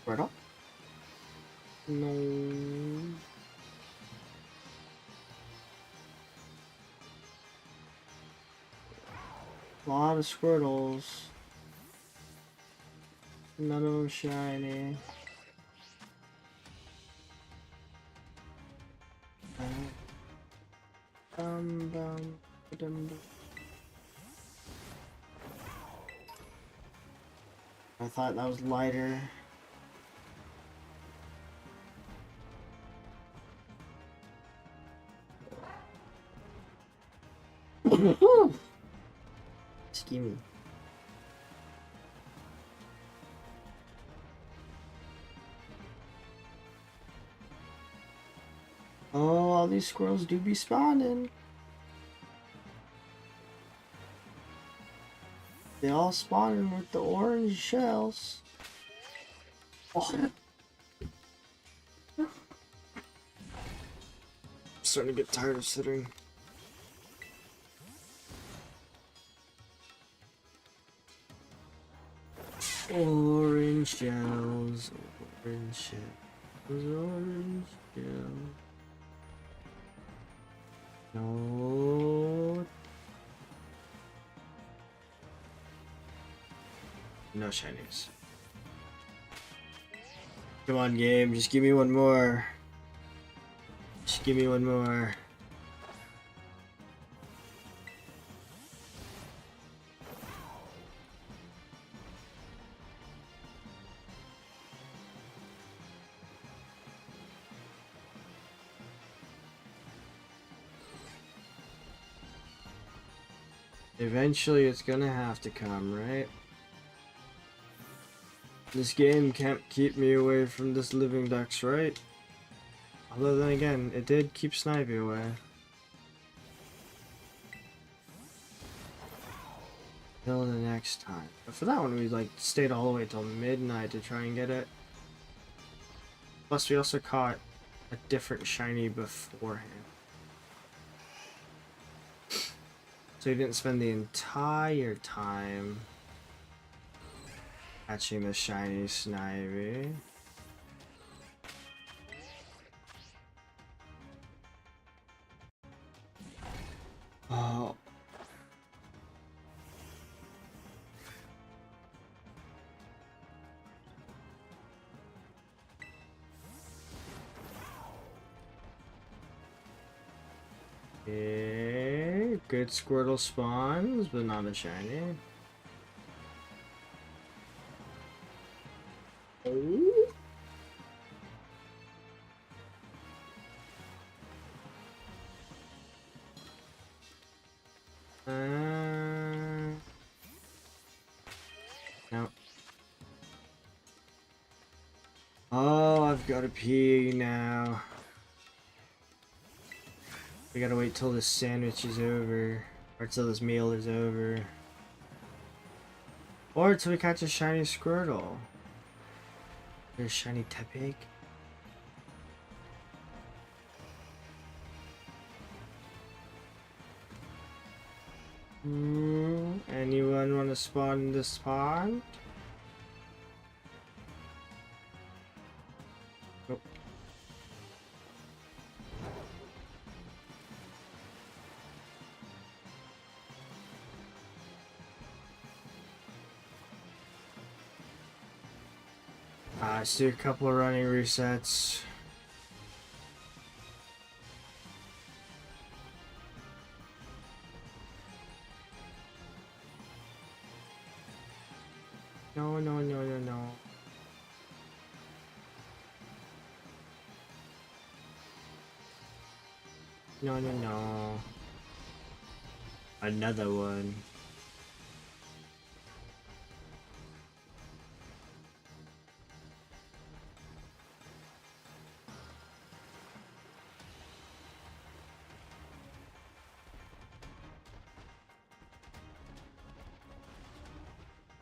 Squirtle? No. A lot of Squirtles. None of them shiny. I thought that was lighter. Excuse me. Oh, all these squirrels do be spawning. They all spawning with the orange shells. Oh. I'm starting to get tired of sitting. Orange shells, orange shells, orange shells. No. No shinies. Come on, game. Just give me one more. Just give me one more. Eventually, it's gonna have to come, right? This game can't keep me away from this living ducks, right? Although then again, it did keep Snivy away. Till the next time. But for that one, we like stayed all the way till midnight to try and get it. Plus, we also caught a different shiny beforehand. So we didn't spend the entire time catching the shiny Snivy. Oh. Okay, good Squirtle spawns, but not a shiny. Oh. No. Oh, I've got to pee now. We gotta wait till this sandwich is over, or till this meal is over, or till we catch a shiny Squirtle. There's shiny Tepig. Anyone want to spawn in this pond? Nope. Let's do a couple of running resets. No, no, no, no, no. No, no, no. Another one.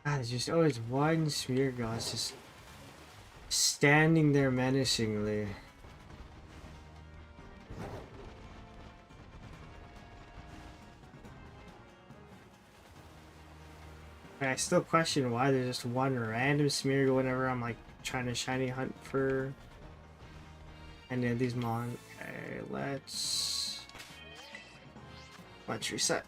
There's just always one Smear Goss just standing there menacingly. And I still question why there's just one random Smeargle whenever I'm like trying to shiny hunt for any of these mon. Okay, let's reset.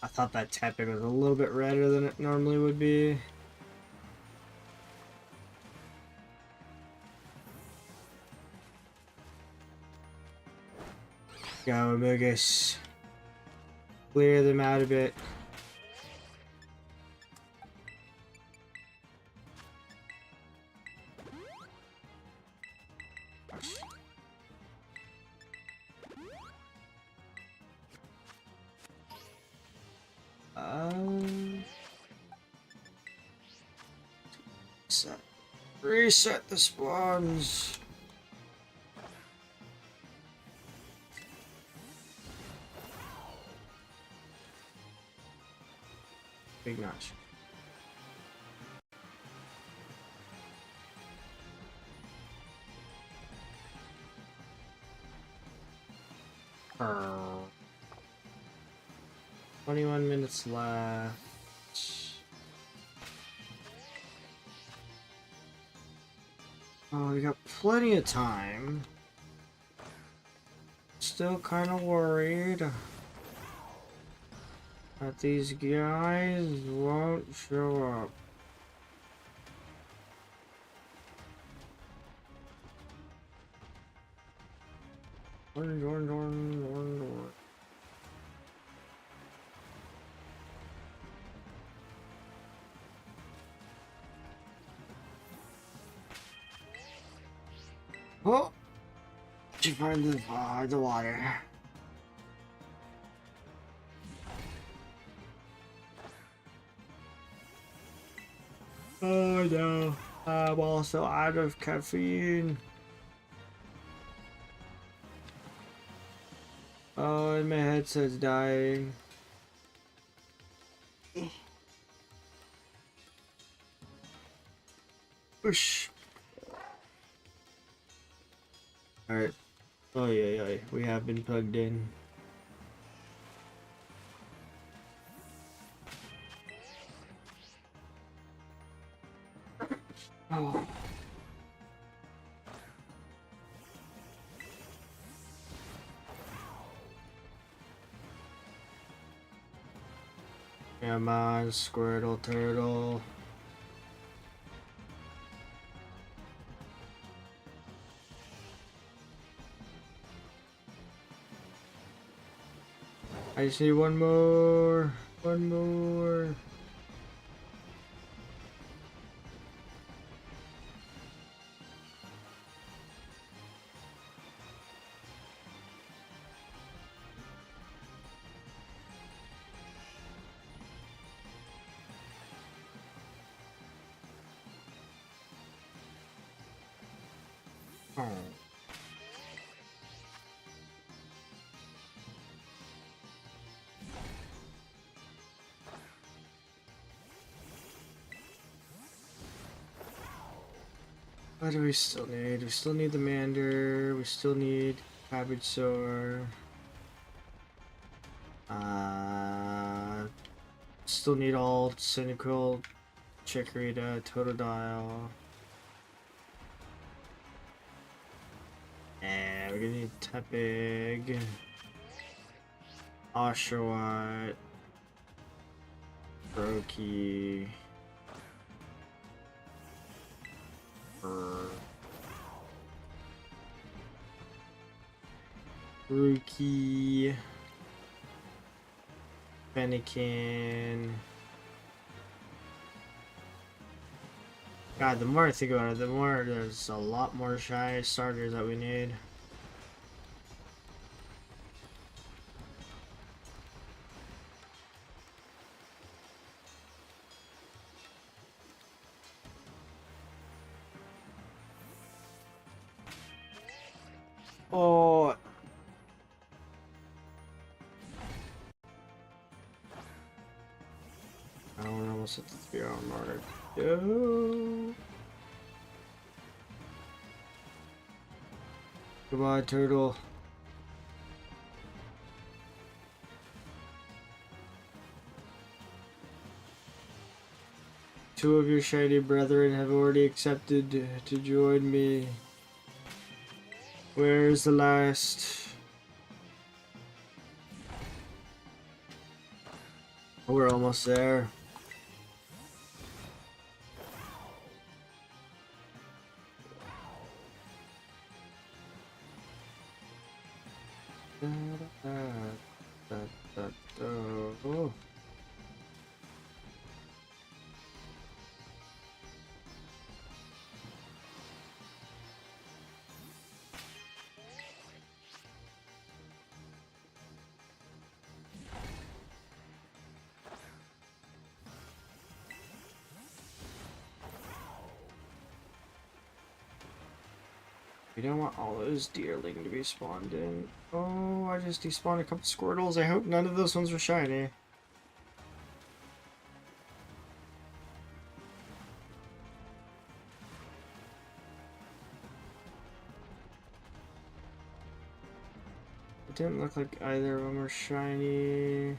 I thought that Tepig was a little bit redder than it normally would be. Go, Mugus. Clear them out a bit. Reset the spawns. Big notch. Brr. 21 minutes left. Oh, we got plenty of time. Still kind of worried that these guys won't show up. Oh! Did you find the water? Oh no, I'm also out of caffeine. Oh, and my headset's dying. Whoosh. Alright. Oh yeah, we have been plugged in. Oh. Come on, Squirtle Turtle. I just need one more. One more. Oh. What do we still need? We still need the Mander. We still need Cabbage Soar. Still need all Cynical, Chikorita, Totodile. And we're gonna need Tepig, Oshawott, Brokey, Rookie, Fennekin. God, the more I think about it, the more there's a lot more shy starters that we need. Oh. I don't almost hit the 3-hour mark. No. Goodbye, turtle. Two of your shiny brethren have already accepted to join me. Where's the last? We're almost there. Oh. We don't want all those deerling to be spawned in. Oh, I just despawned a couple Squirtles. I hope none of those ones were shiny. didn't look like either of them are shiny.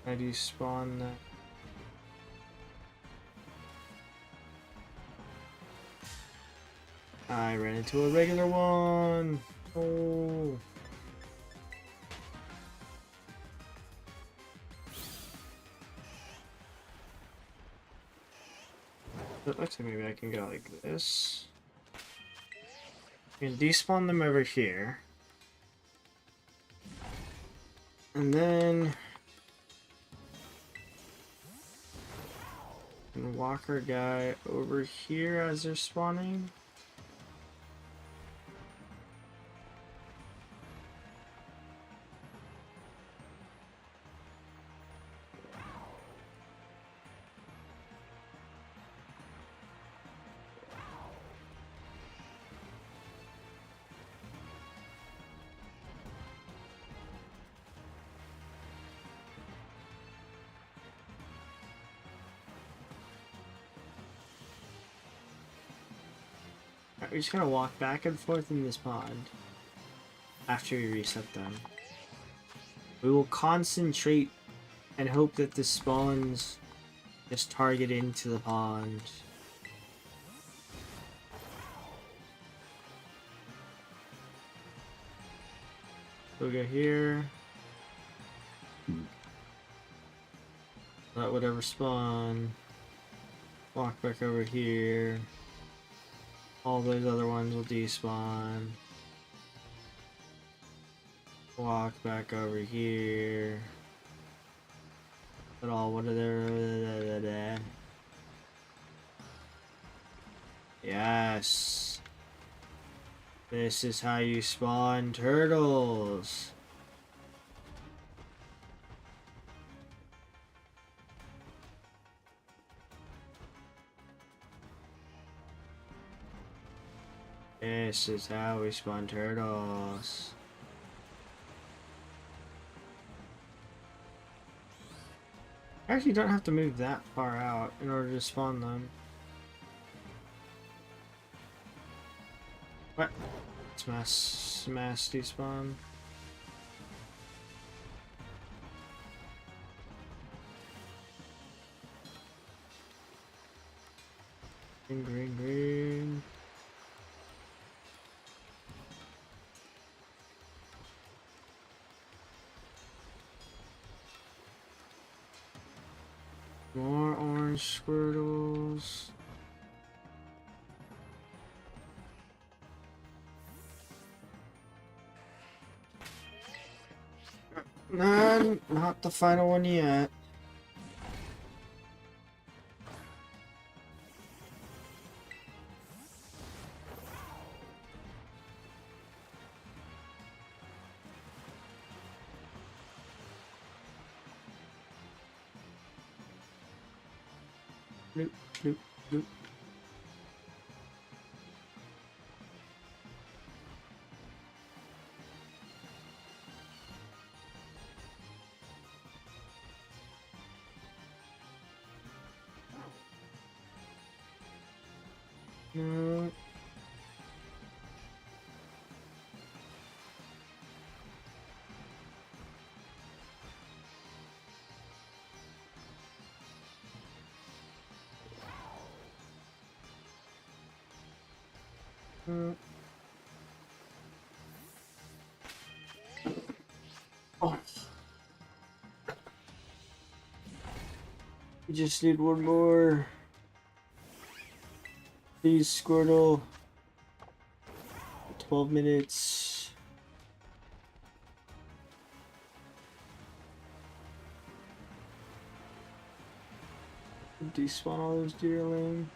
I despawn that. I ran into a regular one. Oh. It looks like maybe I can go like this. And despawn them over here. And then and walk our guy over here as they're spawning. We're just gonna walk back and forth in this pond after we reset them. We will concentrate and hope that the spawns just target into the pond. We'll go here. Let whatever spawn. Walk back over here. All those other ones will despawn. Walk back over here. But all what are there? Yes. This is how you spawn turtles. This is how we spawn turtles. I actually don't have to move that far out in order to spawn them. What? It's mass despawn. Green. More orange Squirtles. Nah, not the final one yet. Bloop, bloop, bloop. No. Oh. We just need one more. Please, Squirtle. 12 minutes. Despawn all those deerling.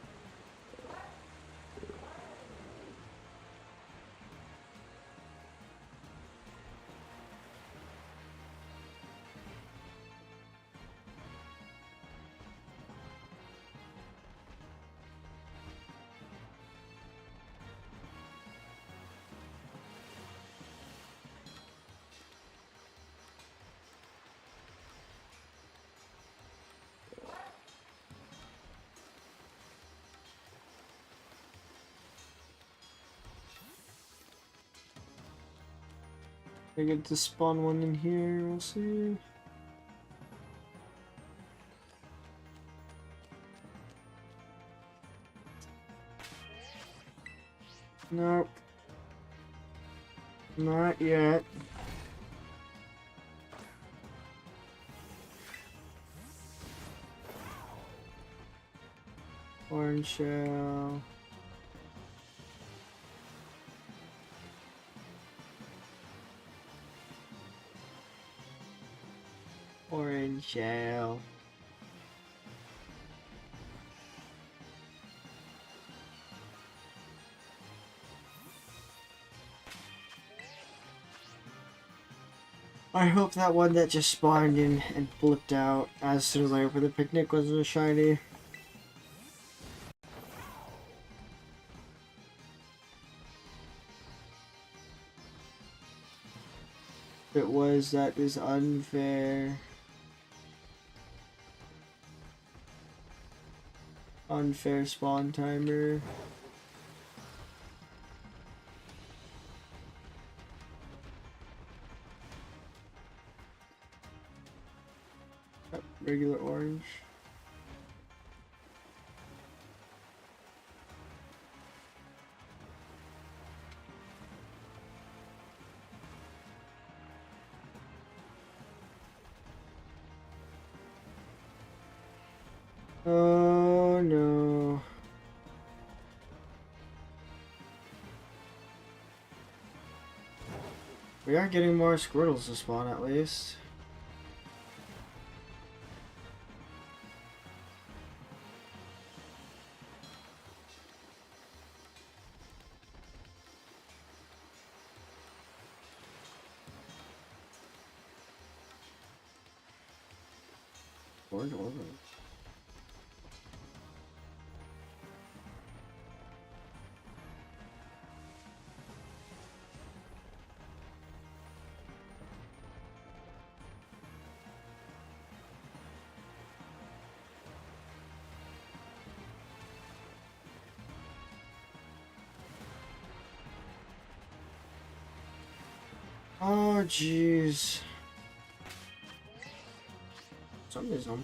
I get to spawn one in here, we'll see. Nope. Not yet. Orange shell. Orange shell. I hope that one that just spawned in and flipped out as soon as I opened the picnic was a shiny. If it was, that is unfair. Unfair spawn timer. Regular orange. Oh no. We are getting more Squirtles to spawn at least. Orange. Oh jeez. Somebody's home.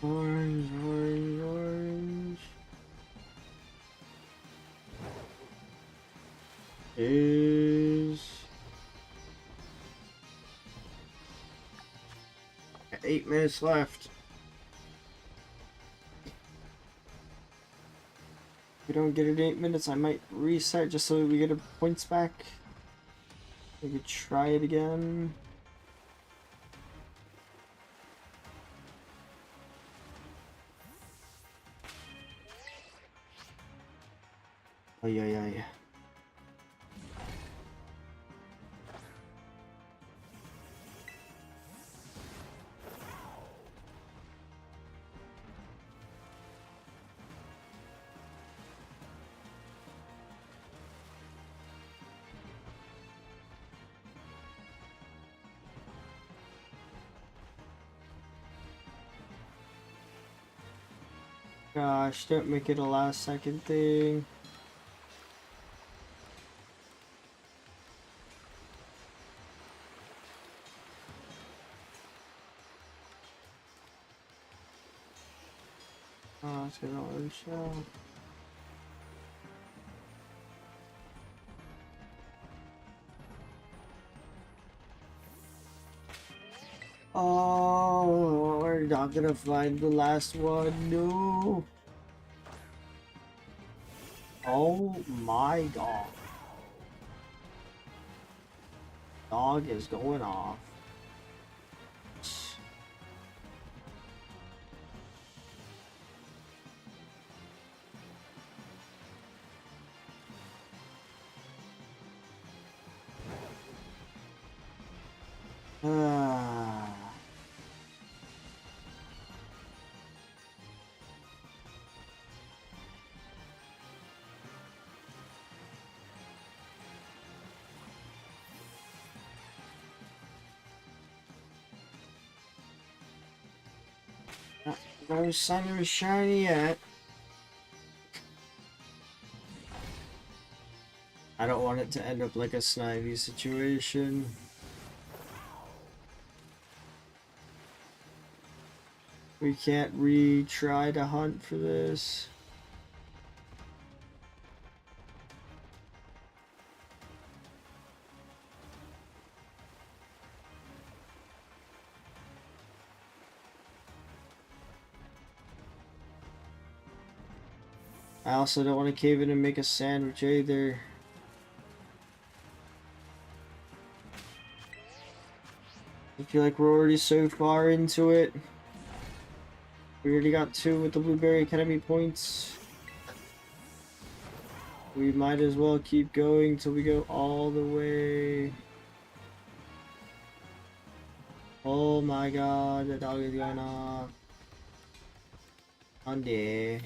Orange, orange, orange. Is 8 minutes left. If we don't get it 8 minutes, I might reset just so we get our points back. We could try it again. Oh yeah. Gosh, don't make it a last second thing. Oh, it's gonna orange shell. Oh, we're not gonna find the last one. No. Oh my god. Dog is going off. Ah. No sign of a shiny yet. I don't want it to end up like a Snivy situation. We can't retry to hunt for this. I also don't want to cave in and make a sandwich either. I feel like we're already so far into it. We already got 2 with the Blueberry Academy points. We might as well keep going till we go all the way. Oh my god, the dog is going off. Andy.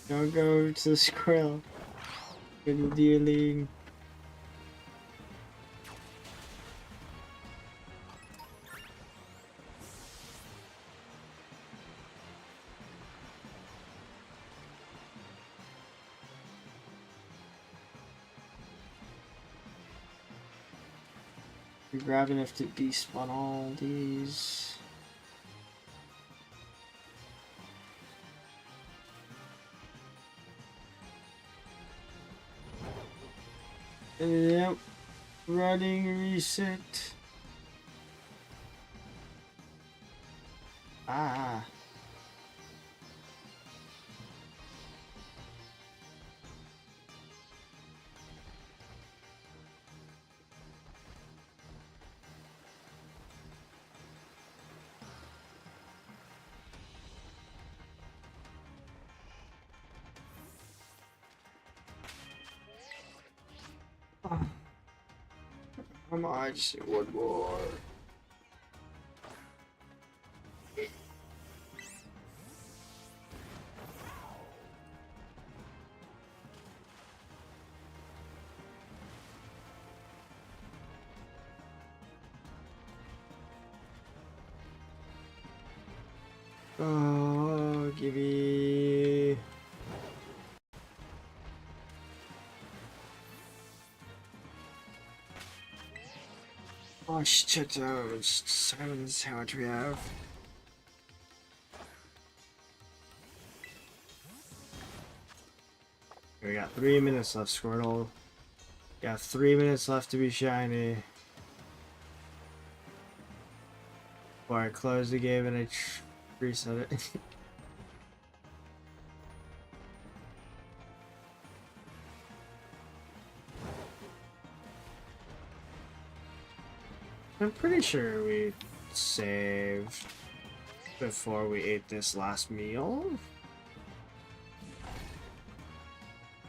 Don't go to the Squirtle. Good dealing. Grab enough to despawn all these. Yep. Running reset. Ah. Come on, just one more. Oh, Gibby. Oh shit, silence how much we have. We got 3 minutes left, Squirtle. Got 3 minutes left to be shiny. Before I close the game and I reset it. I'm pretty sure we saved before we ate this last meal.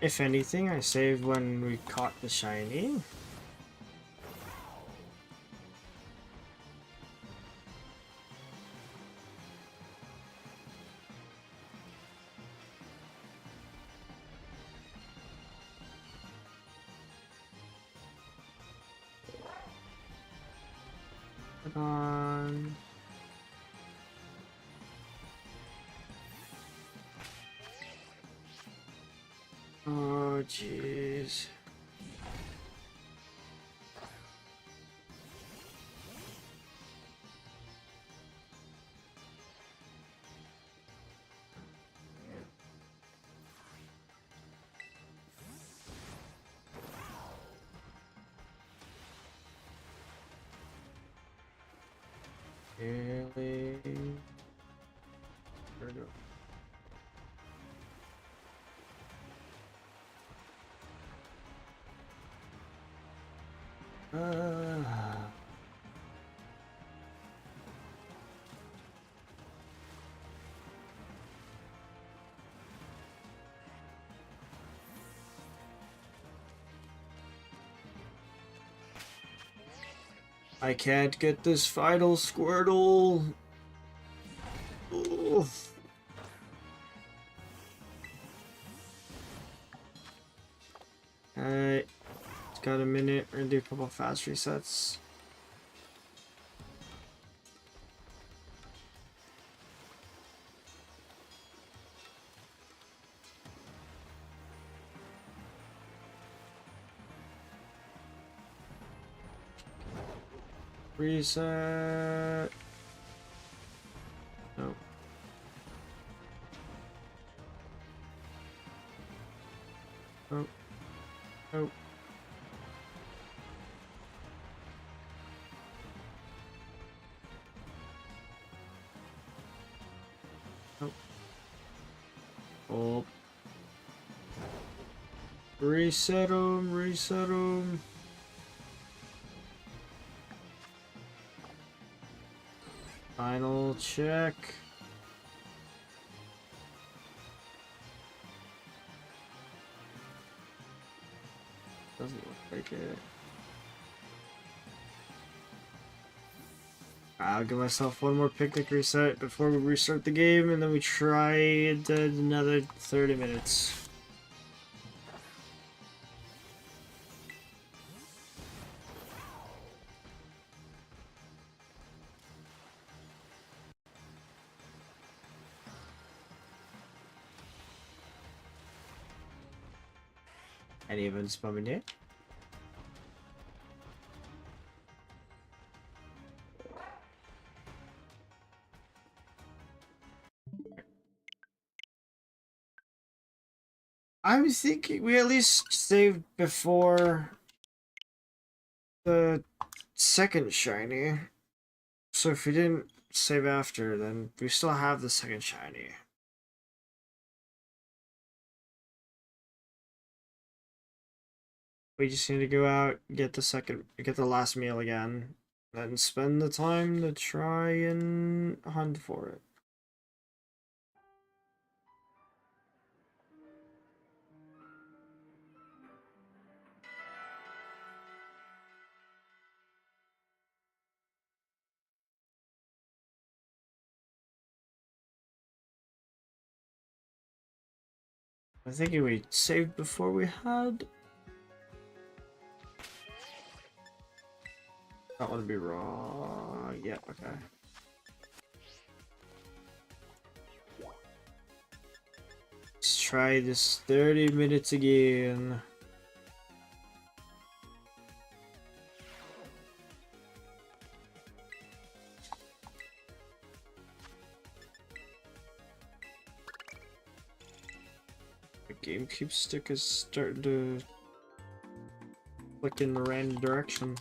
If anything, I saved when we caught the shiny. Come on. Oh, jeez. Really? There we go. I can't get this final Squirtle. Oof. Alright. It's got a minute. We're gonna do a couple fast resets. Reset. No. Oh. Oh. Oh. Oh. Reset them. Reset them. Final check. Doesn't look like it. I'll give myself one more picnic reset before we restart the game, and then we try it another 30 minutes. Any events bumming yet? I was thinking we at least saved before the second shiny. So if we didn't save after, then we still have the second shiny. We just need to go out, get the last meal again, then spend the time to try and hunt for it. I think we saved before we had. That would be raw. Yeah, okay. Let's try this 30 minutes again. The GameCube stick is starting to click in the random direction.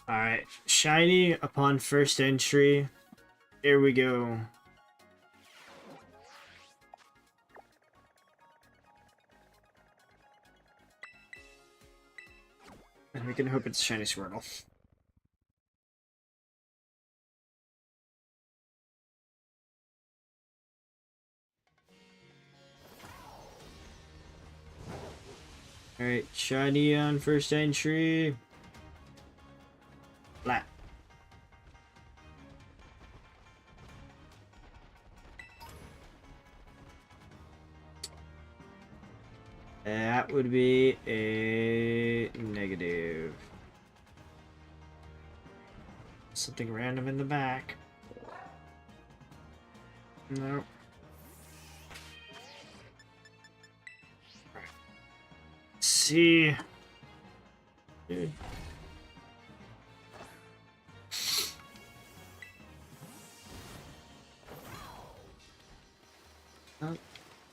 Alright, shiny upon first entry. Here we go. And we can hope it's shiny Squirtle. Alright, shiny on first entry. Flat. That would be a negative. Something random in the back. Nope. Right. Let's see. Dude. Oh.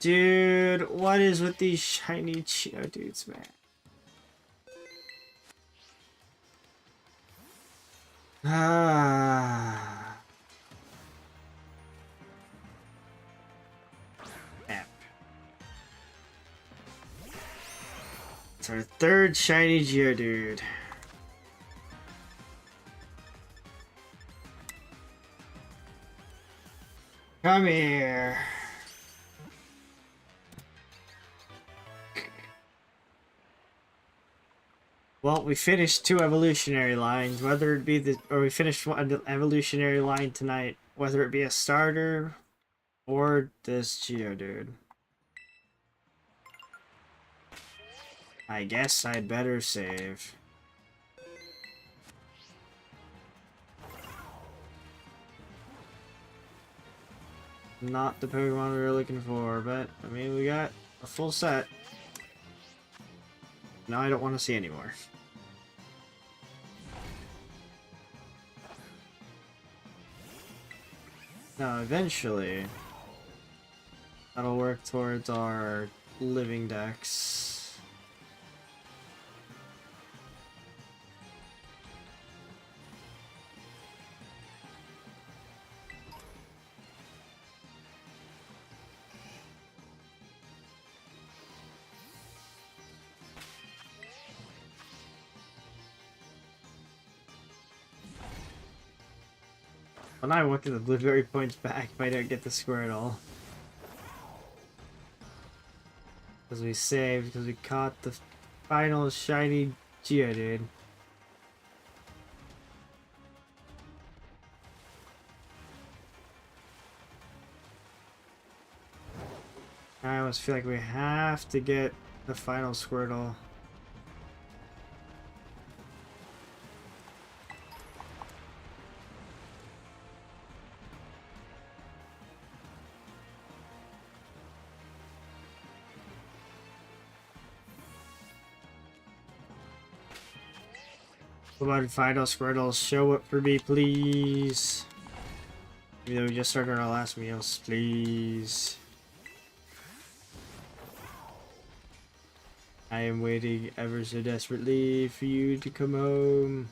Dude, what is with these shiny Geodudes, man? Ah. App. our third shiny Geodude. Come here. Well, we finished 2 evolutionary lines, whether it be or we finished one evolutionary line tonight, whether it be a starter or this Geodude. I guess I'd better save. Not the Pokemon we were looking for, but I mean, we got a full set. Now I don't want to see anymore. Now, eventually, that'll work towards our living dex. When I want the Blueberry points back if I don't get the Squirtle. Because we saved, because we caught the final shiny Geodude. I almost feel like we have to get the final Squirtle. Come on, final Squirtle, show up for me, please. Even though we just started our last meals, please. I am waiting ever so desperately for you to come home.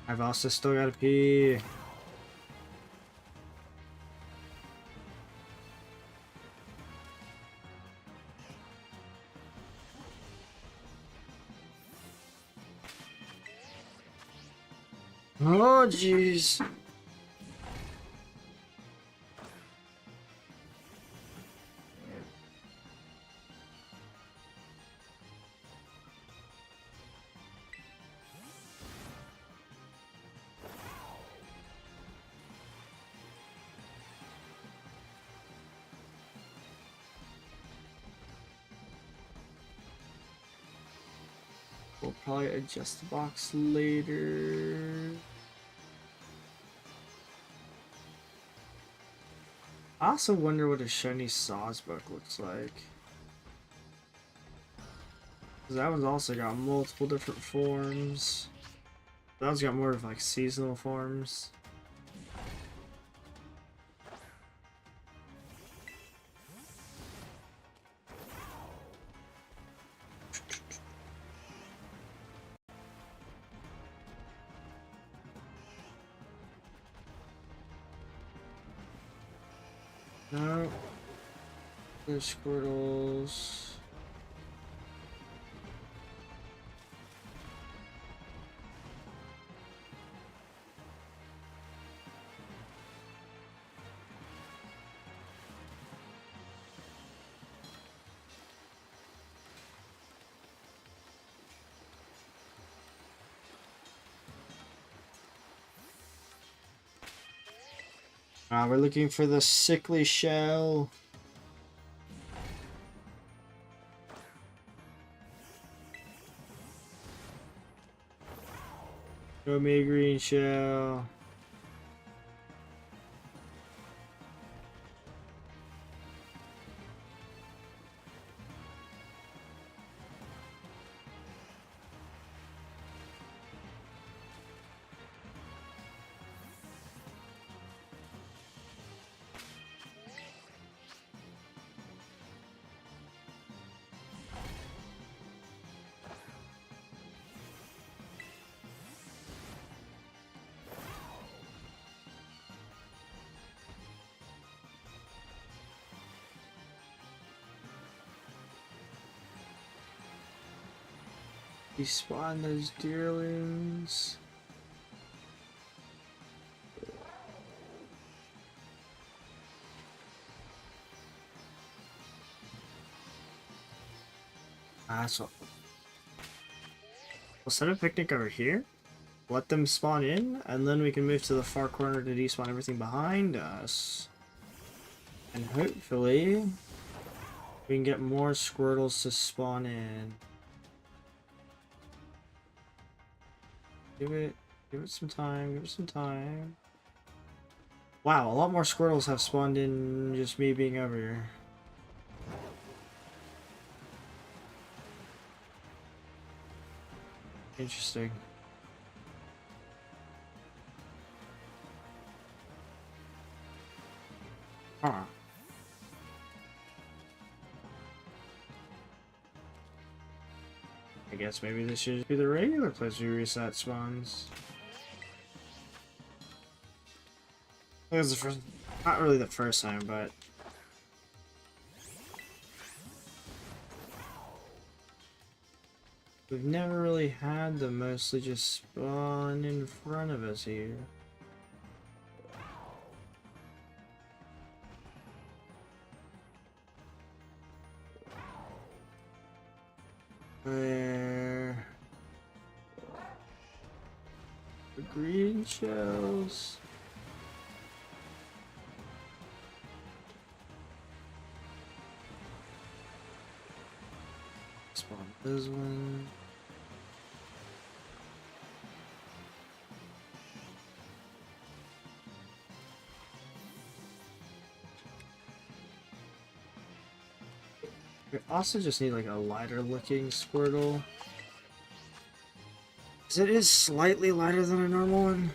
I've also still got to pee. Oh, jeez. We'll probably adjust the box later. I also wonder what a shiny Sawsbuck looks like. Cause that one's also got multiple different forms. That one's got more of like seasonal forms. No. There's Squirtles. We're looking for the sickly shell. Show me a green shell. Despawn those deerlings. So we'll set a picnic over here, let them spawn in, and then we can move to the far corner to despawn everything behind us. And hopefully we can get more Squirtles to spawn in. Give it some time, give it some time. Wow, a lot more Squirtles have spawned in just me being over here. Interesting. Huh. I guess maybe this should be the regular place we reset spawns. It was the first, not really the first time, but we've never really had them mostly just spawn in front of us here. Where the green shells. Spawn this one. We also just need like a lighter looking Squirtle. 'Cause it is slightly lighter than a normal one.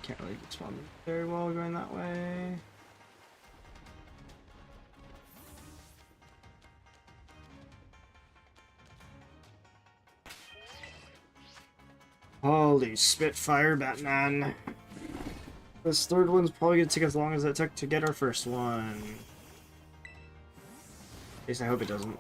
Can't really get spawned very well going that way. Holy Spitfire Batman. This third one's probably gonna take as long as it took to get our first one. At least I hope it doesn't.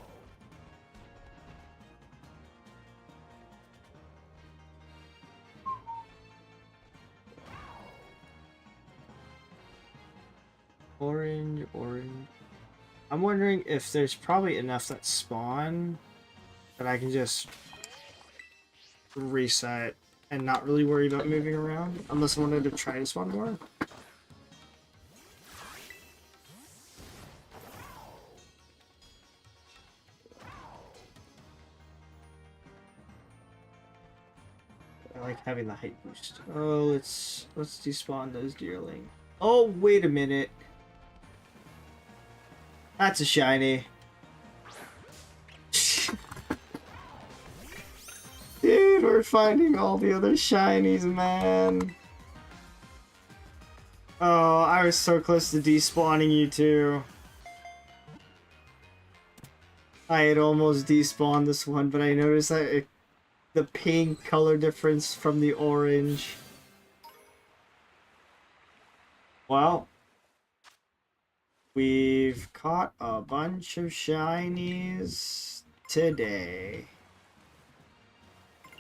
Orange. I'm wondering if there's probably enough that spawn that I can just reset and not really worry about moving around, unless I wanted to try to spawn more. I like having the height boost. Oh, let's despawn those deerling. Oh, wait a minute. That's a shiny. Dude, we're finding all the other shinies, man. Oh, I was so close to despawning you two. I had almost despawned this one, but I noticed that the pink color difference from the orange. Well, we've caught a bunch of shinies today.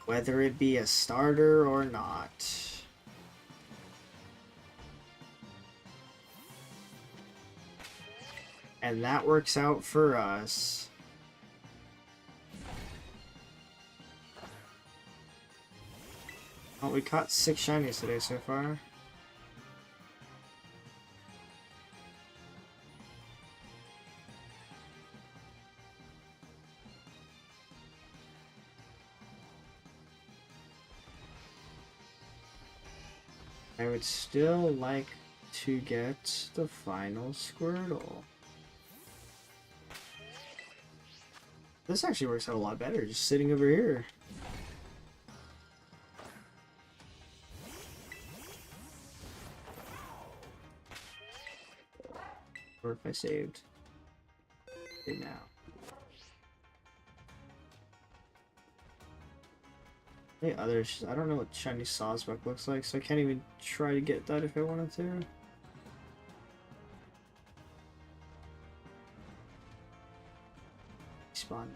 Whether it be a starter or not. And that works out for us. Well, we caught 6 shinies today so far. I would still like to get the final Squirtle. This actually works out a lot better, just sitting over here. or if I saved. Okay, now. Any others? I don't know what shiny Sawsbuck looks like, so I can't even try to get that if I wanted to. Spawn.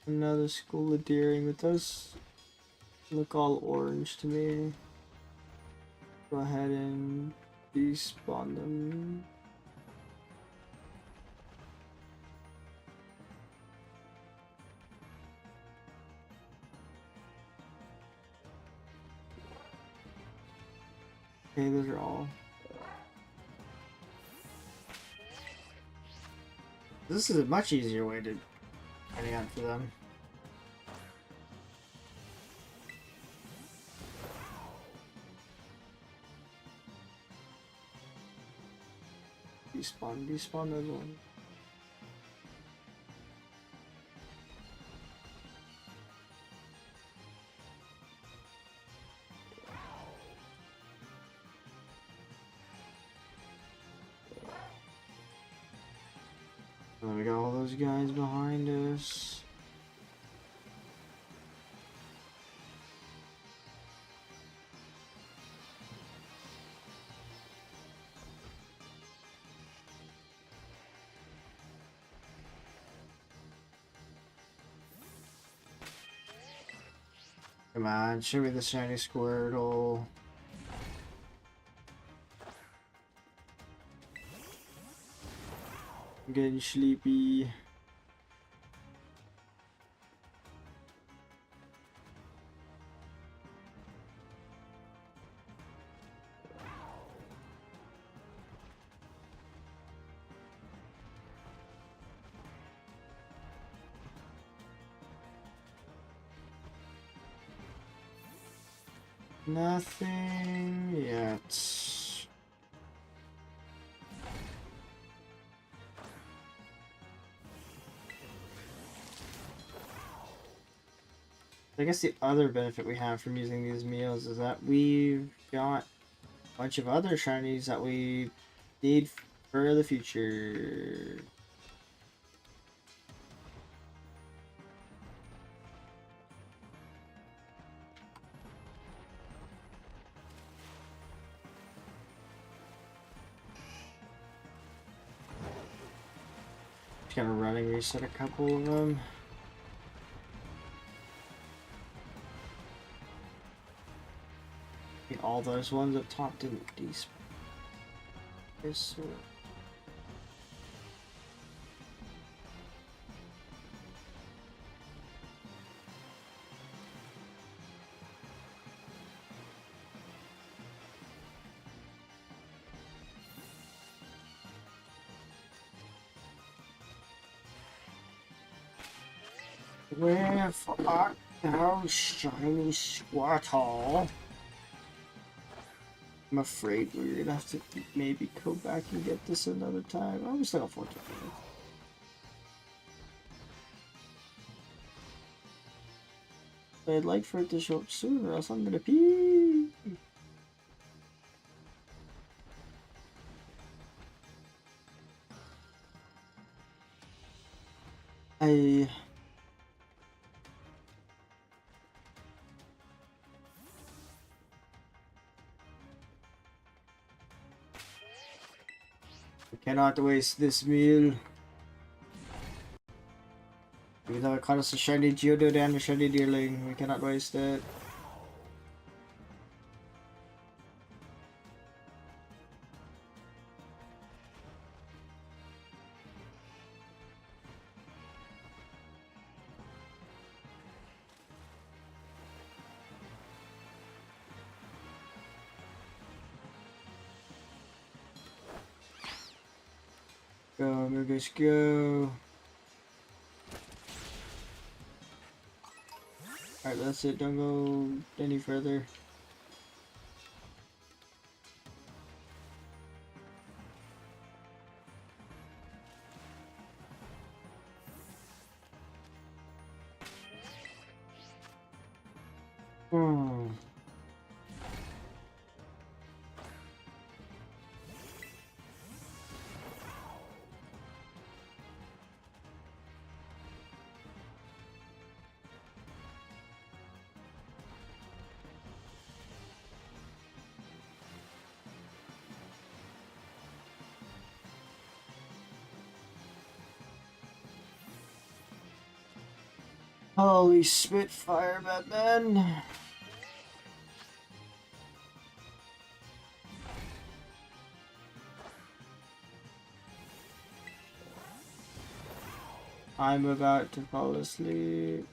Another school of deering. It does look all orange to me. Go ahead and despawn them. Okay, those are all. This is a much easier way to hang out for them. Despawn that one. And then we got all those guys behind us. Come on, show me the shiny Squirtle. I'm getting sleepy. Nothing yet. I guess the other benefit we have from using these meals is that we've got a bunch of other shinies that we need for the future. Just gonna running reset a couple of them. I think all those ones up top didn't despawn. So where fuck thou shiny Squirtle? I'm afraid we're gonna have to maybe go back and get this another time. Oh, we still got 14 minutes. I'd like for it to show up sooner, or else I'm gonna pee. I cannot waste this meal. Even though it caught us a shiny Geodude and a shiny Deerling, we cannot waste it. Go, Mugus, go. Alright, that's it. Don't go any further. Hmm. Holy Spitfire, Batman! I'm about to fall asleep.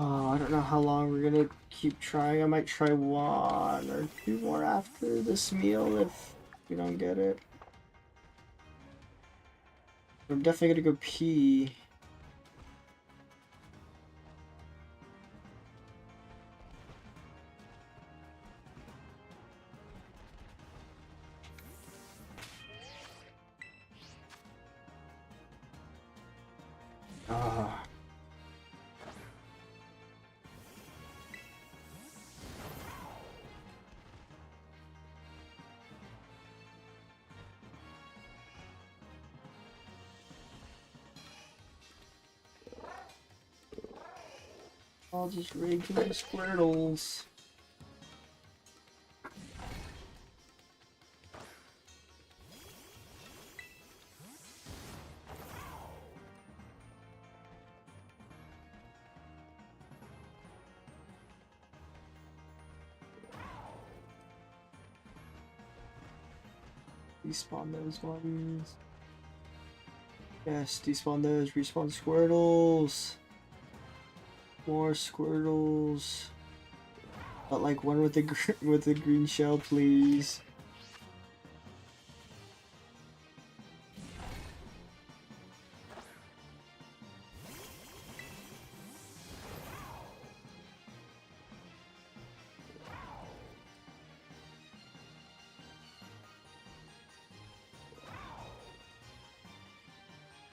Oh, I don't know how long we're gonna keep trying. I might try one or two more after this meal if we don't get it. I'm definitely gonna go pee. Ah. All just regular Squirtles. Despawn those ones. Yes, despawn those. Respawn Squirtles. More Squirtles. But like one with the with the green shell, please.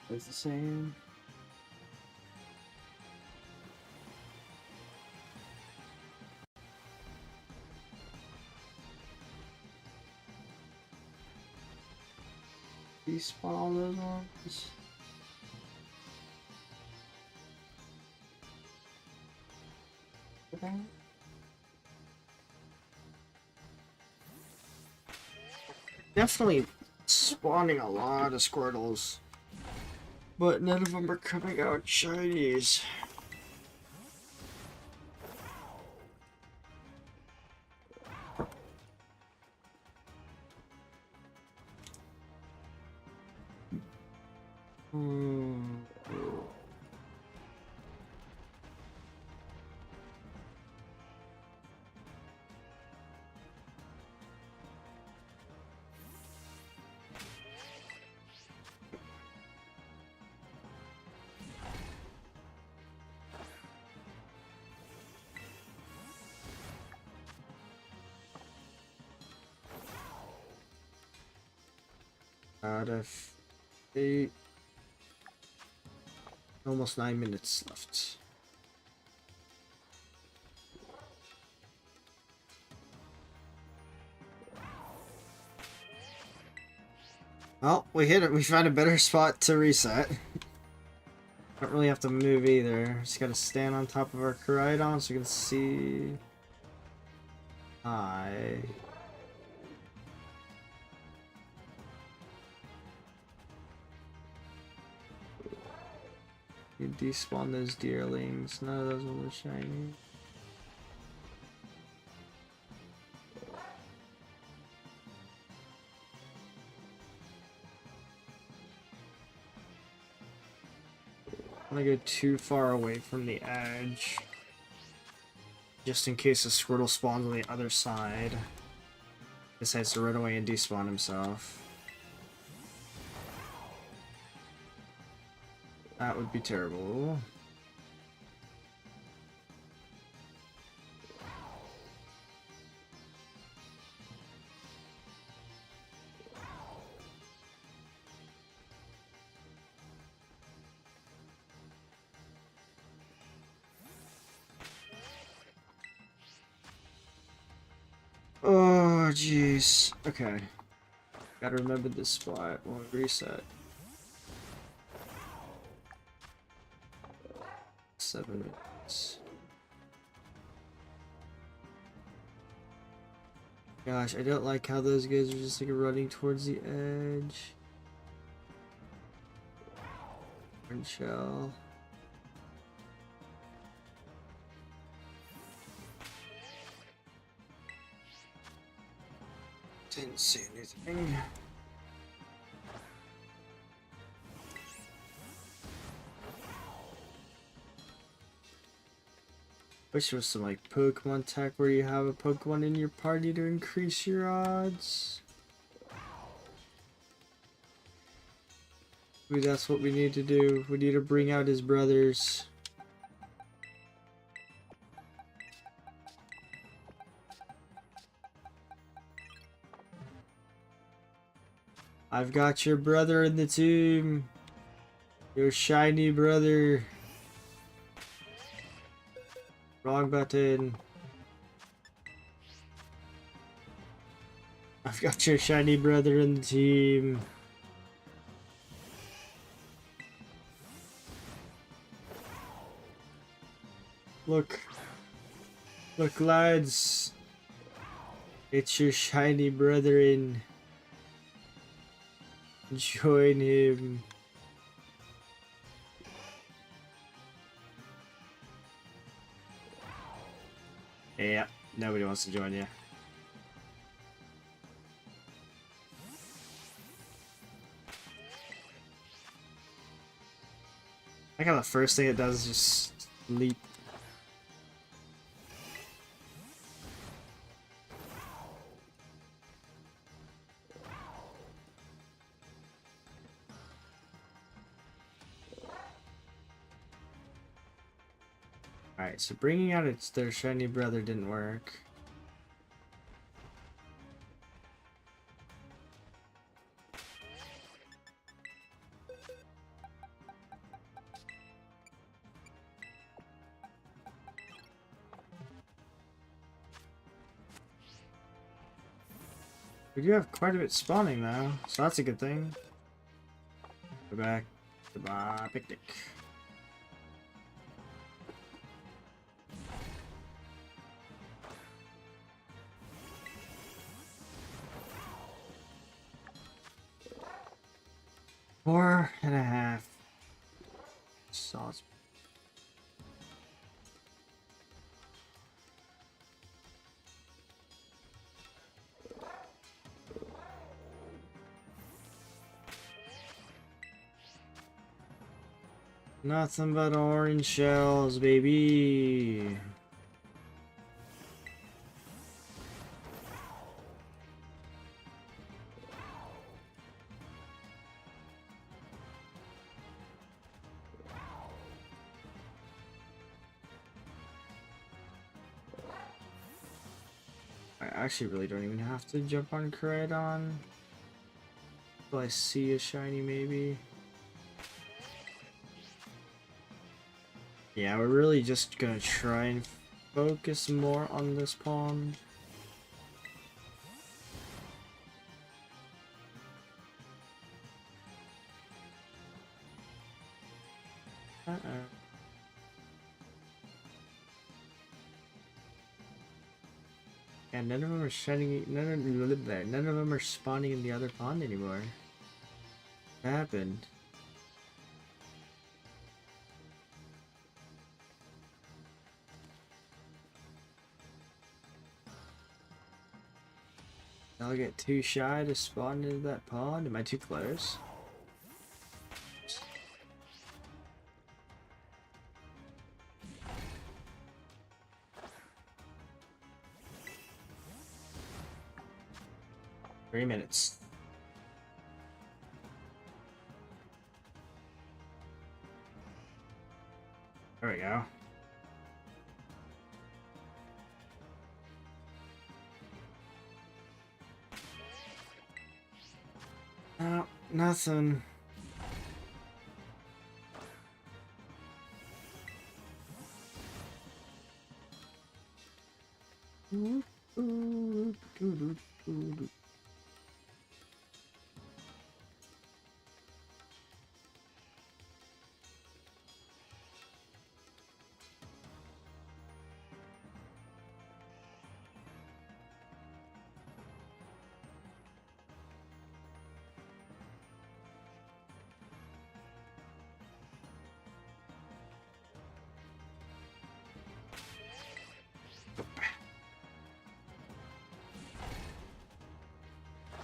It's the same. Despawn all those ones. Okay. Definitely spawning a lot of Squirtles. But none of them are coming out shinies. Hmm. Out of 8. Almost 9 minutes left. Well, we hit it. We found a better spot to reset. Don't really have to move either. Just gotta stand on top of our Koraidon so we can see. Hi. You despawn those deerlings. None of those will shiny. don't want to go too far away from the edge. Just in case the Squirtle spawns on the other side. Decides to run away and despawn himself. That would be terrible. Oh, jeez. Okay. Gotta remember this spot. We'll reset. 7 minutes. Gosh, I don't like how those guys are just like running towards the edge. Orange shell. Didn't see anything. Wish there was some like Pokemon tech where you have a Pokemon in your party to increase your odds. Maybe that's what we need to do. We need to bring out his brothers. I've got your brother in the team. Your shiny brother. Wrong button. I've got your shiny brother in the team. Look. Look, lads. It's your shiny brother in. Join him. Yeah, nobody wants to join you. I think the first thing it does is just leap. Alright, so bringing out their shiny brother didn't work. We do have quite a bit spawning though, so that's a good thing. Go back to my picnic. Four and a half. Sauce. Nothing but orange shells, baby. I actually really don't even have to jump on Koraidon. Will I see a shiny maybe? Yeah, we're really just gonna try and focus more on this pond. And none of them are shining. None of them are spawning in the other pond anymore. What happened? I'll get too shy to spawn into that pond. Am I too close? 3 minutes. There we go. No, nothing.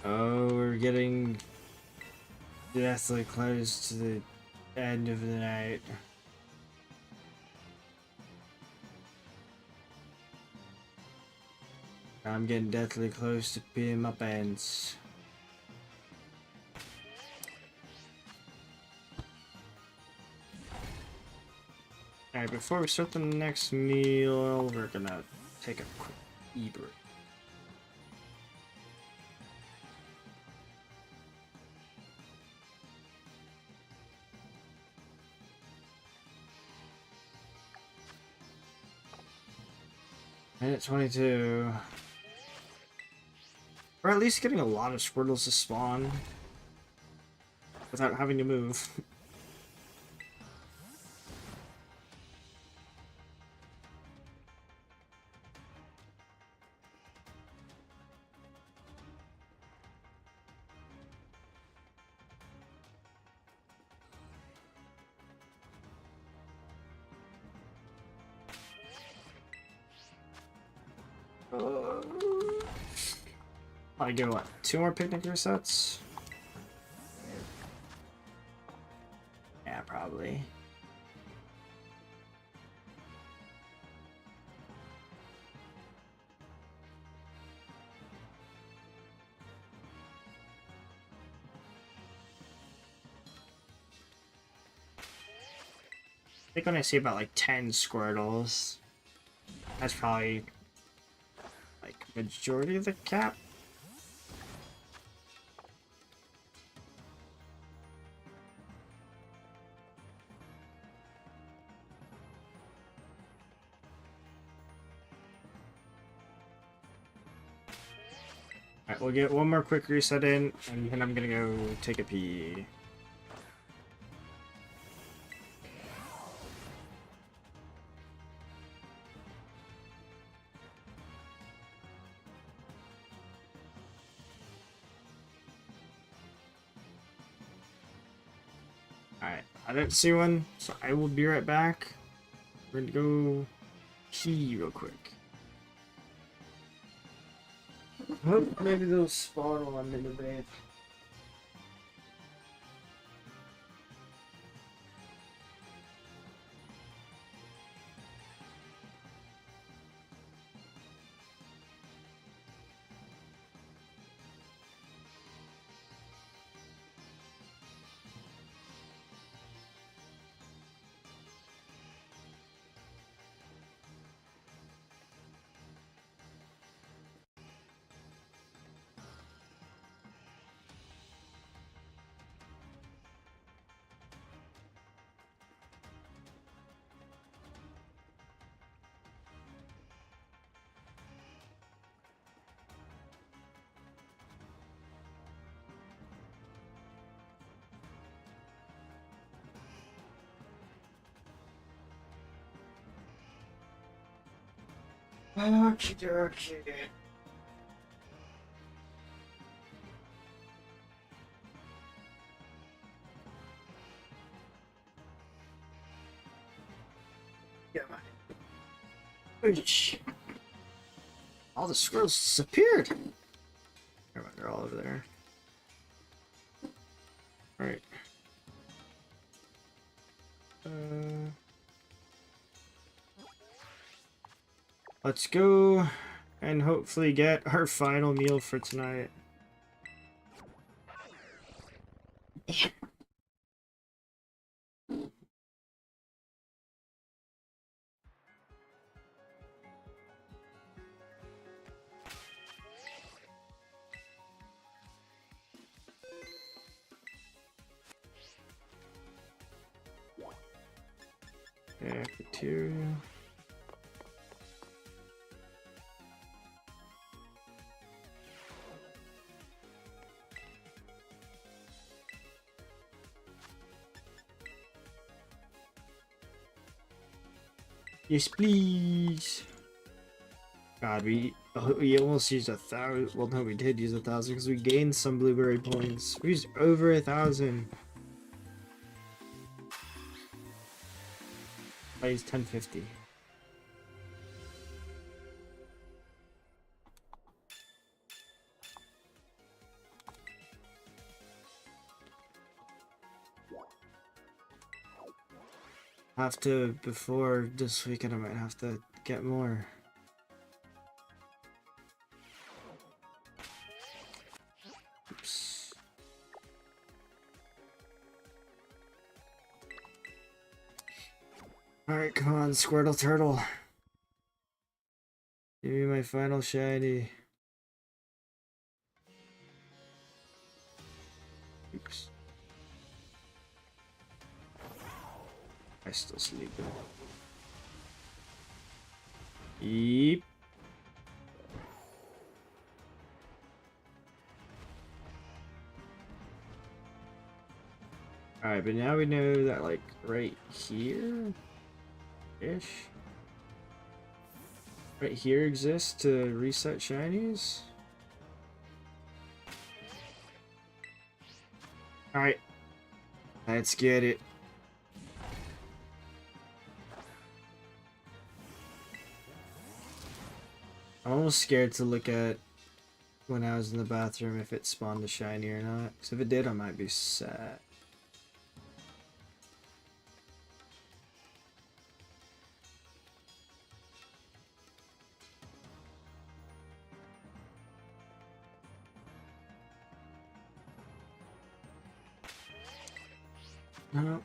Oh, we're getting deathly close to the end of the night. I'm getting deathly close to peeing my pants. Alright, before we start the next meal, we're gonna take a quick e-break. Minute 22. We're at least getting a lot of Squirtles to spawn without having to move. I get what? 2 more picnic resets? Yeah, probably. I think when I see about like 10 Squirtles, that's probably like majority of the cap. Alright, we'll get one more quick reset in, and then I'm gonna go take a pee. Alright, I didn't see one, so I will be right back. We're gonna go pee real quick. Hope maybe they'll spawn while I'm in the bed. Okie dokie. Yeah, man. All the squirrels disappeared. Never mind, they're all over there. Alright. Let's go and hopefully get our final meal for tonight. Cafeteria. Yes, please. God, we almost used 1,000. Well, no, we did use 1,000 because we gained some blueberry points. We used over 1,000. I used 1050. Have to, before this weekend, I might have to get more. Oops. Alright, come on, Squirtle Turtle. Give me my final shiny. Oops. I still sleeping. Yeep. Alright, but now we know that, like, right here-ish? Right here exists to reset shinies? Alright. Let's get it. I'm almost scared to look at when I was in the bathroom if it spawned a shiny or not. Because if it did, I might be sad. No.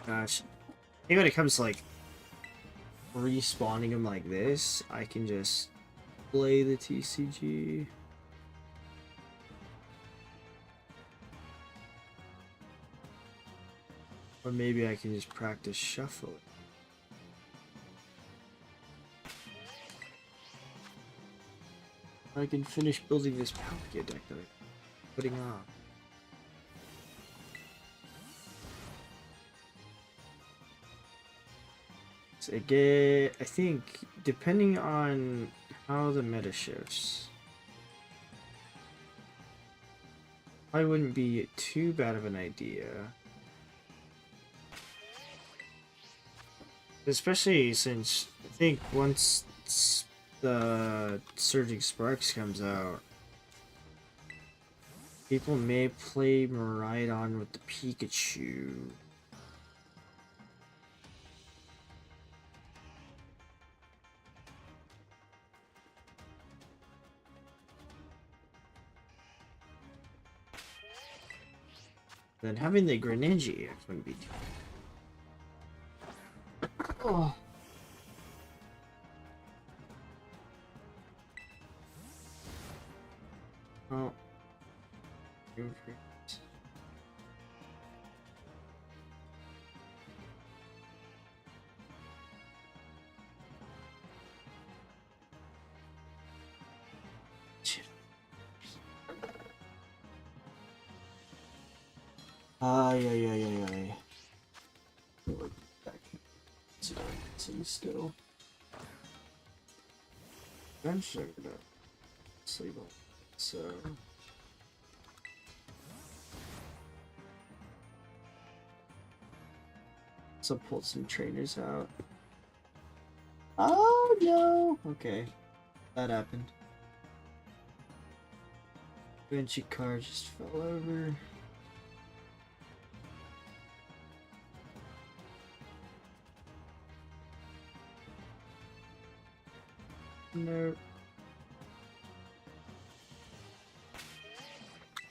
Gosh. I think when it comes to, like, respawning them like this, I can just play the TCG. Or maybe I can just practice shuffling. I can finish building this Palkia deck that I'm putting on. So again, I think, depending on how the meta shifts, probably wouldn't be too bad of an idea. Especially since I think once the Surging Sparks comes out, people may play Miraidon with the Pikachu. Then having the Greninja wouldn't be too bad. Oh. Oh. Ay, ay, ay, ay, ay. See still. Eventually I'm gonna sleep on. So pull some trainers out. Oh no! Okay. That happened. Vinci car just fell over. Nope.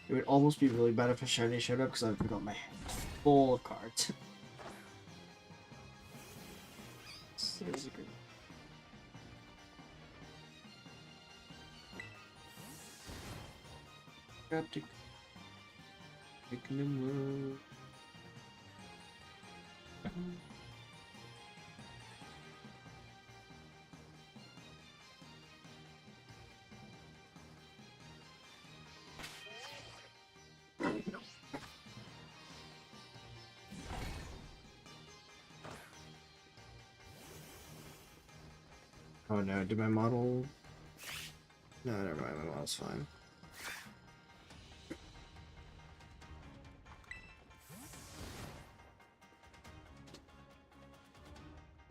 It would almost be really bad if a shiny showed up because I've got my hand full of cards. So there's a good. Grab to. Making them move. Oh no, did my model... No, never mind, my model's fine.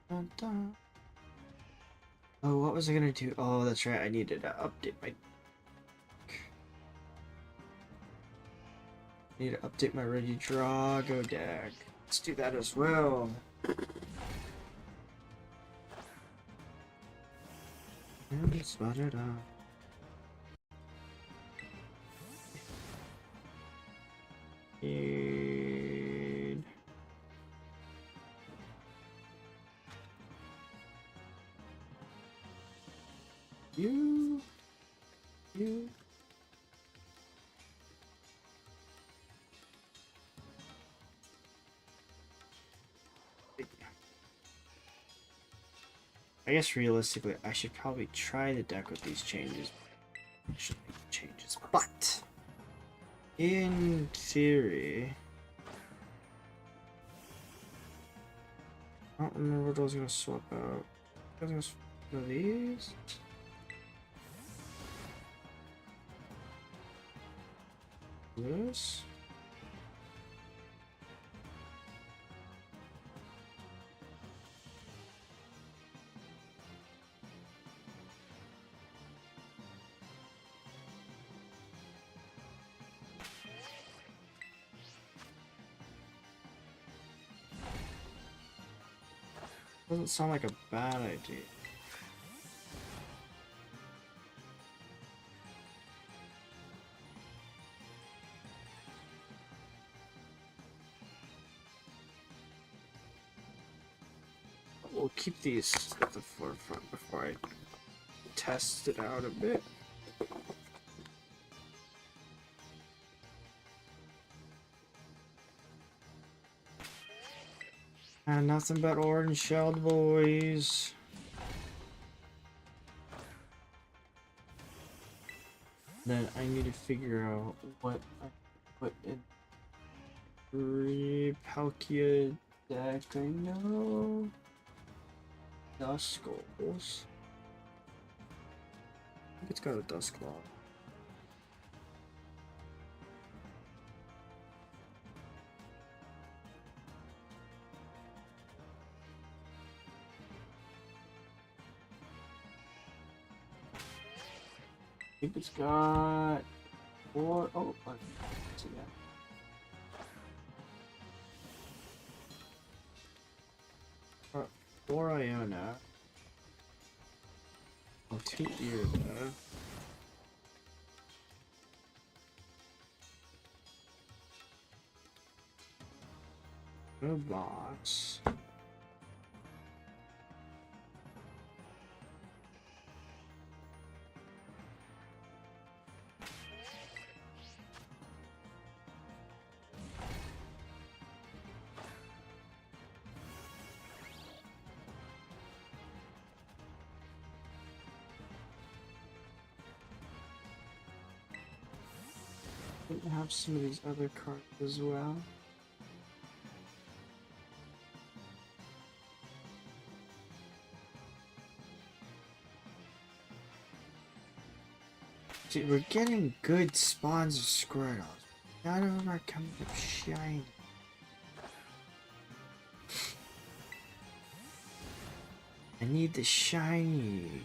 Dun, dun. Oh, what was I gonna do? Oh, that's right, I needed to update my... I need to update my Regidrago deck. Let's do that as well. And spot it out. And... You... I guess realistically, I should probably try the deck with these changes. I should make changes, but in theory, I don't remember what I was gonna swap out. I was gonna swap one of these. This. Doesn't sound like a bad idea. We'll keep these at the forefront before I test it out a bit. And nothing but orange shelled boys. Then I need to figure out what I put in Repalkia deck. I know Duskulls. I think it's got a Dusclaw. I think it's got four. Oh, I see that. Four Iona. Oh, 2 Irida. No boss. Have some of these other cards as well. Dude, we're getting good spawns of Squirtles. None of them are coming up shiny. I need the shiny.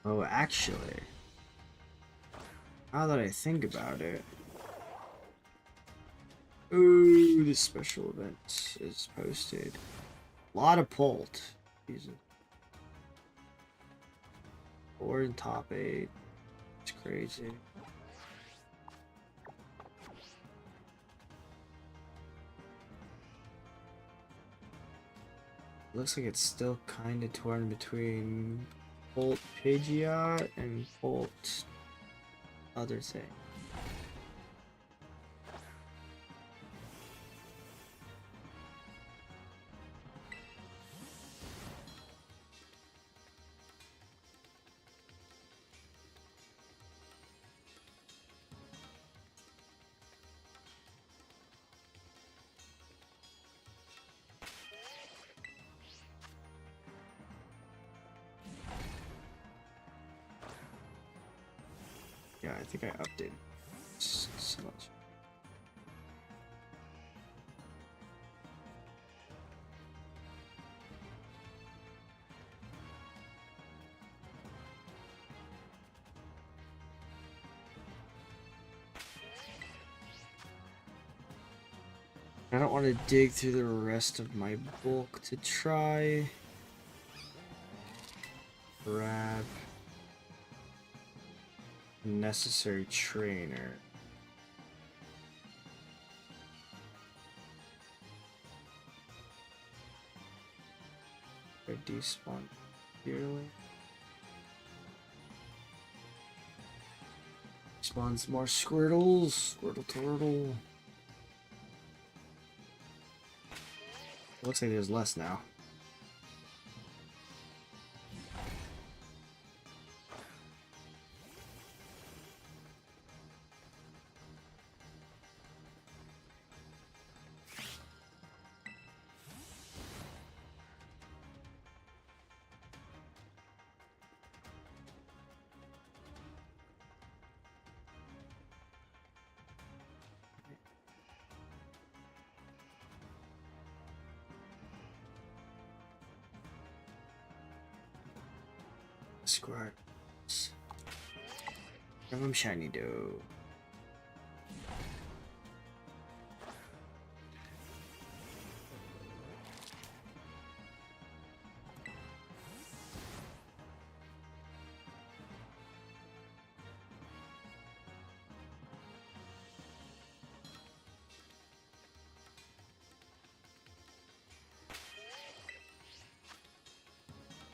Oh, actually, now that I think about it, ooh, this special event is posted. A lot of Pult. Jesus. 4 in top 8. It's crazy. Looks like it's still kind of torn between Bolt Pidgeot and Bolt other thing. Yeah, I think I updated so much. I don't want to dig through the rest of my bulk to try grab necessary trainer. I despawn yearly. Spawns more Squirtles. Squirtle turtle. Looks like there's less now. Squirtles. Give them shiny dough.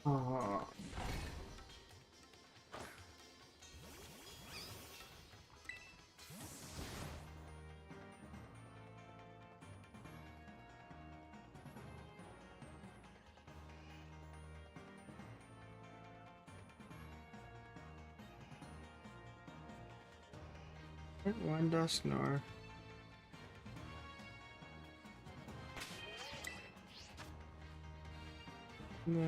Oh. One Dusknoir. No.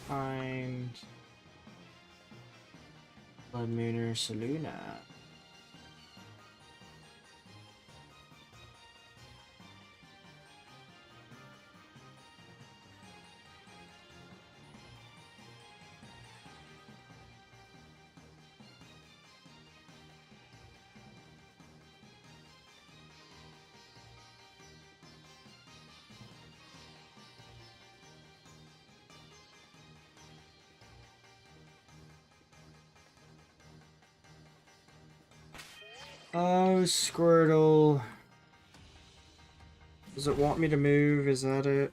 Find Blood Mooner Saluna. Oh, Squirtle. Does it want me to move? Is that it?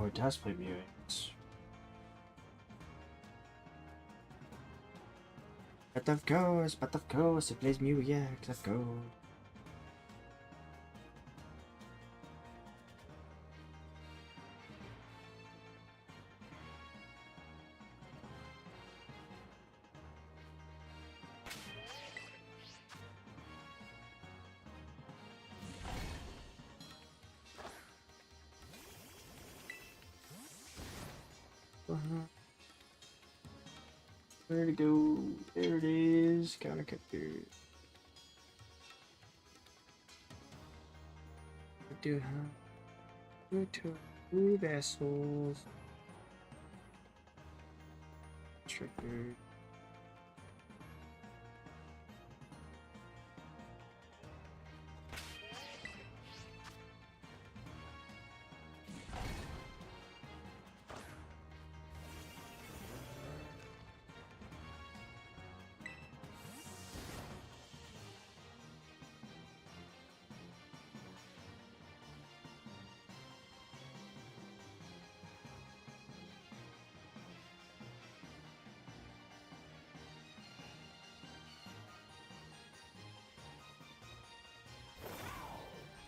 Oh, it does play mutants. But of course, it plays Mew, yeah, of course. Where to go? There it is. Counter capture. I do have two vessels. Triggered.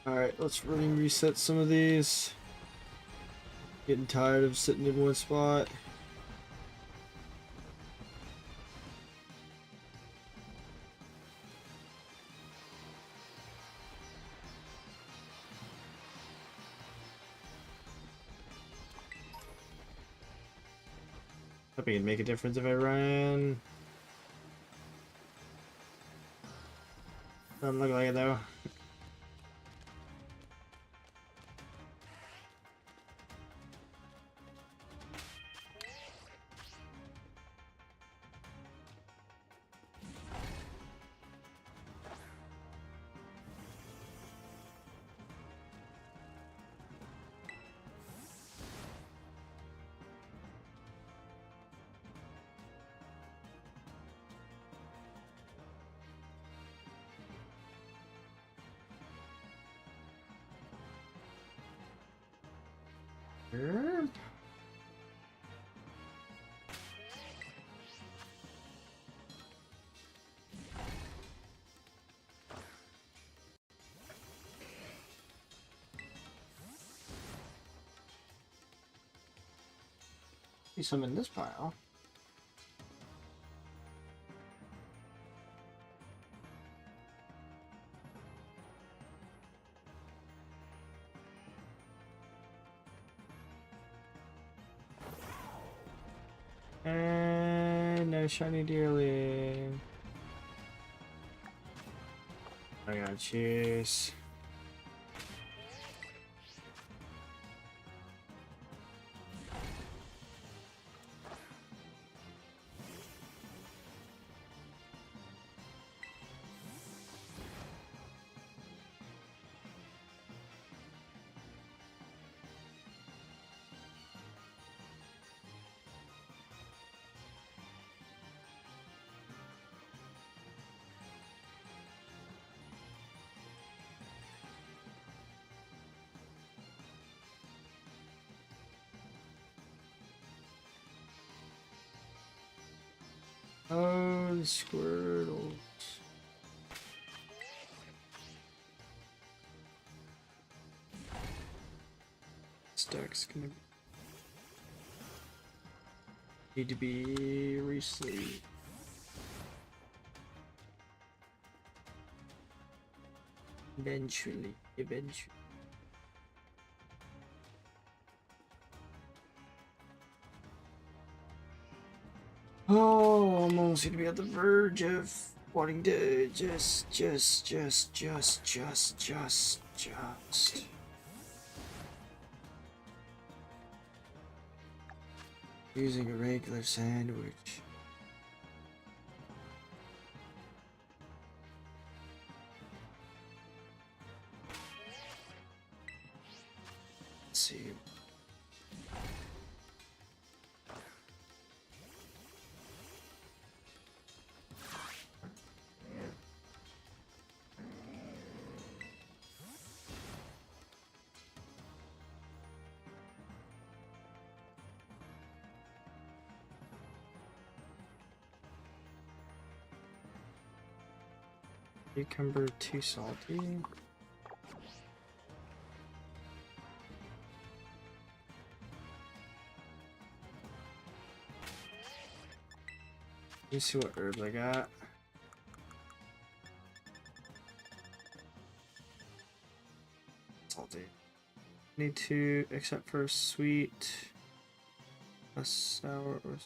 Alright, let's running reset some of these. Getting tired of sitting in one spot. Hoping it'd make a difference if I ran. Doesn't look like it though. Sure. See some in this pile. And no shiny dearling. I gotta choose. Oh, the Squirtle. Stack's gonna need to be re-sleeved. Eventually. Oh, I'm almost gonna be at the verge of wanting to just. Using a regular sandwich. Let's see. Cucumber too salty. Let me see what herbs I got. Salty. Need to, except for sweet, less sour, or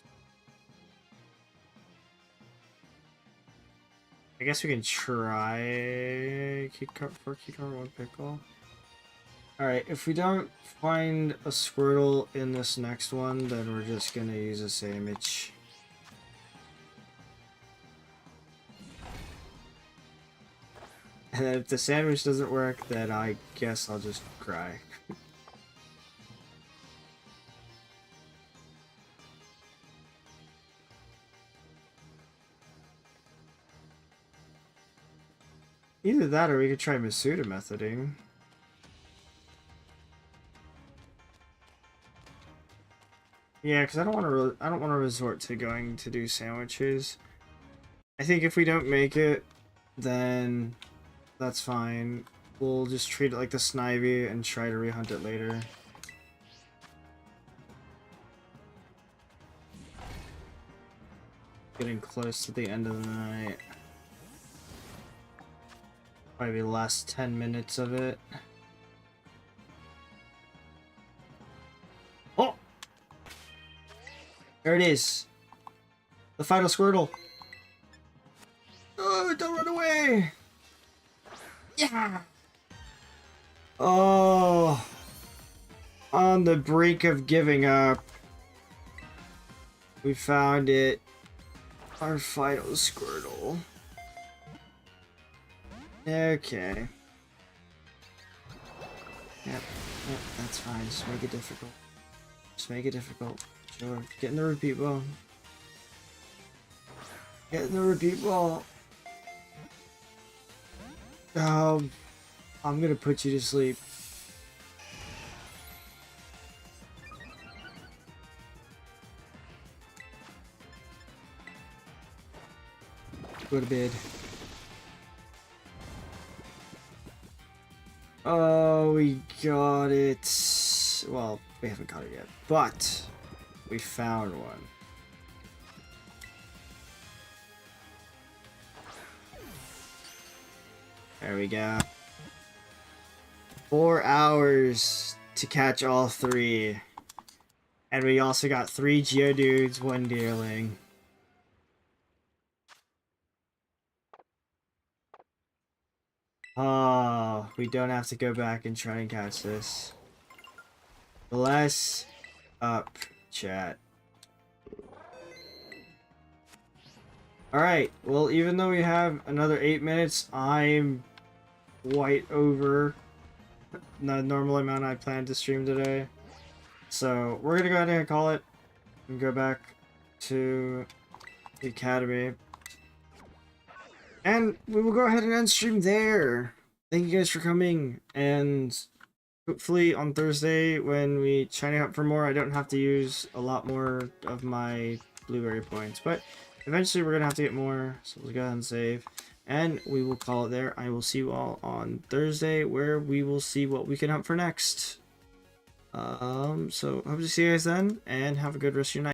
I guess we can try cucumber, one pickle. Alright, if we don't find a Squirtle in this next one, then we're just gonna use a sandwich. And then if the sandwich doesn't work, then I guess I'll just cry. Either that or we could try Masuda methoding. Yeah, because I don't want to resort to going to do sandwiches. I think if we don't make it, then that's fine. we'll just treat it like the Snivy and try to rehunt it later. Getting close to the end of the night. Probably the last 10 minutes of it. Oh! There it is. The final Squirtle. Oh, don't run away! Yeah! Oh! On the brink of giving up. We found it. Our final Squirtle. Okay. Yep, that's fine. Just make it difficult. Just make it difficult. Sure. Get in the repeat ball. Get in the repeat ball. I'm gonna put you to sleep. Go to bed. Oh, we got it. Well, we haven't got it yet, but we found one. There we go. 4 hours to catch all 3. And we also got 3 Geodudes, 1 Deerling. Oh, we don't have to go back and try and catch this. Bless up, chat. Alright, well, even though we have another 8 minutes, I'm quite over the normal amount I planned to stream today. So, we're gonna go ahead and call it and go back to the academy. And we will go ahead and end stream there. Thank you guys for coming, and hopefully on Thursday when we shiny hunt for more, I don't have to use a lot more of my blueberry points, but eventually we're gonna have to get more, so let's go ahead and save, and we will call it there. I will see you all on Thursday, where we will see what we can hunt for next. So hope to see you guys then, and have a good rest of your night.